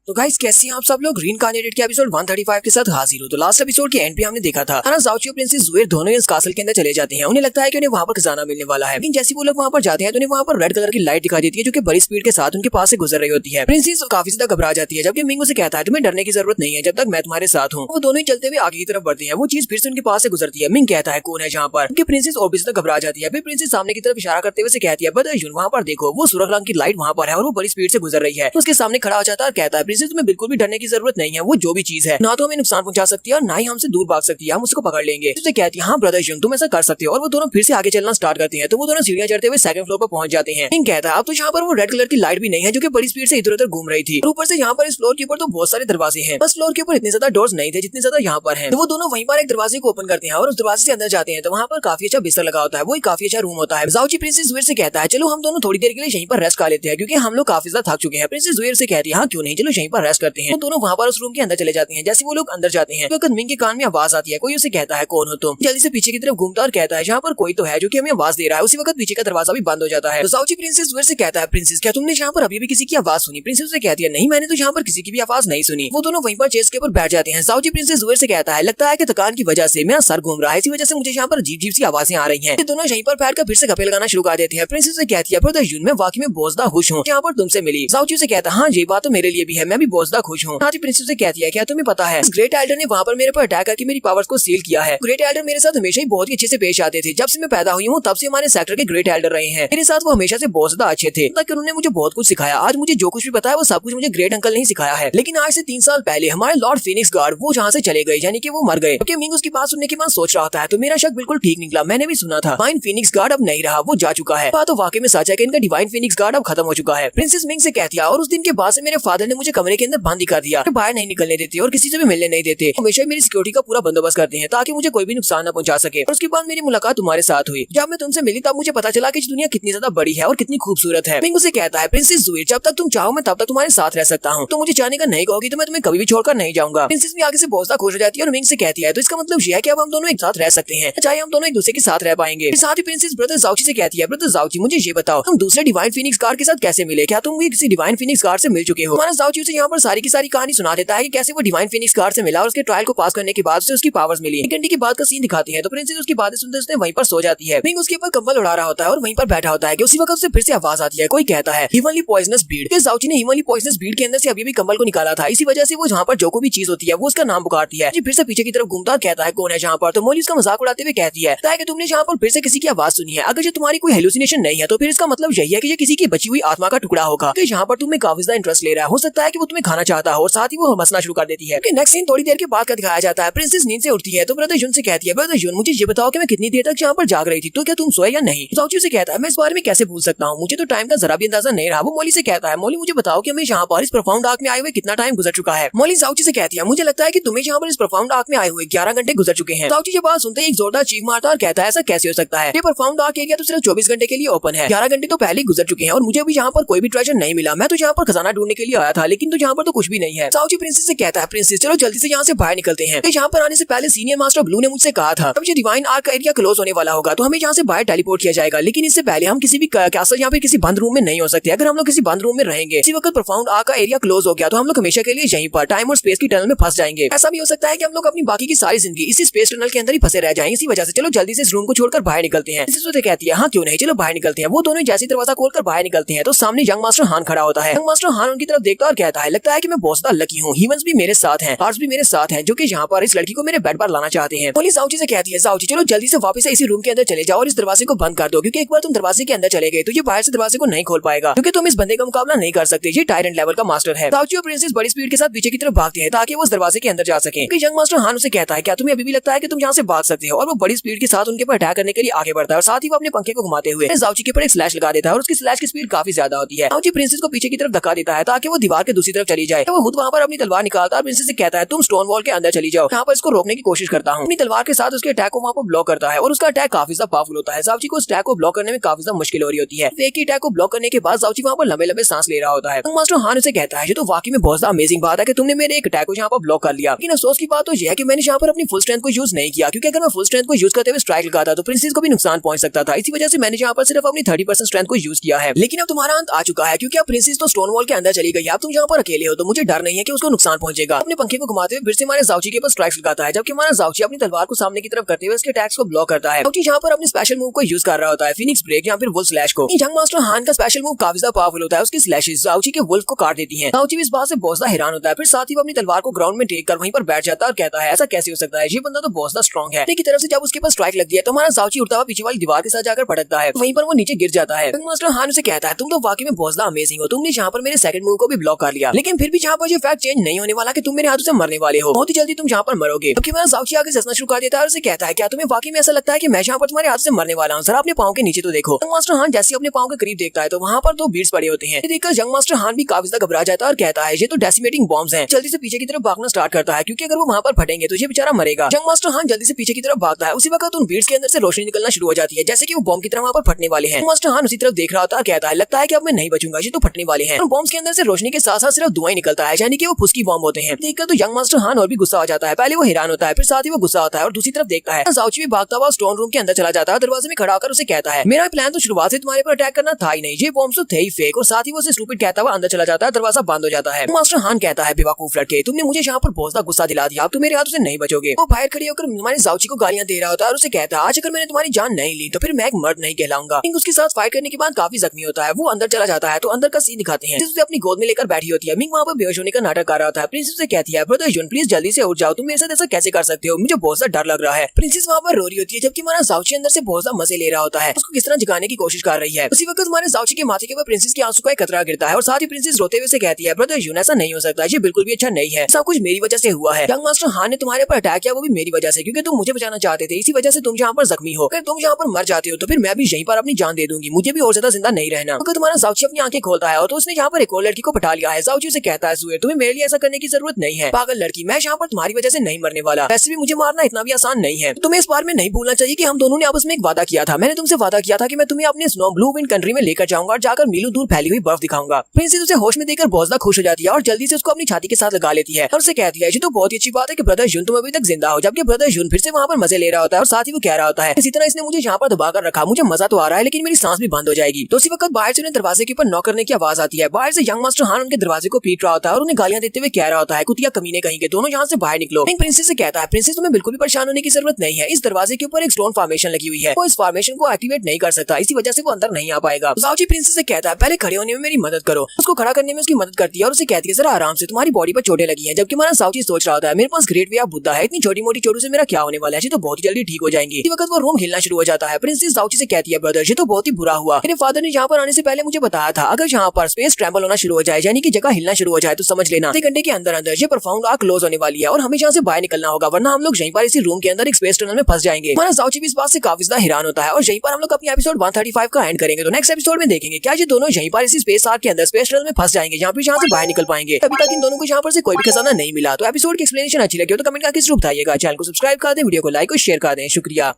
तो गाइस कैसे हैं आप सब लोग, रीइंकार्नेटेड के एपिसोड 135 के साथ हाजिर हो। तो लास्ट एपिसोड के एंड पे हमने देखा था जाउची और प्रिंसेस ज़ुएर दोनों इस कासल के अंदर चले जाते हैं। उन्हें लगता है कि उन्हें वहां पर खजाना मिलने वाला है, लेकिन जैसे वो लोग वहां पर जाते हैं तो उन्हें वहां पर रेड कलर की लाइट दिखाई देती है जो कि बड़ी स्पीड के साथ उनके पास से गुजर रही होती है। प्रिंसेस काफी ज्यादा घबरा जाती है, जबकि मिंग उसे कहता है तुम्हें डरने की जरूरत नहीं है जब तक मैं तुम्हारे साथ हूँ। वो दोनों ही चलते हुए आगे की तरफ बढ़ते हैं। वो चीज फिर से उनके पास से गुजरती है। मिंग कहता है कौन है जहाँ पर, क्योंकि प्रिंसेस और भी ज्यादा घबरा जाती है। फिर प्रिंसेस सामने की तरफ इशारा करते हुए कहती है ब्रदर यून वहाँ पर देखो, वो सुर्ख रंग की लाइट वहाँ पर है और वो बड़ी स्पीड से गुजर रही है। उसके सामने खड़ा हो जाता है और कहता है प्रिंसेस तुम्हें बिल्कुल भी डरने की जरूरत नहीं है, वो जो भी चीज है ना तो हमें नुकसान पहुंचा सकती है और ना ही हमसे दूर भाग सकती है, हम उसको पकड़ लेंगे। तो कहती है हाँ ब्रदर यून तुम ऐसा कर सकते हो। और वो दोनों फिर से आगे चलना स्टार्ट करते हैं। तो वो दोनों सीढ़ियां चढ़ते हुए सेकंड फ्लोर पर पहुंच जाते हैं। मिंग कहता है अब तो यहाँ पर वो रेड कलर की लाइट भी नहीं है जो कि बड़ी स्पीड से इधर उधर घूम रही थी। ऊपर से यहाँ पर इस फ्लोर के ऊपर तो बहुत सारे दरवाजे हैं, बस फ्लोर के ऊपर इतने ज्यादा डोर्स नहीं थे जितने ज्यादा यहाँ पर है। तो वो दोनों वहीं पर एक दरवाजे को ओपन करते हैं और उस दरवाजे से अंदर जाते हैं। तो वहाँ पर काफी अच्छा बिस्तर लगा होता है, वो काफी अच्छा रूम होता है। जाउची प्रिंसेस ज़ुएर से कहता है चलो हम दोनों थोड़ी देर के लिए यहीं पर रेस्ट कर लेते हैं क्योंकि हम लोग काफी ज्यादा थक चुके हैं। प्रिंसेस ज़ुएर से कहती है हाँ क्यों नहीं, चलो यहीं वहीं पर रेस्ट करते हैं। तो दोनों वहाँ पर उस रूम के अंदर चले जाते हैं। जैसे वो लोग अंदर जाते हैं तो मिंग के कान में आवाज आती है। कोई उसे कहता है कौन हो तुम। जल्दी से पीछे की तरफ घूमता और कहता है जहाँ पर कोई तो है जो कि हमें आवाज दे रहा है। उसी वक्त पीछे का दरवाजा भी बंद हो जाता है। तो जाओची प्रिंसेस ज़ुएर से कहता है प्रिंसेस क्या तुमने यहाँ पर अभी भी किसी की आवाज सुनी। प्रिंसेस उसे कहती है नहीं मैंने तो यहाँ पर किसी की भी आवाज नहीं सुनी। वो दोनों वहीं पर चेस के ऊपर बैठ जाते हैं। जाओची प्रिंसेस ज़ुएर से कहता है लगता है कि थकान की वजह से मेरा सर घूम रहा है, इसी वजह से मुझे यहाँ पर अजीब सी आवाजें आ रही हैं। ये दोनों यहीं पर बैठकर फिर से गप्पे लगाना शुरू कर देते हैं। प्रिंसेस से कहती है ब्रदर यून मैं वाकई में बोझदा खुश हूँ यहाँ पर तुमसे मिली। जाओची से कहता है हाँ ये बात तो मेरे लिए भी है, मैं भी बोझदा खुश हूँ। हाँ जी प्रिंसेस से कहती है क्या तुम्हें पता है ग्रेट एल्डर ने वहाँ पर मेरे पर अटैक करके मेरी पावर्स को सील किया है। ग्रेट एल्डर मेरे साथ हमेशा ही बहुत ही अच्छे से पेश आते थे। जब से मैं पैदा हुई हूँ तब से हमारे सेक्टर के ग्रेट एल्डर रहे हैं। मेरे साथ वो हमेशा से बहुत ज्यादा अच्छे थे ताकि उन्होंने मुझे बहुत कुछ सिखाया। आज मुझे जो कुछ भी पता है वो सब कुछ मुझे ग्रेट अंकल ने सिखाया है। लेकिन आज से 3 साल पहले हमारे लॉर्ड फीनिक्स गार्ड वो जहाँ से चले गए यानी कि वो मर गए। क्योंकि मिंग उसकी बात सुनने के बाद सोच रहा होता है तो मेरा शक बिल्कुल ठीक निकला। मैंने भी सुना था डिवाइन फीनिक्स गार्ड अब नहीं रहा, वो जा चुका है। बात तो वाकई में सच है कि इनका डिवाइन फीनिक्स गार्ड अब खत्म हो चुका है। प्रिंसेस मिंग से कहती है और उस दिन के बाद से मेरे फादर ने मुझे कमरे के अंदर बंद कर दिया, बाहर नहीं निकलने देते और किसी से भी मिलने नहीं देते। हमेशा मेरी सिक्योरिटी का पूरा बंदोबस्त करते हैं ताकि मुझे कोई भी नुकसान न पहुंचा सके। और उसके बाद मेरी मुलाकात तुम्हारे साथ हुई। जब मैं तुमसे मिली तब मुझे पता चला कि दुनिया कितनी ज्यादा बड़ी है और कितनी खूबसूरत है। मिंग उसे कहता है प्रिंसेस ज़ुएर जब तक तुम चाहो मैं तब तक तुम्हारे साथ रह सकता हूँ। तो मुझे जाने का नहीं कहोगी तो मैं तुम्हें कभी भी छोड़कर नहीं जाऊंगा। प्रिंसेस भी आगे से बहुत खुश हो जाती है और मिंग से कहती है तो इसका मतलब ये है कि अब हम दोनों एक साथ रह सकते हैं, चाहे हम दोनों एक दूसरे के साथ रह पाएंगे। साथ ही प्रिंसेस ब्रदर जाओची से कहती है ब्रदर जाओची मुझे ये बताओ तुम दूसरे डिवाइन फीनिक्स गार्ड के साथ कैसे मिले, क्या तुम भी किसी डिवाइन फीनिक्स गार्ड से मिल चुके हो। हमारा जाओची उसे यहाँ पर सारी की सारी कहानी सुना देता है कि कैसे वो डिवाइन फीनिक्स गार्ड से मिला और उसके ट्रायल को पास करने के बाद उसकी पावर्स मिली। 1 घंटे के बाद का सीन दिखाती है तो प्रिंसेस उसकी बातें सुनते उसने वहीं पर सो जाती है। मिंग उसके ऊपर कंबल उड़ा रहा होता है और वहीं पर बैठा होता है कि उसी वक्त उसे फिर से आवाज आती है। कोई कहता है हिवनली पॉइजनस बीड। जाओची ने हिवनली पॉइजनस बीड के अंदर से अभी भी कंबल को निकाला था, इसी वजह से वो जहाँ पर जो कोई भी चीज होती है वो उसका नाम पुकारती है। फिर से पीछे की तरफ घूमता कहता है कौन है जहाँ पर। तो मोली उसका मजाक उड़ाते हुए कहती है कि तुमने जहाँ पर फिर से किसी की आवाज सुनी है, अगर ये तुम्हारी कोई हेलुसिनेशन नहीं है तो फिर इसका मतलब यही है कि ये किसी की बची हुई आत्मा का टुकड़ा होगा कि जहाँ पर तुम्हें काफी ज्यादा इंटरेस्ट ले रहा है। हो सकता है कि वो तुम्हें खाना चाहता हो और साथ ही वो हंसना शुरू कर देती है। नेक्स्ट सीन थोड़ी देर के बाद का दिखाया जाता है। प्रिंसेस नींद से उठती है तो ब्रदर यून से कहती है ब्रदर यून मुझे ये बताओ कि मैं कितनी देर तक यहाँ पर जाग रही थी, तो क्या तुम सोए या नहीं। जाओची से कहता है मैं इस बारे में कैसे भूल सकता हूँ, मुझे तो टाइम का जरा भी अंदाजा नहीं रहा। वो मोली से कहता है मोली मुझे बताओ कि हमें यहाँ पर इस प्रोफाउंड आर्क में आए हुए कितना टाइम गुजर चुका है। मोली जाओची से कहती है मुझे लगता है कि तुम्हें यहाँ पर इस प्रोफाउंड आर्क में आए हुए 11 घंटे गुजर चुके हैं। जाओची ये बात सुनते ही एक जोरदार चीख मारता और कहता है ऐसा कैसे हो सकता है, ये प्रोफाउंड आर्क एरिया तो सिर्फ 24 घंटे के लिए ओपन है, 11 घंटे तो पहले गुजर चुके हैं और मुझे भी यहाँ पर कोई भी ट्रेजर नहीं मिला। मैं तो यहाँ पर खजाना ढूंढने के लिए आया था लेकिन तो यहाँ पर तो कुछ भी नहीं है। जाओची प्रिंसेस से कहता है प्रिंसेस चलो जल्दी से यहाँ से बाहर निकलते हैं। यहाँ पर आने से पहले सीनियर मास्टर ब्लू ने मुझसे कहा था अब ये डिवाइन आर्क का एरिया क्लोज होने वाला होगा तो हमें यहाँ से बाहर टेलीपोर्ट किया जाएगा, लेकिन इससे पहले हम किसी भी कैसल या फिर किसी बंद रूम में नहीं हो सकते। अगर हम लोग किसी बंद रूम में रहेंगे इसी वक्त प्रोफाउंड आर्क का एरिया क्लोज हो गया तो हम लोग हमेशा के लिए यहीं पर टाइम और स्पेस की टनल में फंस जाएंगे। ऐसा भी हो सकता है कि हम लोग अपनी बाकी की सारी जिंदगी इसी स्पेस टनल के अंदर ही फंसे रह जाएंगे। इसी वजह से चलो जल्दी से इस रूम को छोड़कर बाहर निकलते हैं। कहती है हाँ क्यों नहीं चलो बाहर निकलते हैं। वो दोनों जैसे दरवाजा खोलकर बाहर निकलते हैं तो सामने यंग मास्टर हान खड़ा होता है। यंग मास्टर हान उनकी तरफ देखता और कहता है लगता है कि मैं बहुत ज्यादा लकी हूँ, हीवंस भी मेरे साथ हैं, आर्ट्स भी मेरे साथ हैं जो कि यहाँ पर इस लड़की को मेरे बेड पर लाना चाहते हैं। पुलिस जाओची से कहती है जाओची चलो जल्दी से वापस इसी रूम के अंदर चले जाओ और इस दरवाजे को बंद कर दो, क्योंकि एक बार तुम दरवाजे के अंदर चले गए तो ये बाहर से दरवाजे को नहीं खोल पाएगा, क्योंकि तुम इस बंदे का मुकाबला नहीं कर सकते, ये टायरेंट लेवल का मास्टर है। जाओची और प्रिंसेस बड़ी स्पीड के साथ पीछे की तरफ भागते हैं ताकि वो उस दरवाजे के अंदर जा सके। यंग मास्टर हान उसे कहता है क्या तुम्हें अभी भी लगता है कि तुम यहाँ से भाग सकते हो, और वो बड़ी स्पीड के साथ उनके पर अटैक करने के लिए आगे बढ़ता है और साथ ही वो अपने पंखे को घुमाते हुए जाओची के ऊपर एक स्लैश लगा देता है और उसकी स्लैश की स्पीड काफी ज्यादा होती है। जाओची प्रिंसेस को पीछे की तरफ धक्का देता है ताकि वो दीवार के दूसरी तरफ चली जाए। वो खुद वहाँ पर अपनी तलवार निकालता है और प्रिंसेस से कहता है तुम स्टोन वॉल के अंदर चली जाओ, यहाँ पर इसको रोकने की कोशिश करता हूँ। अपनी तलवार के साथ उसके अटैक को वहाँ पर ब्लॉक करता है और उसका अटैक काफी ज्यादा पावरफुल होता है। जाओची को उस अटैक को ब्लॉक करने में काफी ज्यादा मुश्किल हो रही होती है। एक ही अटैक को ब्लॉक करने के बाद जाओची वहाँ पर लंबे लंबे सांस ले रहा होता है। मास्टर हान उसे कहता है ये तो वाकई में बहुत ज्यादा अमेजिंग बात है कि तुमने मेरे एक अटैक को यहाँ पर ब्लॉक कर लिया, लेकिन अफसोस की बात तो यह है कि मैंने यहाँ पर अपनी फुल स्ट्रेंथ को यूज नहीं किया, क्योंकि अगर मैं फुल स्ट्रेंथ को यूज करते हुए स्ट्राइक लगाता तो प्रिंसेस को भी नुकसान पहुंच सकता था। इसी वजह से मैंने यहाँ पर सिर्फ अपनी 30% स्ट्रेंथ को यूज किया है। लेकिन अब तुम्हारा अंत आ चुका है, क्योंकि अब प्रिंसेस तो स्टोन वॉल के अंदर चली गई, अब तुम यहाँ पर अकेले हो तो मुझे डर नहीं है कि उसको नुकसान पहुंचेगा। अपने पंखे को घुमाते हुए फिर से हमारे जाओची के ऊपर स्ट्राइक लगाता है, जबकि हमारा जाओची अपनी तलवार को सामने की तरफ करते हुए उसके अटैक्स को ब्लॉक करता है। जाओची यहाँ पर अपने स्पेशल मूव को यूज कर रहा होता है, फिनिक्स ब्रेक या फिर वुल्फ स्लैश को। यंग मास्टर हान का स्पेशल मूव काफी ज्यादा पावरफुल होता है, उसकी स्लैशेस जाओची के वुल्फ को काट देती हैं। जाओची भी इस बात से बहुत ज्यादा हैरान होता है, फिर साथ ही वो अपनी तलवार को ग्राउंड में टेक कर वहीं पर बैठ जाता है और कहता है ऐसा कैसे हो सकता है, ये बंदा तो बहुत ज्यादा स्ट्रॉन्ग है। की तरफ से जब उसके पास स्ट्राइक लगती है तो हमारा जाओची उड़ता हुआ पीछे वाली दीवार के साथ जाकर पटकता है, वहीं पर वो नीचे गिर जाता है। यंग मास्टर हान उसे कहता है तुम तो वाकई में बहुत ज्यादा अमेजिंग हो, तुमने यहाँ पर मेरे सेकंड मूव को भी ब्लॉक कर लिया, लेकिन फिर भी यहाँ पर ये फैक्ट चेंज नहीं होने वाला कि तुम मेरे हाथों से मरने वाले हो, बहुत ही जल्दी तुम यहाँ पर मरोगे। जबकि हमारा जाओची आगे हंसना शुरू कर देता है और उसे कहता है क्या तुम्हें वाकई में ऐसा लगता है कि मैं यहाँ पर तुम्हारे हाथ से मरने वाला हूँ, जरा अपने पाँव के नीचे तो देखो। यंग मास्टर हान जैसे अपने पाँव के करीब देखता है तो वहाँ पर 2 बीड्स पड़े होते हैं। देखकर यंग मास्टर हान भी काफी ज्यादा घबरा जाता है और कहता है ये तो डेसिमेटिंग बॉम्ब्स हैं। जल्दी से पीछे की तरफ भागना स्टार्ट करता है, क्योंकि अगर वो वहाँ पर फटेंगे तो ये बेचारा मरेगा। यंग मास्टर हान जल्दी से पीछे की तरफ भागता है, उसी वक्त उन बीड्स के अंदर से रोशनी निकलना शुरू हो जाती है, जैसे कि वो बॉम्ब की तरह वहाँ पर फटने वाले हैं। मास्टर हान उसी तरफ देख रहा होता है, कहता है लगता है कि अब मैं नहीं बचूंगा, ये तो फटने वाले हैं। बॉम्ब्स के अंदर से रोशनी के साथ साथ यहाँ सिर्फ धुआं ही निकलता है, यानी कि वो फुसकी बॉम्ब होते हैं। देखकर तो यंग मास्टर हान और भी गुस्सा हो जाता है। पहले वो हैरान होता है, फिर साथ ही वो गुस्सा होता है और दूसरी तरफ देखता है जाओची भी भागता हुआ स्टोन रूम के अंदर चला जाता है। दरवाजे में खड़ा होकर उसे कहता है, मेरा प्लान तो शुरुआत से तुम्हारे पर अटैक करना था ही नहीं, ये बॉम्ब तो थे ही फेक। और साथ ही वो उसे स्टूपिड कहता हुआ अंदर चला जाता है। दरवाजा बंद हो जाता है। मास्टर हान कहता है, बेवकूफ लड़के, तुमने मुझे यहाँ पर बहुत गुस्सा दिला दिया, अब तुम मेरे हाथों से नहीं बचोगे। वो बाहर खड़ी होकर हमारे जाओची को गालियां दे रहा होता है और उसे कहता है, आज अगर मैंने तुम्हारी जान नहीं ली तो फिर मैं एक मर्द नहीं कहलाऊंगा। मिंग उसके साथ फाइट करने के बाद काफी जख्मी होता है। वो अंदर चला जाता है तो अंदर का सीन दिखाते हैं, जिसे अपनी गोद में लेकर बैठी होती है। मिंग वहाँ पर बेहोश होने का नाटक कर रहा था। प्रिंसेस से कहती है, ब्रदर जुन प्लीज जल्दी से उठ जाओ, तुम मेरे साथ ऐसा कैसे कर सकते हो, मुझे बहुत सा डर लग रहा है। प्रिंसेस वहाँ पर रो रही होती है, जबकि हमारा जाओची अंदर से बहुत सा मजे ले रहा होता है। उसको किस तरह जगाने की कोशिश कर रही है। उसी वक्त हमारे जाओची के माथे के ऊपर प्रिंसेस के आंसू का एक कतरा गिरता है और साथ ही प्रिंसेस रोते हुए से कहती है, ब्रदर जुन ऐसा नहीं हो सकता, ये बिल्कुल भी अच्छा नहीं है, सब कुछ मेरी वजह से हुआ है। यंग मास्टर हान ने तुम्हारे पर अटैक किया, वो भी मेरी वजह से, क्योंकि तुम मुझे बचाना चाहते थे, इसी वजह से तुम यहाँ पर जख्मी हो। अगर तुम यहाँ पर मर जाते हो तो फिर मैं भी यहीं पर अपनी जान दे दूंगी, मुझे भी और ज्यादा जिंदा नहीं रहना। अगर तुम्हारा जाओची अपनी आंखें खोलता है तो उसने यहाँ पर एक और लड़की को पटा लिया है। जाओची से कहता है, सुए तुम्हें मेरे लिए ऐसा करने की जरूरत नहीं है, पागल लड़की, मैं यहाँ पर तुम्हारी वजह से नहीं मरने वाला, वैसे भी मुझे मारना इतना भी आसान नहीं है। तुम्हें इस बार में नहीं भूलना चाहिए कि हम दोनों ने आपस में एक वादा किया था। मैंने तुमसे वादा किया था कि मैं तुम्हें अपने स्नो ब्लू विंड कंट्री में लेकर जाऊंगा और जाकर मीलों दूर फैली हुई बर्फ दिखाऊंगा। प्रिंसेस उसे होश में देकर बहुत ज्यादा खुश हो जाती है और जल्दी से उसको अपनी छाती के साथ लगा लेती है और उसे कहती है, ये तो बहुत ही अच्छी बात है कि ब्रदर जुन तुम अभी तक जिंदा हो। जबकि ब्रदर जुन फिर से वहाँ पर मजे ले रहा होता है और साथ ही वो कह रहा होता है, इसी तरह इसने मुझे यहाँ पर दबा कर रखा, मुझे मजा तो आ रहा है लेकिन मेरी सांस भी बंद हो जाएगी। तो उसी वक्त बाहर से उन्हें दरवाजे के ऊपर नॉक करने की आवाज आती है। बाहर से यंग मास्टर हान उनके दरवाजे को पीट रहा होता है और उन्हें गालियां देते हुए कह रहा होता है, कुतिया कमीने कहीं के, दोनों यहाँ से बाहर निकलो। प्रिंसेस से कहता है, प्रिंसेस तुम्हें बिल्कुल भी परेशान होने की जरूरत नहीं है, इस दरवाजे के ऊपर एक स्टोन फॉर्मेशन लगी हुई है, वो इस फॉर्मेशन को एक्टिवेट नहीं कर सकता, इसी वजह से वो अंदर नहीं आ पाएगा। जाओची प्रिंसेस से कहता है, पहले खड़े होने में मेरी मदद करो। उसको खड़ा करने में उसकी मदद करती है और उसे कहती है, जरा आराम से, तुम्हारी बॉडी पर चोटें लगी हैं। जबकि हमारा जाओची सोच रहा होता है, मेरे पास ग्रेट वे ऑफ बुद्धा है, इतनी छोटी मोटी चोटों से मेरा क्या होने वाला है, ये तो बहुत ही जल्दी ठीक हो जाएंगी। इसी वक्त वो रूम हिलना शुरू हो जाता है। प्रिंसेस जाओची से कहती है, ब्रदर ये तो बहुत ही बुरा हुआ, मेरे फादर ने यहाँ पर आने से पहले मुझे बताया था, अगर यहाँ पर स्पेस ट्रैवल होना शुरू हो जाए, यानी कि जगह हिलना शुरू हो जाए, तो समझ लेना आधे घंटे के अंदर अंदर ये प्रोफाउंड आग क्लोज होने वाली है और हमें यहाँ से बाहर निकलना होगा, वरना हम लोग यहीं पर इसी रूम के अंदर एक स्पेस टनल में फंस जाएंगे। हमारा जाओची भी इस बात से काफी ज्यादा हैरान होता है और यहीं पर हम लोग अपनी एपिसोड 135 का एंड करेंगे। तो नेक्स्ट एपिसोड में देखेंगे क्या ये दोनों यहीं पर इसी स्पेस आर्क के अंदर स्पेस टनल में फंस जाएंगे, यहाँ पे यहाँ से बाहर निकल पाएंगे। अभी तक इन दोनों को यहाँ पर से कोई भी खजाना नहीं मिला। तो एपिसोड की एक्सप्लेनेशन अच्छी लगी हो तो कमेंट करके जरूर बताइएगा। चैनल को सब्सक्राइब कर दें, वीडियो को लाइक और शेयर कर दें। शुक्रिया।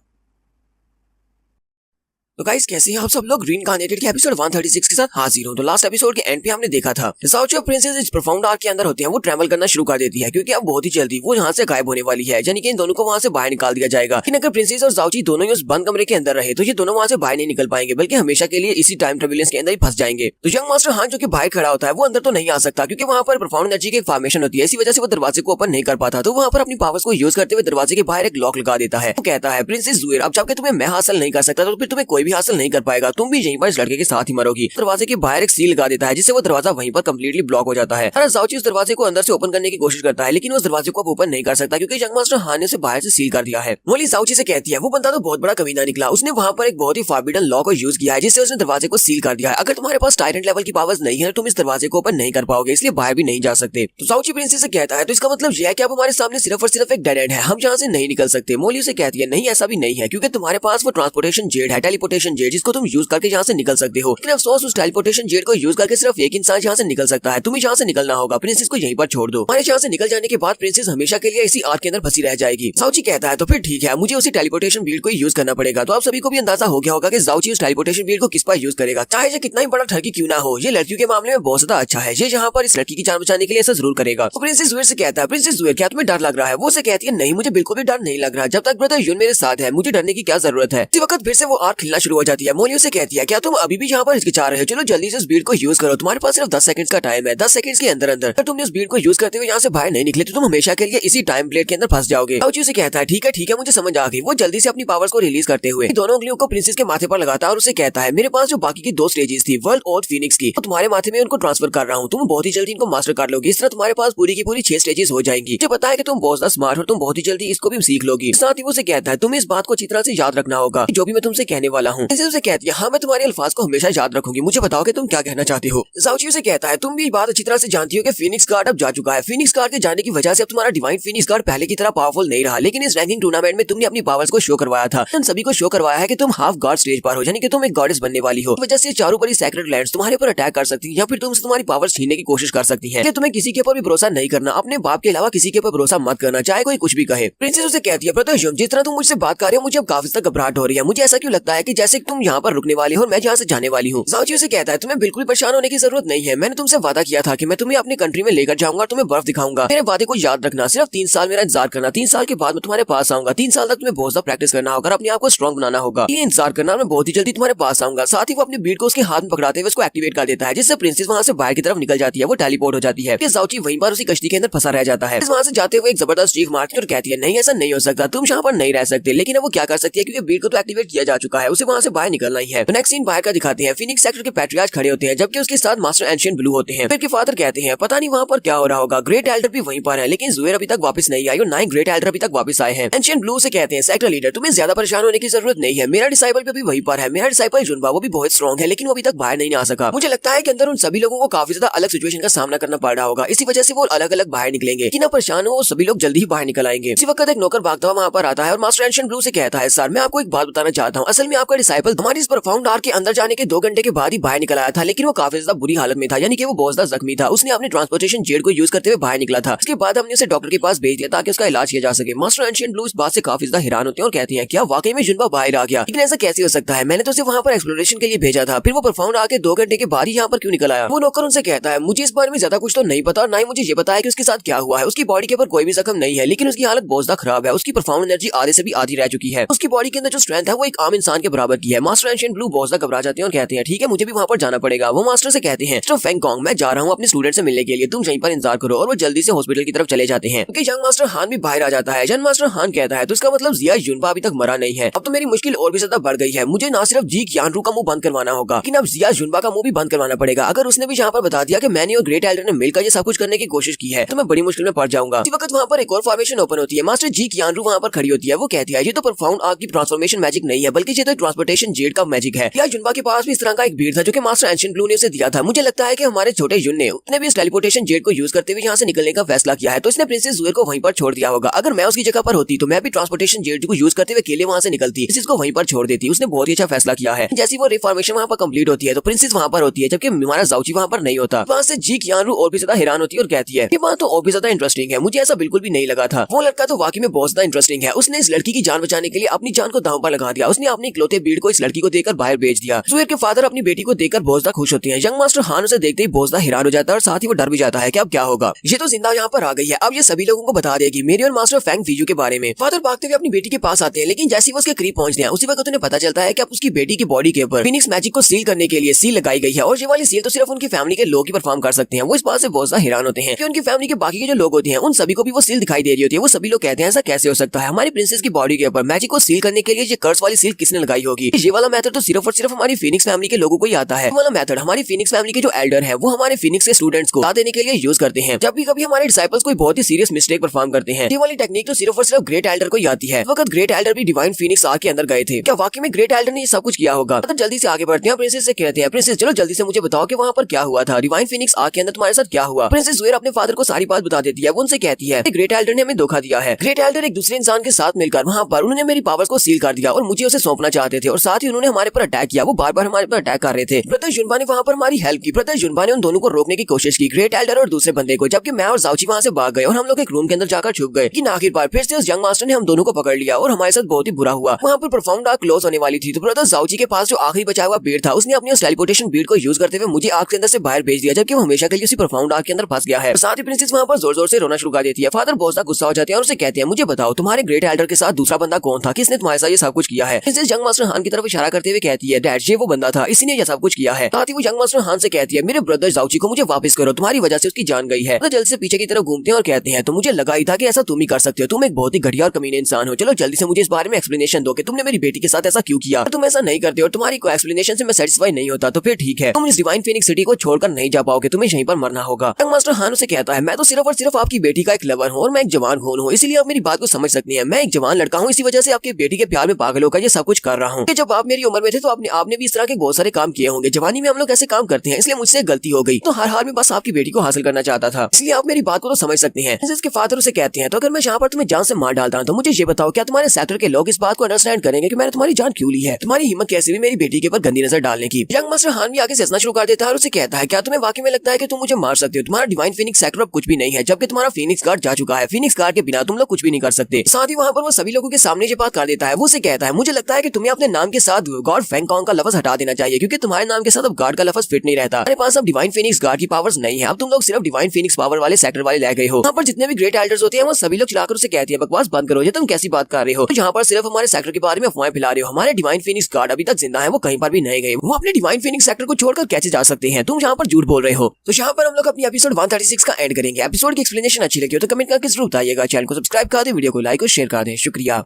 तो गाइस कैसे हैं आप सब लोग, रीइंकार्नेटेड के एपिसोड 136 के साथ हाजिर हूं। तो लास्ट एपिसोड के एंड पे हमने देखा था जाओची और प्रिंसेस इस प्रोफाउंड आर्क के अंदर होते हैं, वो ट्रैवल करना शुरू कर देती है क्योंकि अब बहुत ही जल्दी वो यहाँ से गायब होने वाली है, यानी कि इन दोनों को वहाँ से बाहर निकाल दिया जाएगा। लेकिन अगर प्रिंसेस और जाओची दोनों ही उस बंद कमरे के अंदर रहे तो ये दोनों वहाँ से बाहर नहीं निकल पाएंगे, बल्कि हमेशा के लिए इसी टाइम ट्रेवलेंस के अंदर ही फंस जाएंगे। तो यंग मास्टर हान जो कि बाहर खड़ा होता है वो अंदर तो नहीं आ सकता क्योंकि वहाँ पर प्रोफाउंड एनर्जी की फॉर्मेशन होती है, इसी वजह से वो दरवाजे को ओपन नहीं कर पाता। तो वहाँ पर अपनी पावर्स को यूज करते हुए दरवाजे के बाहर एक लॉक लगा देता है। वो कहता है, प्रिंसेस ज़ुएर, अब जबकि तुम्हें मैं हासिल नहीं कर सकता तो फिर तुम्हें कोई भी हासिल नहीं कर पाएगा, तुम भी यहीं पर इस लड़के के साथ ही मरोगी। दरवाजे के बाहर एक सील लगा देता है जिससे वो दरवाजा वहीं पर कंप्लीटली ब्लॉक हो जाता है। जाओची उस दरवाजे को अंदर से ओपन करने की कोशिश करता है लेकिन उस दरवाजे को ओपन नहीं कर सकता क्योंकि यंग मास्टर हान ने उसे बाहर से सील कर दिया है। मोली जाओची से कहती है, वो बंदा तो बहुत बड़ा कमीना निकला, उसने वहाँ पर एक बहुत ही फॉरबिडन लॉ को यूज किया है जिससे उसने दरवाजे को सील कर दिया है। अगर तुम्हारे पास टायरेंट लेवल की पावर्स नहीं है तुम इस दरवाजे को ओपन नहीं कर पाओगे, इसलिए बाहर भी नहीं जा सकते। तो जाओची प्रिंसेस से कहता है, तो इसका मतलब यह है कि आप हमारे सामने सिर्फ और सिर्फ एक डेड एंड है, हम यहाँ से नहीं निकल सकते। मोली उसे कहती है, नहीं ऐसा भी नहीं है क्योंकि तुम्हारे पास वो ट्रांसपोर्टेशन जेट है, टेलीपोर्टेशन जेट, जिसको तुम यूज करके यहाँ से निकल सकते हो। लेकिन अफसोस उस टेलीपोर्टेशन जेट को यूज करके सिर्फ एक इंसान यहाँ से निकल सकता है, तुम्हें यहाँ से निकलना होगा। प्रिंसेस को यहीं पर छोड़ दो। हमारे यहाँ से निकल जाने के बाद प्रिंसेस हमेशा के लिए इसी आर्क के अंदर फंसी रह जाएगी। जाओची कहता है, तो फिर ठीक है, मुझे उसी टेलीपोर्टेशन बील्ड को यूज करना पड़ेगा। तो आप सभी को भी अंदाजा हो गया होगा कि जाओची उस टेलीपोर्टेशन बील्ड को किस पर यूज करेगा, चाहे ये कितना ही बड़ा ठगी क्यों ना हो। ये लड़कियों के मामले में बहुत ज्यादा अच्छा है, ये यहाँ पर इस लड़की की जान बचाने के लिए ऐसा जरूर करेगा। तो प्रिंसेस ज़ुएर से कहता है, प्रिंसेस ज़ुएर क्या तुम्हें डर लग रहा है? वो से कहती है, नहीं मुझे बिल्कुल भी डर नहीं लग रहा, जब तक ब्रदर युन मेरे साथ है मुझे डरने की क्या जरूरत है। इसी वक्त फिर से वो आर्क खिलना शुरू हो जाती है। मोली उसे कहती है, क्या तुम अभी भी यहाँ पर हिचकिचा रहे हो? चलो जल्दी से इस बीड को यूज करो, तुम्हारे पास सिर्फ 10 सेकंड्स का टाइम है। 10 सेकंड्स के अंदर अगर तुमने उस बीड को यूज करते हुए यहाँ से बाहर नहीं निकले तो तुम हमेशा के लिए इसी टाइम प्लेट के अंदर फंस जाओगे। जाओची उसे कहता है, ठीक है मुझे समझ आ गई। वो जल्दी से अपनी पावर्स को रिलीज करते हुए दोनों उंगलियों को प्रिंसेस के माथे पर लगाता है और उसे कहता है, मेरे पास जो बाकी की 2 स्टेजेस थी वर्ल्ड और फीनिक्स की, तो तुम्हारे माथे में उनको ट्रांसफर कर रहा हूँ, तुम बहुत ही जल्दी इनको मास्टर कर लोगे। इस तरह तुम्हारे पास पूरी की पूरी 6 स्टेजेस हो जाएंगी। मुझे पता है कि तुम बहुत ज्यादा स्मार्ट हो, तुम बहुत ही जल्दी इसको भी सीख लोगी। साथ ही वो उसे कहता है, तुम्हें इस बात को अच्छी तरह से याद रखना होगा जो भी मैं तुमसे कहने वाला हूँ। उसे कहती है, हाँ मैं तुम्हारे अल्फाज को हमेशा याद रखूंगी, मुझे बताओ कि तुम क्या कहना चाहती हो। जाओची उसे कहता है, तुम भी बात अच्छी तरह से जानती हो कि फीनिक्स गार्ड अब जा चुका है। फीनिक्स गार्ड के जाने की वजह से अब तुम्हारा डिवाइन फीनिक्स गार्ड पहले की तरह पावरफुल नहीं रहा, लेकिन इस रैंकिंग टूर्नामेंट में तुमने अपनी पावर्स को शो करवाया था, तुम सभी को शो करवाया है कि तुम हाफ गॉड स्टेज पर हो, यानी कि तुम एक गॉडेस बनने वाली हो। वजह से चारों बड़ी सैक्रेड लैंड्स तुम्हारे पर अटैक कर सकती हैं या फिर तुमसे तुम्हारी पावर्स छीनने की कोशिश कर सकती हैं। तुम्हें किसी के ऊपर भी भरोसा नहीं करना, अपने बाप के अलावा किसी के ऊपर भरोसा मत करना, चाहे कोई कुछ भी कहे। प्रिंसेस उसे कहती है, ब्रदर जिस तरह तुम मुझसे बात कर रहे हो मुझे अब काफी तक घबराहट हो रही है। मुझे ऐसा क्यों लगता है कि जैसे तुम यहाँ पर रुकने वाली हो और मैं यहाँ से जाने वाली हूँ। जाओची उसे कहता है तुम्हें बिल्कुल परेशान होने की जरूरत नहीं है, मैंने तुमसे वादा किया था कि मैं तुम्हें अपनी कंट्री में लेकर जाऊंगा और तुम्हें बर्फ दिखाऊंगा। मेरे वादे को याद रखना, सिर्फ 3 साल मेरा इंतजार करना, 3 साल के बाद मैं तुम्हारे पास आऊंगा। 3 साल तक तुम्हें बहुत ज्यादा प्रैक्टिस करना होगा, अपने आप को स्ट्रॉन्ग बनाना होगा। ये इंतजार करना, मैं बहुत ही जल्दी तुम्हारे पास आऊंगा। साथ ही वो अपनी बीट को उसके हाथ में पकड़ाते हुए उसको एक्टिवेट कर देता है, जिससे प्रिंसेस वहाँ से बाहर की तरफ निकल जाती है, वो टेलीपोर्ट हो जाती है। जाओची वहीं पर उसी कश्ती के अंदर फंसा रह जाता है। वहाँ से जाते हुए एक जबरदस्त चीख मारती है और कहती है नहीं ऐसा नहीं हो सकता, तुम यहाँ पर नहीं रह सकते। लेकिन वो क्या कर सकती है क्योंकि बीट को तो एक्टिवेट किया जा चुका है, उसे वहाँ से बाहर निकलना ही है। नेक्स्ट सीन बाहर का दिखाते हैं, फिनिक्स सेक्टर के पैट्रियार्च खड़े होते हैं जबकि उसके साथ मास्टर एंशिएंट ब्लू होते हैं। फिर फादर कहते हैं पता नहीं वहाँ पर क्या हो रहा होगा, ग्रेट एल्डर भी वहीं पर है लेकिन ज़ुएर अभी तक वापस नहीं आई और ना ही ग्रेट एल्डर अभी तक वापस आए हैं। एंशिएंट ब्लू से कहते हैं सेक्टर लीडर तुम्हें ज्यादा परेशान होने की जरूरत नहीं है, मेरा डिसाइबल भी वहीं पर है। मेरा डिसाइबल जुनबा वो भी बहुत स्ट्रॉन्ग है लेकिन वो अभी तक बाहर नहीं आ सका। मुझे लगता है कि अंदर उन सभी लोगों को काफी ज्यादा अलग सिचुएशन का सामना करना पड़ रहा होगा, इसी वजह से वो अलग अलग बाहर निकलेंगे। कि ना परेशान हो, सभी लोग जल्दी ही बाहर निकल आएंगे। इसी वक्त एक नौकर भागता हुआ वहाँ पर आता है और मास्टर एंशिएंट ब्लू से कहता है सर मैं आपको एक बात बताना चाहता हूँ, असल में आपका डिसाइबल हमारी इस प्रोफाउंड आर्क के अंदर जाने के 2 घंटे के बाद ही बाहर निकल आया था, लेकिन वो काफी ज्यादा बुरी हालत में था, यानी कि वो बहुत ज्यादा जख्मी था। उसने अपने ट्रांसपोर्टेशन जेट को यूज करते हुए बाहर निकला था। इसके बाद हमने उसे डॉक्टर के पास भेज दिया ताकि उसका इलाज किया जा सके। मास्टर एंशिएंट ब्लू इस बात से काफी ज्यादा हैरान होते हैं और कहते हैं क्या वाकई में जुनबा बाहर आ गया, लेकिन ऐसा कैसे हो सकता है, मैंने तो उसे वहाँ पर एक्सप्लोरेशन के लिए भेजा था, फिर वो प्रोफाउंड आर्क के 2 घंटे के बाद ही यहाँ पर क्यों निकल आया। वो नौकर उनसे कहता है मुझे इस बारे में ज्यादा कुछ तो नहीं पता और ना ही मुझे ये पता है कि उसके साथ क्या हुआ है। उसकी बॉडी के ऊपर कोई भी जख्म नहीं है लेकिन उसकी हालत बहुत ज्यादा खराब है, उसकी प्रोफाउंड एनर्जी आधे से भी आधी रह चुकी है। उसकी बॉडी के अंदर जो स्ट्रेंथ है वो एक आम इंसान के बराबर की है। मास्टर एंशिएंट ब्लू बहुत ज्यादा घबरा जाते हैं और कहते हैं ठीक है मुझे भी वहाँ पर जाना पड़ेगा। वो मास्टर से कहते हैं मिस्टर फेंगकोंग मैं जा रहा हूँ अपने स्टूडेंट से मिलने के लिए, तुम यहीं पर इंतजार करो। और वो जल्दी से हॉस्पिटल की तरफ चले जाते हैं क्योंकि यंग मास्टर हान भी बाहर आ जाता है। यंग मास्टर हान कहता है तो इसका मतलब जिया जुनबा अभी तक मरा नहीं है, अब तो मेरी मुश्किल और भी ज्यादा बढ़ गई है। मुझे ना सिर्फ जी क्यानरू का मुंह बंद करवाना होगा लेकिन अब जिया जुनबा का मुंह भी बंद करवाना पड़ेगा। अगर उसने भी यहाँ पर बता दिया कि मैंने और ग्रेट एल्डर ने मिलकर ये सब कुछ करने की कोशिश की है तो मैं बड़ी मुश्किल में पड़ जाऊंगा। इसी वक्त वहाँ पर एक और फॉर्मेशन ओपन होती है। मास्टर जी क्यानरू वहाँ पर खड़ी होती है। वो कहती है ये तो प्रोफाउंड आर्क की ट्रांसफॉर्मेशन मैजिक नहीं है बल्कि ये तो ट्रांसपोर्टेशन जेट का मैजिक है। या जुनबा के पास भी इस तरह का एक बीट था जो कि मास्टर एंशिएंट ब्लू ने उसे दिया था। मुझे लगता है कि हमारे छोटे जुन ने उसने भी इस टेलीपोर्टेशन जेट को यूज करते हुए यहाँ से निकलने का फैसला किया है, तो इसने प्रिंसेस ज़ुएर को वहीं पर छोड़ दिया होगा। अगर मैं उसकी जगह पर होती तो मैं भी ट्रांसपोर्टेशन जेट को यूज करते हुए अकेले वहाँ से निकलती, इसको वहीं पर छोड़ देती। उसने बहुत ही अच्छा फैसला किया है। जैसी वो रिफॉर्मेशन वहाँ पर कंप्लीट होती है तो प्रिंसेस वहाँ पर होती है जबकि हमारा जाओची वहाँ पर नहीं होता। वहाँ से जी क्यानरू और भी ज्यादा हैरान होती है और कहती है ये बात तो और भी ज्यादा इंटरेस्टिंग है, मुझे ऐसा बिल्कुल भी नहीं लगा था। वो लड़का तो वाकई में बहुत ज्यादा इंटरेस्टिंग है, उसने इस लड़की की जान बचाने के लिए अपनी जान को दांव पर लगा दिया। उसने अपने इकलौते बीड़ को इस लड़की को देकर बाहर भेज दिया। ज़ुएर के फादर अपनी बेटी को देखकर बहुत ज्यादा खुश होते हैं। यंग मास्टर हान उसे देखते ही बहुत ज्यादा हैरान हो जाता है और साथ ही वो डर भी जाता है कि अब क्या होगा। ये तो जिंदा यहाँ पर आ गई है, अब ये सभी लोगों को बता देगी मेरी और मास्टर फेंग फीजू के बारे में। फादर भागते हुए अपनी बेटी के पास आते हैं लेकिन जैसे वो उसके करीब पहुंचते हैं उसी वक्त उन्हें पता चलता है कि अब उसकी बेटी की बॉडी के ऊपर फिनिक्स मैजिक को सील करने के लिए सील लगाई गई है और ये वाली सील तो सिर्फ उनकी फैमिली के लोग ही परफॉर्म कर सकते हैं। वो इस बात से बहुत ज्यादा हैरान होते हैं कि उनकी फैमिली के बाकी के जो लोग होते हैं उन सभी को भी वो सील दिखाई दे रही होती है। वो सभी लोग कहते हैं ऐसा कैसे हो सकता है, हमारी प्रिंसेस की बॉडी के ऊपर मैजिक को सील करने के लिए ये कर्स वाली सील किसने लगाई होगी। ये वाला मेथड तो सिर्फ और सिर्फ हमारी फिनिक्स फैमिली के लोगों को ही आता है। वाला मेथड हमारी फिनिक्स फैमिली के जो एल्डर है वो हमारे फिनिक्स के स्टूडेंट्स को देने के लिए यूज करते हैं जब भी कभी हमारे डिसाइपल्स कोई बहुत ही सीरियस मिस्टेक परफॉर्म करते हैं। ये वाली टेक्निक तो सिर्फ और सिर्फ ग्रेट एल्डर को ही आती है। वक्त ग्रेट एल्डर भी डिवाइन फिनिक्स आर्क के अंदर गए थे, क्या वाकई में ग्रेट एल्डर ने ये सब कुछ किया होगा। तो जल्दी से आगे बढ़ते हैं, प्रिंसेस से कहते हैं प्रिंसेस चलो जल्दी से मुझे बताओ कि वहाँ पर क्या हुआ था, डिवाइन फिनिक्स आर्क के अंदर तुम्हारे साथ क्या हुआ। प्रिंसेस ज़ुएर अपने फादर को सारी बात बता देती है। वो उनसे कहती है ग्रेट एल्डर ने हमें धोखा दिया है। ग्रेट एल्डर एक दूसरे इंसान के साथ मिलकर वहाँ पर उन्होंने मेरी पावर्स को सील कर दिया और मुझे उसे सौंपना चाहते थे और साथ ही उन्होंने हमारे पर अटैक किया। वो बार बार हमारे पर अटैक कर रहे थे। ब्रदर जुनबा ने वहाँ पर हमारी हेल्प की। ब्रदर जुनबा ने उन दोनों को रोकने की कोशिश की, ग्रेट एल्डर और दूसरे बंदे को, जबकि मैं और जाओची वहाँ से भाग गए और हम लोग एक रूम के अंदर जाकर छुप गए। लेकिन आखिरकार फिर से उस यंग मास्टर ने हम दोनों को पकड़ लिया और हमारे साथ बहुत ही बुरा हुआ। वहाँ पर प्रोफाउंड आर्क क्लोज होने वाली थी तो ब्रदर जाओची के पास जो आखिरी बचा हुआ बीड़ था उसने अपनी उस टेलीपोर्टेशन बीड़ को यूज करते हुए मुझे आर्क के अंदर से बाहर भेज दिया, जबकि वो हमेशा के लिए उसी प्रोफाउंड आर्क के अंदर फंस गया है। साथ ही प्रिंसेस वहाँ पर जोर जोर से रोना शुरू कर देती है। फादर बहुत ज्यादा गुस्सा हो जाते हैं और उसे कहते हैं मुझे बताओ तुम्हारे ग्रेट एल्डर के साथ दूसरा बंदा कौन था, किसने तुम्हारे साथ ये सब कुछ किया है। प्रिंसेस यंग मास्टर हान की तरफ इशारा करते हुए कहती है डैड ये वो बंदा था, इसी ने ये सब कुछ किया है। साथ ही वो यंग मास्टर हान से कहती है मेरे ब्रदर जाओची को मुझे वापस करो, तुम्हारी वजह से उसकी जान गई है। तो जल्दी से पीछे की तरफ घूमते हैं और कहते हैं तो मुझे लगा ही था कि ऐसा तुम ही कर सकते हो, तुम एक बहुत ही घटिया और कमीने इंसान हो। चलो जल्दी से मुझे इस बारे में एक्सप्लेनेशन दो कि तुमने मेरी बेटी के साथ ऐसा क्यों किया। तुम ऐसा नहीं करते और तुम्हारी कोई एक्सप्लेनेशन से मैं सेटिस्फाई नहीं होता तो फिर ठीक है, तुम इस डिवाइन फिनिक्स सिटी को छोड़कर नहीं जा पाओगे, तुम्हें यहीं पर मरना होगा। यंग मास्टर हान उसे कहता है मैं तो सिर्फ और सिर्फ आपकी बेटी का एक लवर हूँ और मैं एक जवान खून हूँ, इसलिए आप मेरी बात को समझ सकती हैं। मैं एक जवान लड़का हूँ, इसी वजह से आपकी बेटी के प्यार में पागल होकर ये सब कुछ कर रहा हूँ। जब आप मेरी उम्र में थे तो आपने भी इस तरह के बहुत सारे काम किए होंगे। जवानी में हम लोग ऐसे काम करते हैं, इसलिए मुझसे गलती हो गई, तो हर हाल में बस आपकी बेटी को हासिल करना चाहता था, इसलिए आप मेरी बात को तो समझ सकते हैं। इसके फादर उसे कहते हैं तो अगर मैं यहाँ पर तुम्हें जान से मार डालता हूँ तो मुझे ये बताओ क्या तुम्हारे सेक्टर के लोग इस बात को अंडरस्टैंड करेंगे कि मैंने तुम्हारी जान क्यों ली है। तुम्हारी हिम्मत कैसे भी मेरी बेटी के ऊपर गंदी नजर डालने की। यंग मास्टर हान भी आगे से हंसना शुरू कर देता है और उसे कहता है क्या तुम्हें वाकई में लगता है कि तुम मुझे मार सकते हो। तुम्हारा डिवाइन फिनिक्स सेक्टर अब कुछ भी नहीं है, जबकि तुम्हारा फिनिक्स गार्ड जा चुका है। फिनिक्स गार्ड के बिना तुम लोग कुछ भी नहीं कर सकते। साथ ही वहाँ पर वो सभी लोगों के सामने ये बात कर देता है। वो उसे कहता है मुझे लगता है कि तुम्हें अपने नाम के साथ गॉड फैंगकॉन्ग का लफ्ज हटा देना चाहिए, क्योंकि तुम्हारे नाम के साथ अब गॉड का लफ्ज फिट नहीं रहता। मेरे पास अब डिवाइन फीनिक्स गॉड की पावर्स नहीं है, अब तुम लोग सिर्फ डिवाइन फीनिक्स पावर वाले सेक्टर वाले ले गए हो। यहाँ पर जितने भी ग्रेट एल्डर्स होते हैं वो सभी लोग चिल्लाकर उसे कहती है बकवास बंद करो, ये तुम कैसी बात कर रहे हो। तो यहाँ पर सिर्फ हमारे सेक्टर के बारे में अफवाहें फैला रहे हो। हमारे डिवाइन फीनिक्स गॉड अभी तक जिंदा है, वो कहीं पर भी नहीं गए, वो अपने डिवाइन फीनिक्स सेक्टर को छोड़कर कैसे जा सकते हैं। तुम यहाँ पर झूठ बोल रहे हो। तो यहाँ पर हम लोग अपनी एपिसोड 136 का एंड करेंगे। एपिसोड की एक्सप्लेनेशन अच्छी लगी हो तो कमेंट करके जरूर बताइएगा। चैनल को सब्सक्राइब कर दे, वीडियो को लाइक और शेयर कर दें। शुक्रिया।